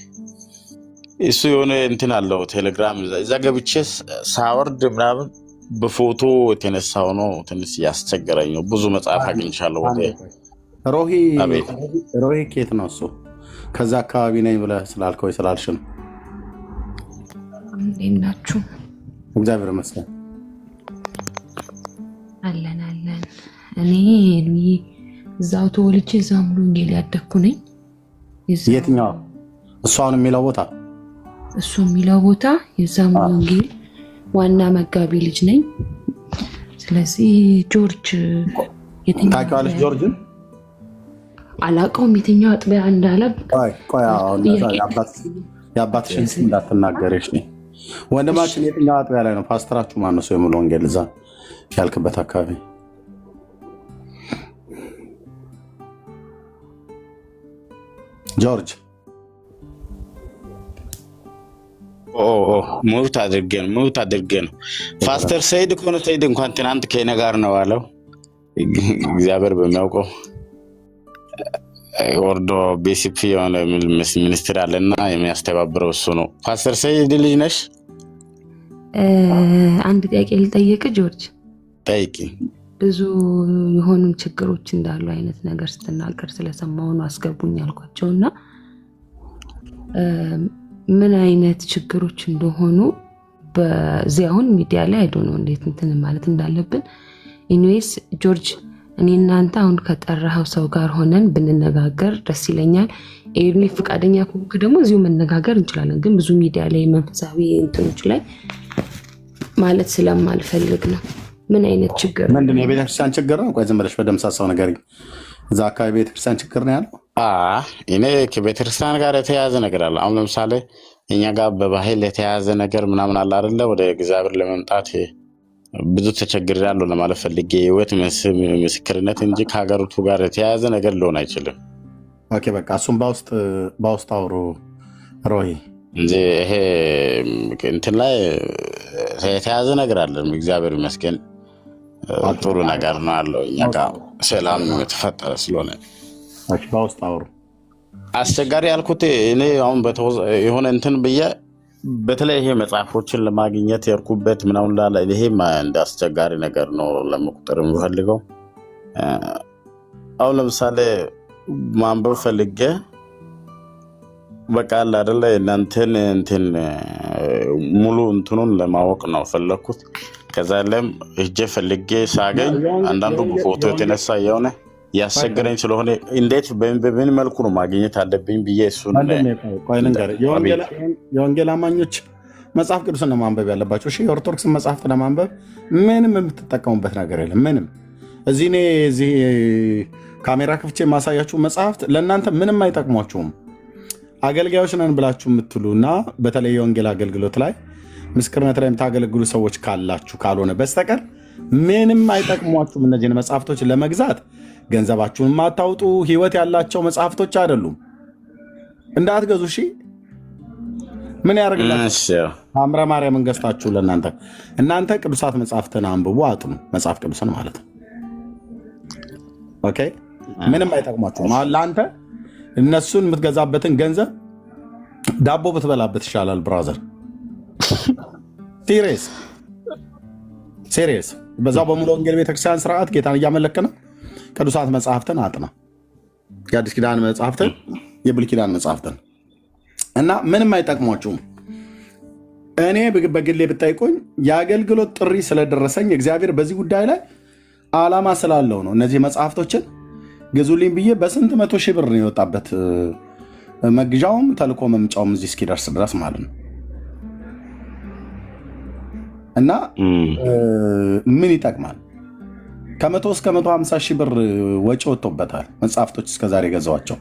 እሱ የሆነ እንትን አለው ቴሌግራም። እዛ ገብቼ ሳወርድ ምናምን በፎቶ የተነሳው ነው። ትንሽ ያስቸገረኝ ነው። ብዙ መጽሐፍ አግኝቻለሁ። ሮሂ ኬት ነው እሱ? ከዛ አካባቢ ነኝ ብለህ ስላልከው ስላልሽ ነው። እንዴት ናችሁ? እግዚአብሔር ይመስገን አለን። እኔ እዛው ተወልጄ እዛው ሙሉ ወንጌል ያደግኩ ነኝ። የትኛው እሷን የሚለው ቦታ እሱ የሚለው ቦታ የዛም ወንጌል ዋና መጋቢ ልጅ ነኝ። ስለዚህ ጆርጅ ታውቂዋለሽ? ጆርጅን አላውቀውም የትኛው አጥቢያ እንዳለ። ቆይ የአባትሽን ስም እንዳትናገረሽ ነው። ወንድማችን የትኛው አጥቢያ ላይ ነው? ፓስተራችሁ ማን ነው? ሰው የሙሉ ወንጌል እዛ ያልክበት አካባቢ ጆርጅ ሙት አድርጌ ነው። ፓስተር ሰይድ ከሆነ ሰይድ እንኳን ትናንት ከእኔ ጋር ነው አለው። እግዚአብሔር በሚያውቀው ወርዶ ቤሲፒ የሆነ ሚኒስትር አለና የሚያስተባብረው እሱ ነው። ፓስተር ሰይድ ልጅ ነሽ? አንድ ጥያቄ ልጠይቅ ጆርጅ። ጠይቂ። ብዙ የሆኑ ችግሮች እንዳሉ አይነት ነገር ስትናገር ስለሰማሁ ነው አስገቡኝ ያልኳቸውና ምን አይነት ችግሮች እንደሆኑ በዚህ አሁን ሚዲያ ላይ አይዶን ነው እንዴት እንትን ማለት እንዳለብን። ኢኒዌይስ ጆርጅ እኔ እናንተ አሁን ከጠራኸው ሰው ጋር ሆነን ብንነጋገር ደስ ይለኛል። ኤርሚ ፍቃደኛ ከሆንክ ደግሞ እዚሁ መነጋገር እንችላለን። ግን ብዙ ሚዲያ ላይ መንፈሳዊ እንትኖች ላይ ማለት ስለማልፈልግ ነው። ምን አይነት ችግር ምንድን ነው? የቤተክርስቲያን ችግር ነው? ቆይ ዝም ብለሽ በደምሳሳው ነገር እዛ አካባቢ ቤተክርስቲያን ችግር ነው ያለው? እኔ ከቤተክርስቲያን ጋር የተያያዘ ነገር አለ። አሁን ለምሳሌ እኛ ጋር በባህል የተያያዘ ነገር ምናምን አለ አይደለ? ወደ እግዚአብሔር ለመምጣት ብዙ ተቸግሬያለሁ ለማለት ፈልጌ የህይወት ምስክርነት እንጂ ከሀገሪቱ ጋር የተያያዘ ነገር ሊሆን አይችልም። ኦኬ በቃ እሱም በውስጥ አውሩ ሮሂ እንጂ ይሄ እንትን ላይ የተያያዘ ነገር አለ። እግዚአብሔር ይመስገን ጥሩ ነገር ነው ያለው። እኛ ጋር ሰላም የተፈጠረ ስለሆነ በውስጥ አውሩ። አስቸጋሪ ያልኩት እኔ አሁን የሆነ እንትን ብዬ በተለይ ይሄ መጽሐፎችን ለማግኘት የርኩበት ምናምን ላለ ይሄ እንደ አስቸጋሪ ነገር ነው ለመቁጠር የሚፈልገው። አሁን ለምሳሌ ማንበብ ፈልጌ በቃ አለ አይደለ እናንተን እንትን ሙሉ እንትኑን ለማወቅ ነው ፈለኩት። ከዛ ለም እጄ ፈልጌ ሳገኝ አንዳንዱ በፎቶ የተነሳ የሆነ ያስቸገረኝ ስለሆነ እንዴት በምን መልኩ ነው ማግኘት አለብኝ ብዬ እሱን የወንጌል አማኞች መጽሐፍ ቅዱስን ነው ማንበብ ያለባቸው። እሺ የኦርቶዶክስ መጽሐፍት ለማንበብ ምንም የምትጠቀሙበት ነገር የለም። ምንም እዚህ ካሜራ ክፍቼ የማሳያችሁ መጽሐፍት ለእናንተ ምንም አይጠቅሟችሁም። አገልጋዮች ነን ብላችሁ የምትሉ እና በተለይ የወንጌል አገልግሎት ላይ ምስክርነት ላይ የምታገለግሉ ሰዎች ካላችሁ ካልሆነ በስተቀር ምንም አይጠቅሟችሁም። እነዚህን መጽሐፍቶች ለመግዛት ገንዘባችሁን ማታውጡ ህይወት ያላቸው መጽሐፍቶች አይደሉም። እንዳትገዙ እሺ። ምን ያደርግላችሁ? አምረ ማርያምን ገዝታችሁ ለእናንተ እናንተ ቅዱሳት መጽሐፍትን አንብቡ፣ አጥኑ። መጽሐፍ ቅዱስን ማለት ነው። ኦኬ ምንም አይጠቅሟችሁም። ለአንተ እነሱን የምትገዛበትን ገንዘብ ዳቦ ብትበላበት ይሻላል ብራዘር። ሲሪየስ በዛው በሙሉ ወንጌል ቤተክርስቲያን ስርዓት ጌታን እያመለክ ነው። ቅዱሳት መጽሐፍትን አጥና፣ የአዲስ ኪዳን መጽሐፍትን፣ የብሉይ ኪዳን መጽሐፍትን እና ምንም አይጠቅሟችሁም። እኔ በግሌ ብጠይቁኝ የአገልግሎት ጥሪ ስለደረሰኝ እግዚአብሔር በዚህ ጉዳይ ላይ ዓላማ ስላለው ነው እነዚህ መጽሐፍቶችን ግዙልኝ ብዬ በስንት 100,000 ብር ነው የወጣበት መግዣውም ተልኮ መምጫውም እዚህ እስኪደርስ ድረስ ማለት ነው። እና ምን ይጠቅማል? ከ100 እስከ 150,000 ብር ወጪ ወጥቶበታል መጽሐፍቶች እስከዛሬ የገዛዋቸው።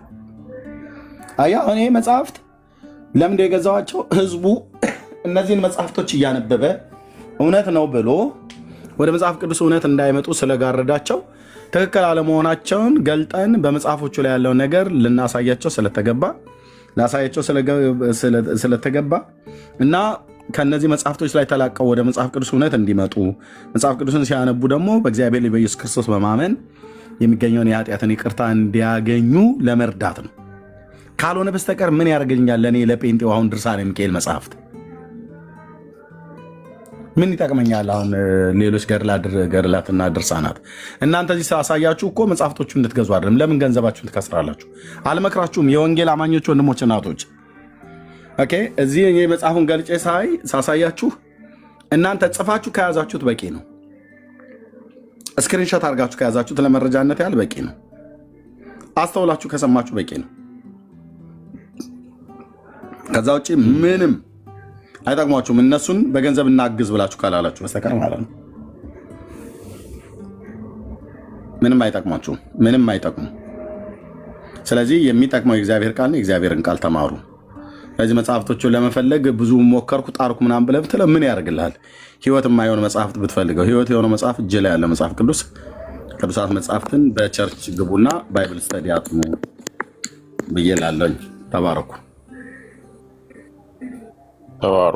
አያ እኔ መጽሐፍት ለምንድን የገዛዋቸው? ህዝቡ እነዚህን መጽሐፍቶች እያነበበ እውነት ነው ብሎ ወደ መጽሐፍ ቅዱስ እውነት እንዳይመጡ ስለጋረዳቸው ትክክል አለመሆናቸውን ገልጠን በመጽሐፎቹ ላይ ያለው ነገር ልናሳያቸው ስለተገባ እና ከነዚህ መጽሐፍቶች ላይ ተላቀው ወደ መጽሐፍ ቅዱስ እውነት እንዲመጡ መጽሐፍ ቅዱስን ሲያነቡ ደግሞ በእግዚአብሔር በኢየሱስ ክርስቶስ በማመን የሚገኘውን የኃጢአትን ይቅርታ እንዲያገኙ ለመርዳት ነው። ካልሆነ በስተቀር ምን ያደርገኛል? ለእኔ ለጴንጤው አሁን ድርሳነ ሚካኤል መጽሐፍት ምን ይጠቅመኛል? አሁን ሌሎች ገድላትና ድርሳናት እናንተ እዚህ ሳሳያችሁ እኮ መጽሐፍቶቹ እንድትገዙ አይደለም። ለምን ገንዘባችሁን ትከስራላችሁ? አልመክራችሁም። የወንጌል አማኞች ወንድሞች እናቶች፣ ኦኬ እዚህ መጽሐፉን ገልጬ ሳሳያችሁ እናንተ ጽፋችሁ ከያዛችሁት በቂ ነው። ስክሪንሾት አድርጋችሁ ከያዛችሁት ለመረጃነት ያህል በቂ ነው። አስተውላችሁ ከሰማችሁ በቂ ነው። ከዛ ውጪ ምንም አይጠቅሟችሁም። እነሱን በገንዘብ እናግዝ ብላችሁ ካላላችሁ በስተቀር ማለት ነው። ምንም አይጠቅሟችሁም፣ ምንም አይጠቅሙ። ስለዚህ የሚጠቅመው የእግዚአብሔር ቃል ነው። የእግዚአብሔርን ቃል ተማሩ። ስለዚህ መጽሐፍቶቹን ለመፈለግ ብዙ ሞከርኩ ጣርኩ ምናምን ብለህ ብትለው ምን ያደርግልሃል? ህይወት የማይሆን መጽሐፍት ብትፈልገው ህይወት የሆነ መጽሐፍ እጅ ላይ ያለ መጽሐፍ ቅዱሳት መጽሐፍትን በቸርች ግቡና ባይብል ስተዲ አጥኑ ብዬ ላለኝ። ተባረኩ ተባሩ።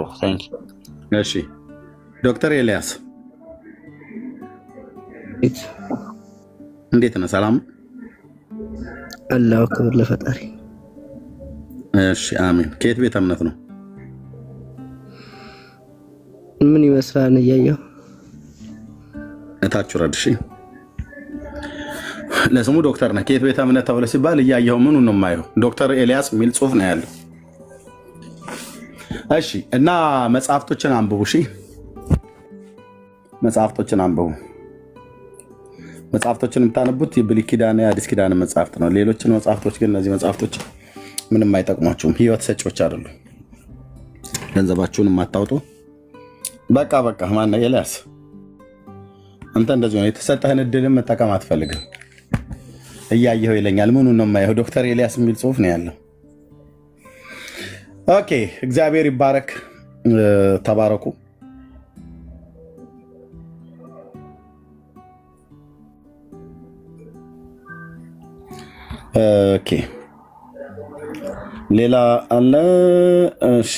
እሺ ዶክተር ኤልያስ እንዴት ነህ? ሰላም አላሁ ክብር ለፈጣሪ። እሺ አሜን። ከየት ቤተ እምነት ነው? ምን ይመስላል እያየሁ እታችሁ ረድ። እሺ ለስሙ ዶክተር ነህ። ከየት ቤተ እምነት ተብሎ ሲባል እያየሁ ምኑ ነው የማየው? ዶክተር ኤልያስ የሚል ጽሁፍ ነው ያለው። እሺ እና መጽሐፍቶችን አንብቡ። እሺ መጽሐፍቶችን አንብቡ። መጽሐፍቶችን የምታነቡት የብሉይ ኪዳን የአዲስ ኪዳን መጽሐፍት ነው። ሌሎችን መጽሐፍቶች ግን እነዚህ መጽሐፍቶች ምንም አይጠቅሟችሁም። ህይወት ሰጪዎች አይደሉም። ገንዘባችሁን የማታውጡ በቃ ማነው ኤልያስ አንተ እንደዚህ ነው። የተሰጠህን እድልን መጠቀም አትፈልግም። እያየኸው ይለኛል። ምኑን ነው የማየው? ዶክተር ኤልያስ የሚል ጽሁፍ ነው ያለው። ኦኬ እግዚአብሔር ይባረክ። ተባረኩ። ኦኬ ሌላ አለ? እሺ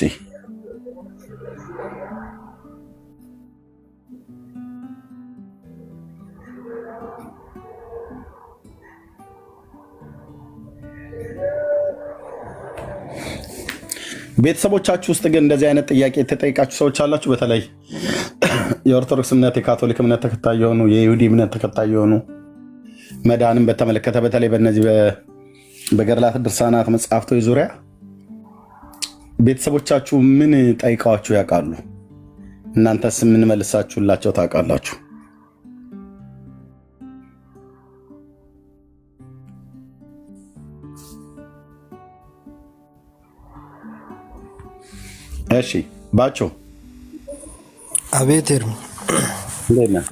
ቤተሰቦቻችሁ ውስጥ ግን እንደዚህ አይነት ጥያቄ የተጠይቃችሁ ሰዎች አላችሁ? በተለይ የኦርቶዶክስ እምነት፣ የካቶሊክ እምነት ተከታይ የሆኑ፣ የይሁዲ እምነት ተከታይ የሆኑ መዳንን በተመለከተ በተለይ በእነዚህ በገድላት ድርሳናት መጽሐፍቶች ዙሪያ ቤተሰቦቻችሁ ምን ጠይቀዋችሁ ያውቃሉ? እናንተስ ምን መልሳችሁላቸው ታውቃላችሁ? እሺ ባቸው። አቤት ኤርሚ፣ እንዴት ነህ?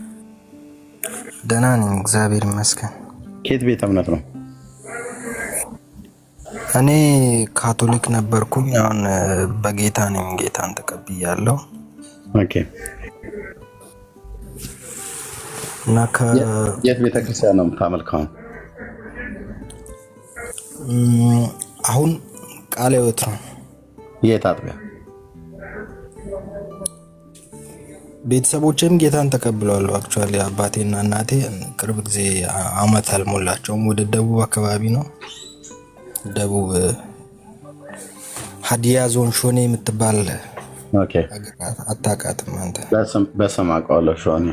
ደህና ነኝ እግዚአብሔር ይመስገን። ከየት ቤተ እምነት ነው? እኔ ካቶሊክ ነበርኩኝ። አሁን በጌታ ነኝ፣ ጌታን ተቀብያለሁ። ኦኬ። እና የት ቤተክርስቲያን ነው የምታመልከው? አሁን ቃለ ሕይወት ነው። የት አጥቢያ? ቤተሰቦቼም ጌታን ተቀብለዋል። አክቹአሊ አባቴና እናቴ ቅርብ ጊዜ አመት አልሞላቸውም። ወደ ደቡብ አካባቢ ነው። ደቡብ ሀዲያ ዞን ሾኔ የምትባል አታውቃትም አንተ? በስም አውቀዋለሁ። ሾኔ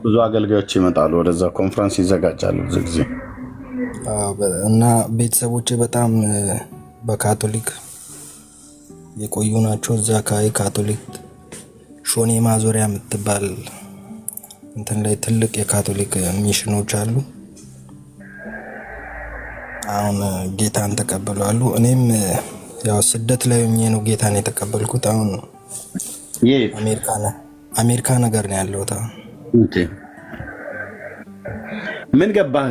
ብዙ አገልጋዮች ይመጣሉ ወደዛ፣ ኮንፈረንስ ይዘጋጃሉ ብዙ ጊዜ። እና ቤተሰቦቼ በጣም በካቶሊክ የቆዩ ናቸው። እዛ አካባቢ ካቶሊክ ሾኔ ማዞሪያ የምትባል እንትን ላይ ትልቅ የካቶሊክ ሚሽኖች አሉ። አሁን ጌታን ተቀበሏሉ። እኔም ያው ስደት ላይ ሆኜ ነው ጌታን የተቀበልኩት። አሁን አሜሪካ ነገር ነው ያለሁት። ምን ገባህ?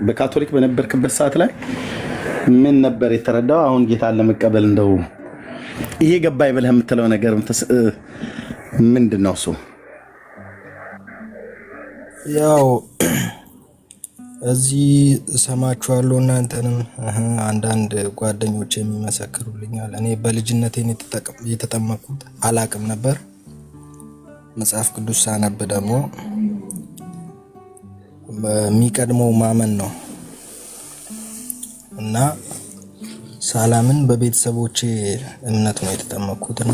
በካቶሊክ በነበርክበት ሰዓት ላይ ምን ነበር የተረዳው? አሁን ጌታን ለመቀበል እንደው ይሄ ገባኝ ብለህ የምትለው ነገር ምንድን ነው እሱ? ያው እዚህ እሰማችኋለሁ እናንተንም አንዳንድ ጓደኞች የሚመሰክሩልኛል። እኔ በልጅነቴን የተጠመቅኩት አላቅም ነበር። መጽሐፍ ቅዱስ ሳነብ ደግሞ የሚቀድመው ማመን ነው እና ሳላምን በቤተሰቦቼ እምነት ነው የተጠመቅኩትና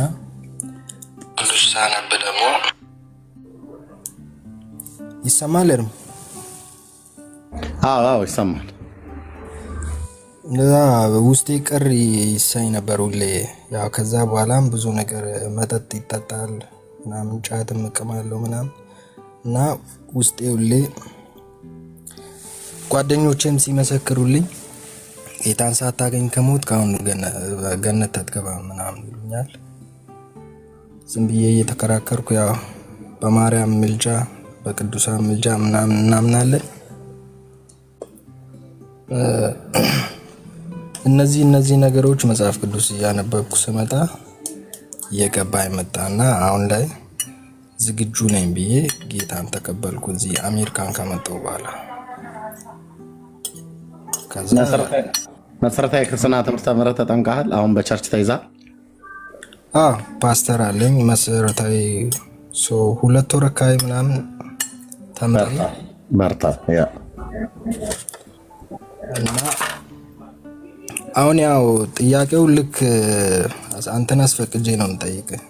ቅዱስ ሳነብ ደግሞ ይሰማል እርም አዎ ይሰማል። ውስጤ ቅር ይሰኝ ነበር ሁሌ። ያው ከዛ በኋላም ብዙ ነገር መጠጥ ይጠጣል ምናምን፣ ጫትም እቅማለሁ ምናምን እና ውስጤ ሁሌ ጓደኞቼም ሲመሰክሩልኝ ጌታን ሳታገኝ ከሞት ካሁን ገነት አትገባም ምናምን ይሉኛል። ዝም ብዬ እየተከራከርኩ ያው በማርያም ምልጃ በቅዱሳን ምልጃ ምናምን እናምናለን። እነዚህ ነገሮች መጽሐፍ ቅዱስ እያነበብኩ ስመጣ እየገባ ይመጣና አሁን ላይ ዝግጁ ነኝ ብዬ ጌታን ተቀበልኩ እዚህ አሜሪካን ከመጣሁ በኋላ። ከዛ መሰረታዊ ክርስትና ትምህርት ተምረህ ተጠምቀሃል? አሁን በቸርች ተይዛል? ፓስተር አለኝ መሰረታዊ 2 ወር አካባቢ ምናምን ተምሬ በርታ። እና አሁን ያው ጥያቄው ልክ አንተን አስፈቅጄ ነው የምጠይቅህ።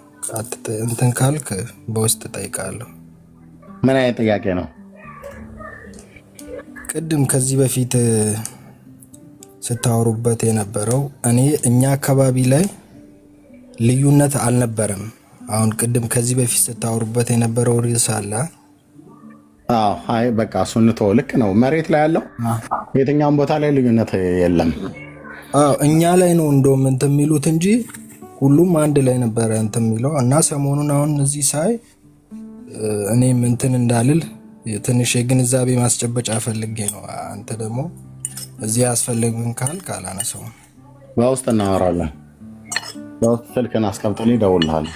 እንትን ካልክ በውስጥ እጠይቃለሁ። ምን አይነት ጥያቄ ነው? ቅድም ከዚህ በፊት ስታወሩበት የነበረው እኛ አካባቢ ላይ ልዩነት አልነበረም። አሁን ቅድም ከዚህ በፊት ስታወሩበት የነበረው ርዕስ አለ። አይ በቃ እሱን ተወው። ልክ ነው። መሬት ላይ ያለው የትኛውም ቦታ ላይ ልዩነት የለም። እኛ ላይ ነው እንደውም እንትን የሚሉት እንጂ ሁሉም አንድ ላይ ነበረ እንትን የሚለው እና ሰሞኑን አሁን እዚህ ሳይ እኔም እንትን እንዳልል ትንሽ የግንዛቤ ማስጨበጫ ፈልጌ ነው። አንተ ደግሞ እዚህ ያስፈልግን ካልክ አላነሳውም። በውስጥ እናወራለን። በውስጥ ስልክን አስቀምጥልኝ፣ እደውልልሃለሁ።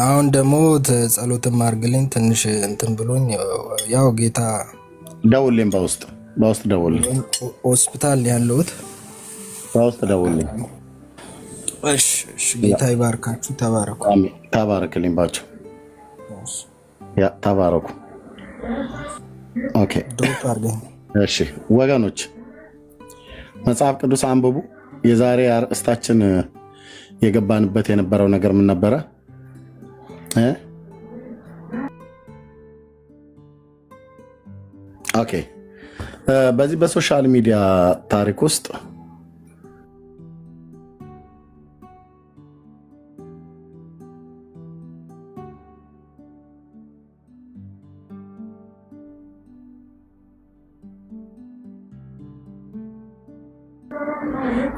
አሁን ደግሞ ጸሎትም አድርግልኝ ትንሽ እንትን ብሎኝ ያው ጌታ ደውልልኝ። በውስጥ ደውልልኝ። ሆስፒታል ያለሁት በውስጥ ደውልልኝ። እሺ ጌታ ይባርካችሁ። ተባረኩ። አሜን። ተባረክልኝ ባቸው። ተባረኩ። ኦኬ እሺ ወገኖች መጽሐፍ ቅዱስ አንብቡ። የዛሬ አርእስታችን የገባንበት የነበረው ነገር ምን ነበረ? ኦኬ በዚህ በሶሻል ሚዲያ ታሪክ ውስጥ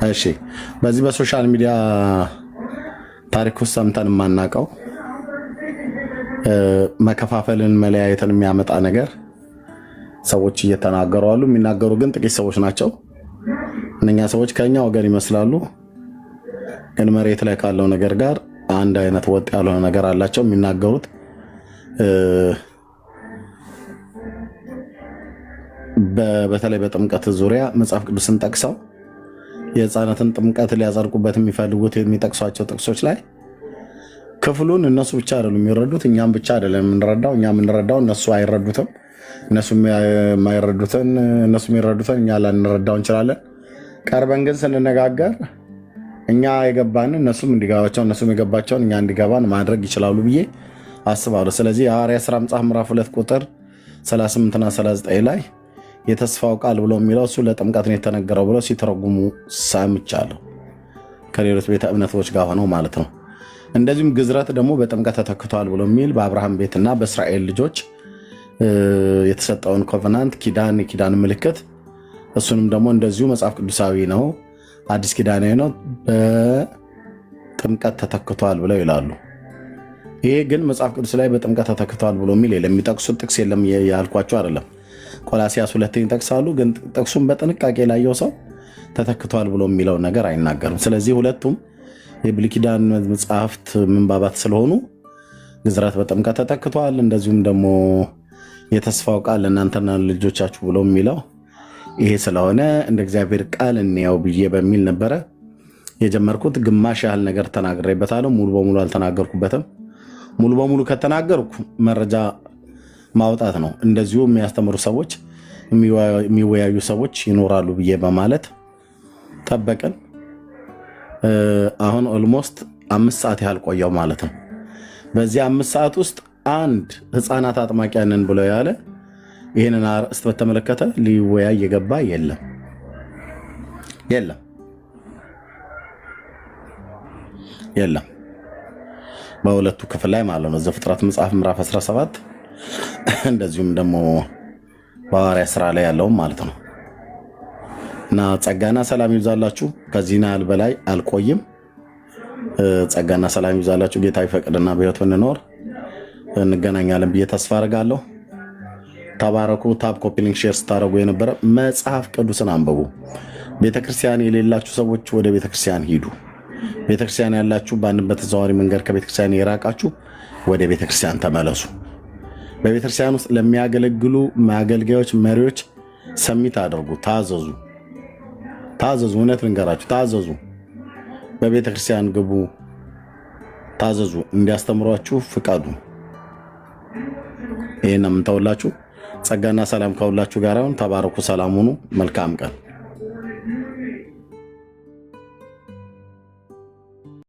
እሺ በዚህ በሶሻል ሚዲያ ታሪክ ውስጥ ሰምተን የማናውቀው መከፋፈልን፣ መለያየትን የሚያመጣ ነገር ሰዎች እየተናገሩ አሉ። የሚናገሩ ግን ጥቂት ሰዎች ናቸው። እነኛ ሰዎች ከኛ ወገን ይመስላሉ፣ ግን መሬት ላይ ካለው ነገር ጋር አንድ አይነት ወጥ ያልሆነ ነገር አላቸው። የሚናገሩት በተለይ በጥምቀት ዙሪያ መጽሐፍ ቅዱስን ጠቅሰው የህፃናትን ጥምቀት ሊያጸድቁበት የሚፈልጉት የሚጠቅሷቸው ጥቅሶች ላይ ክፍሉን እነሱ ብቻ አይደሉም የሚረዱት፣ እኛም ብቻ አይደለም የምንረዳው። እኛ የምንረዳው እነሱ አይረዱትም፣ እነሱ የማይረዱትን እነሱ የሚረዱትን እኛ ላንረዳው እንችላለን። ቀርበን ግን ስንነጋገር እኛ የገባንን እነሱም እንዲገባቸው እነሱም የገባቸውን እኛ እንዲገባን ማድረግ ይችላሉ ብዬ አስባለሁ። ስለዚህ የሐዋርያት ሥራ መጽሐፍ ምዕራፍ 2 ቁጥር 38 እና 39 ላይ የተስፋው ቃል ብሎ የሚለው እሱ ለጥምቀት ነው የተነገረው ብለው ሲተረጉሙ ሰምቻለሁ፣ ከሌሎች ቤተ እምነቶች ጋር ሆነው ማለት ነው። እንደዚሁም ግዝረት ደግሞ በጥምቀት ተተክቷል ብሎ የሚል በአብርሃም ቤትና በእስራኤል ልጆች የተሰጠውን ኮቨናንት ኪዳን፣ የኪዳን ምልክት እሱንም ደግሞ እንደዚሁ መጽሐፍ ቅዱሳዊ ነው፣ አዲስ ኪዳናዊ ነው፣ በጥምቀት ተተክቷል ብለው ይላሉ። ይሄ ግን መጽሐፍ ቅዱስ ላይ በጥምቀት ተተክቷል ብሎ የሚል የለም። የሚጠቅሱት ጥቅስ የለም ያልኳቸው አይደለም። ቆላሲያስ 2 ይጠቅሳሉ፣ ግን ጥቅሱን በጥንቃቄ ላየው ሰው ተተክቷል ብሎ የሚለው ነገር አይናገርም። ስለዚህ ሁለቱም የብሉይ ኪዳን መጽሐፍት ምንባባት ስለሆኑ ግዝረት በጥምቀት ተተክቷል፣ እንደዚሁም ደግሞ የተስፋው ቃል ለእናንተና ልጆቻችሁ ብሎ የሚለው ይሄ ስለሆነ እንደ እግዚአብሔር ቃል እንየው ብዬ በሚል ነበረ የጀመርኩት። ግማሽ ያህል ነገር ተናግሬበታለሁ። ሙሉ በሙሉ አልተናገርኩበትም። ሙሉ በሙሉ ከተናገርኩ መረጃ ማውጣት ነው። እንደዚሁ የሚያስተምሩ ሰዎች፣ የሚወያዩ ሰዎች ይኖራሉ ብዬ በማለት ጠበቅን። አሁን ኦልሞስት 5 ሰዓት ያህል ቆየው ማለት ነው። በዚህ 5 ሰዓት ውስጥ አንድ ህፃናት አጥማቂያንን ብሎ ያለ ይህንን አርእስት በተመለከተ ሊወያይ የገባ የለም። በሁለቱ ክፍል ላይ ማለት ነው። ዘፍጥረት መጽሐፍ ምዕራፍ 17 እንደዚሁም ደግሞ በሐዋርያት ሥራ ላይ ያለውም ማለት ነው። እና ጸጋና ሰላም ይብዛላችሁ። ከዚህና በላይ አልቆይም። ጸጋና ሰላም ይብዛላችሁ። ጌታ ይፈቅድና በሕይወት ብንኖር እንገናኛለን ብዬ ተስፋ አደርጋለሁ። ተባረኩ። ታብ ኮፒ ሊንክ ሼር ስታደርጉ የነበረ መጽሐፍ ቅዱስን አንብቡ። ቤተክርስቲያን የሌላችሁ ሰዎች ወደ ቤተክርስቲያን ሂዱ። ቤተክርስቲያን ያላችሁ በአንድ በተዘዋዋሪ መንገድ ከቤተክርስቲያን የራቃችሁ ወደ ቤተክርስቲያን ተመለሱ። በቤተክርስቲያን ውስጥ ለሚያገለግሉ አገልጋዮች፣ መሪዎች ሰሚት አድርጉ። ታዘዙ። እውነት ልንገራችሁ፣ ታዘዙ። በቤተክርስቲያን ግቡ፣ ታዘዙ። እንዲያስተምሯችሁ ፍቀዱ። ይህን የምንተውላችሁ። ጸጋና ሰላም ከሁላችሁ ጋር ይሁን። ተባረኩ። ሰላም ሁኑ። መልካም ቀን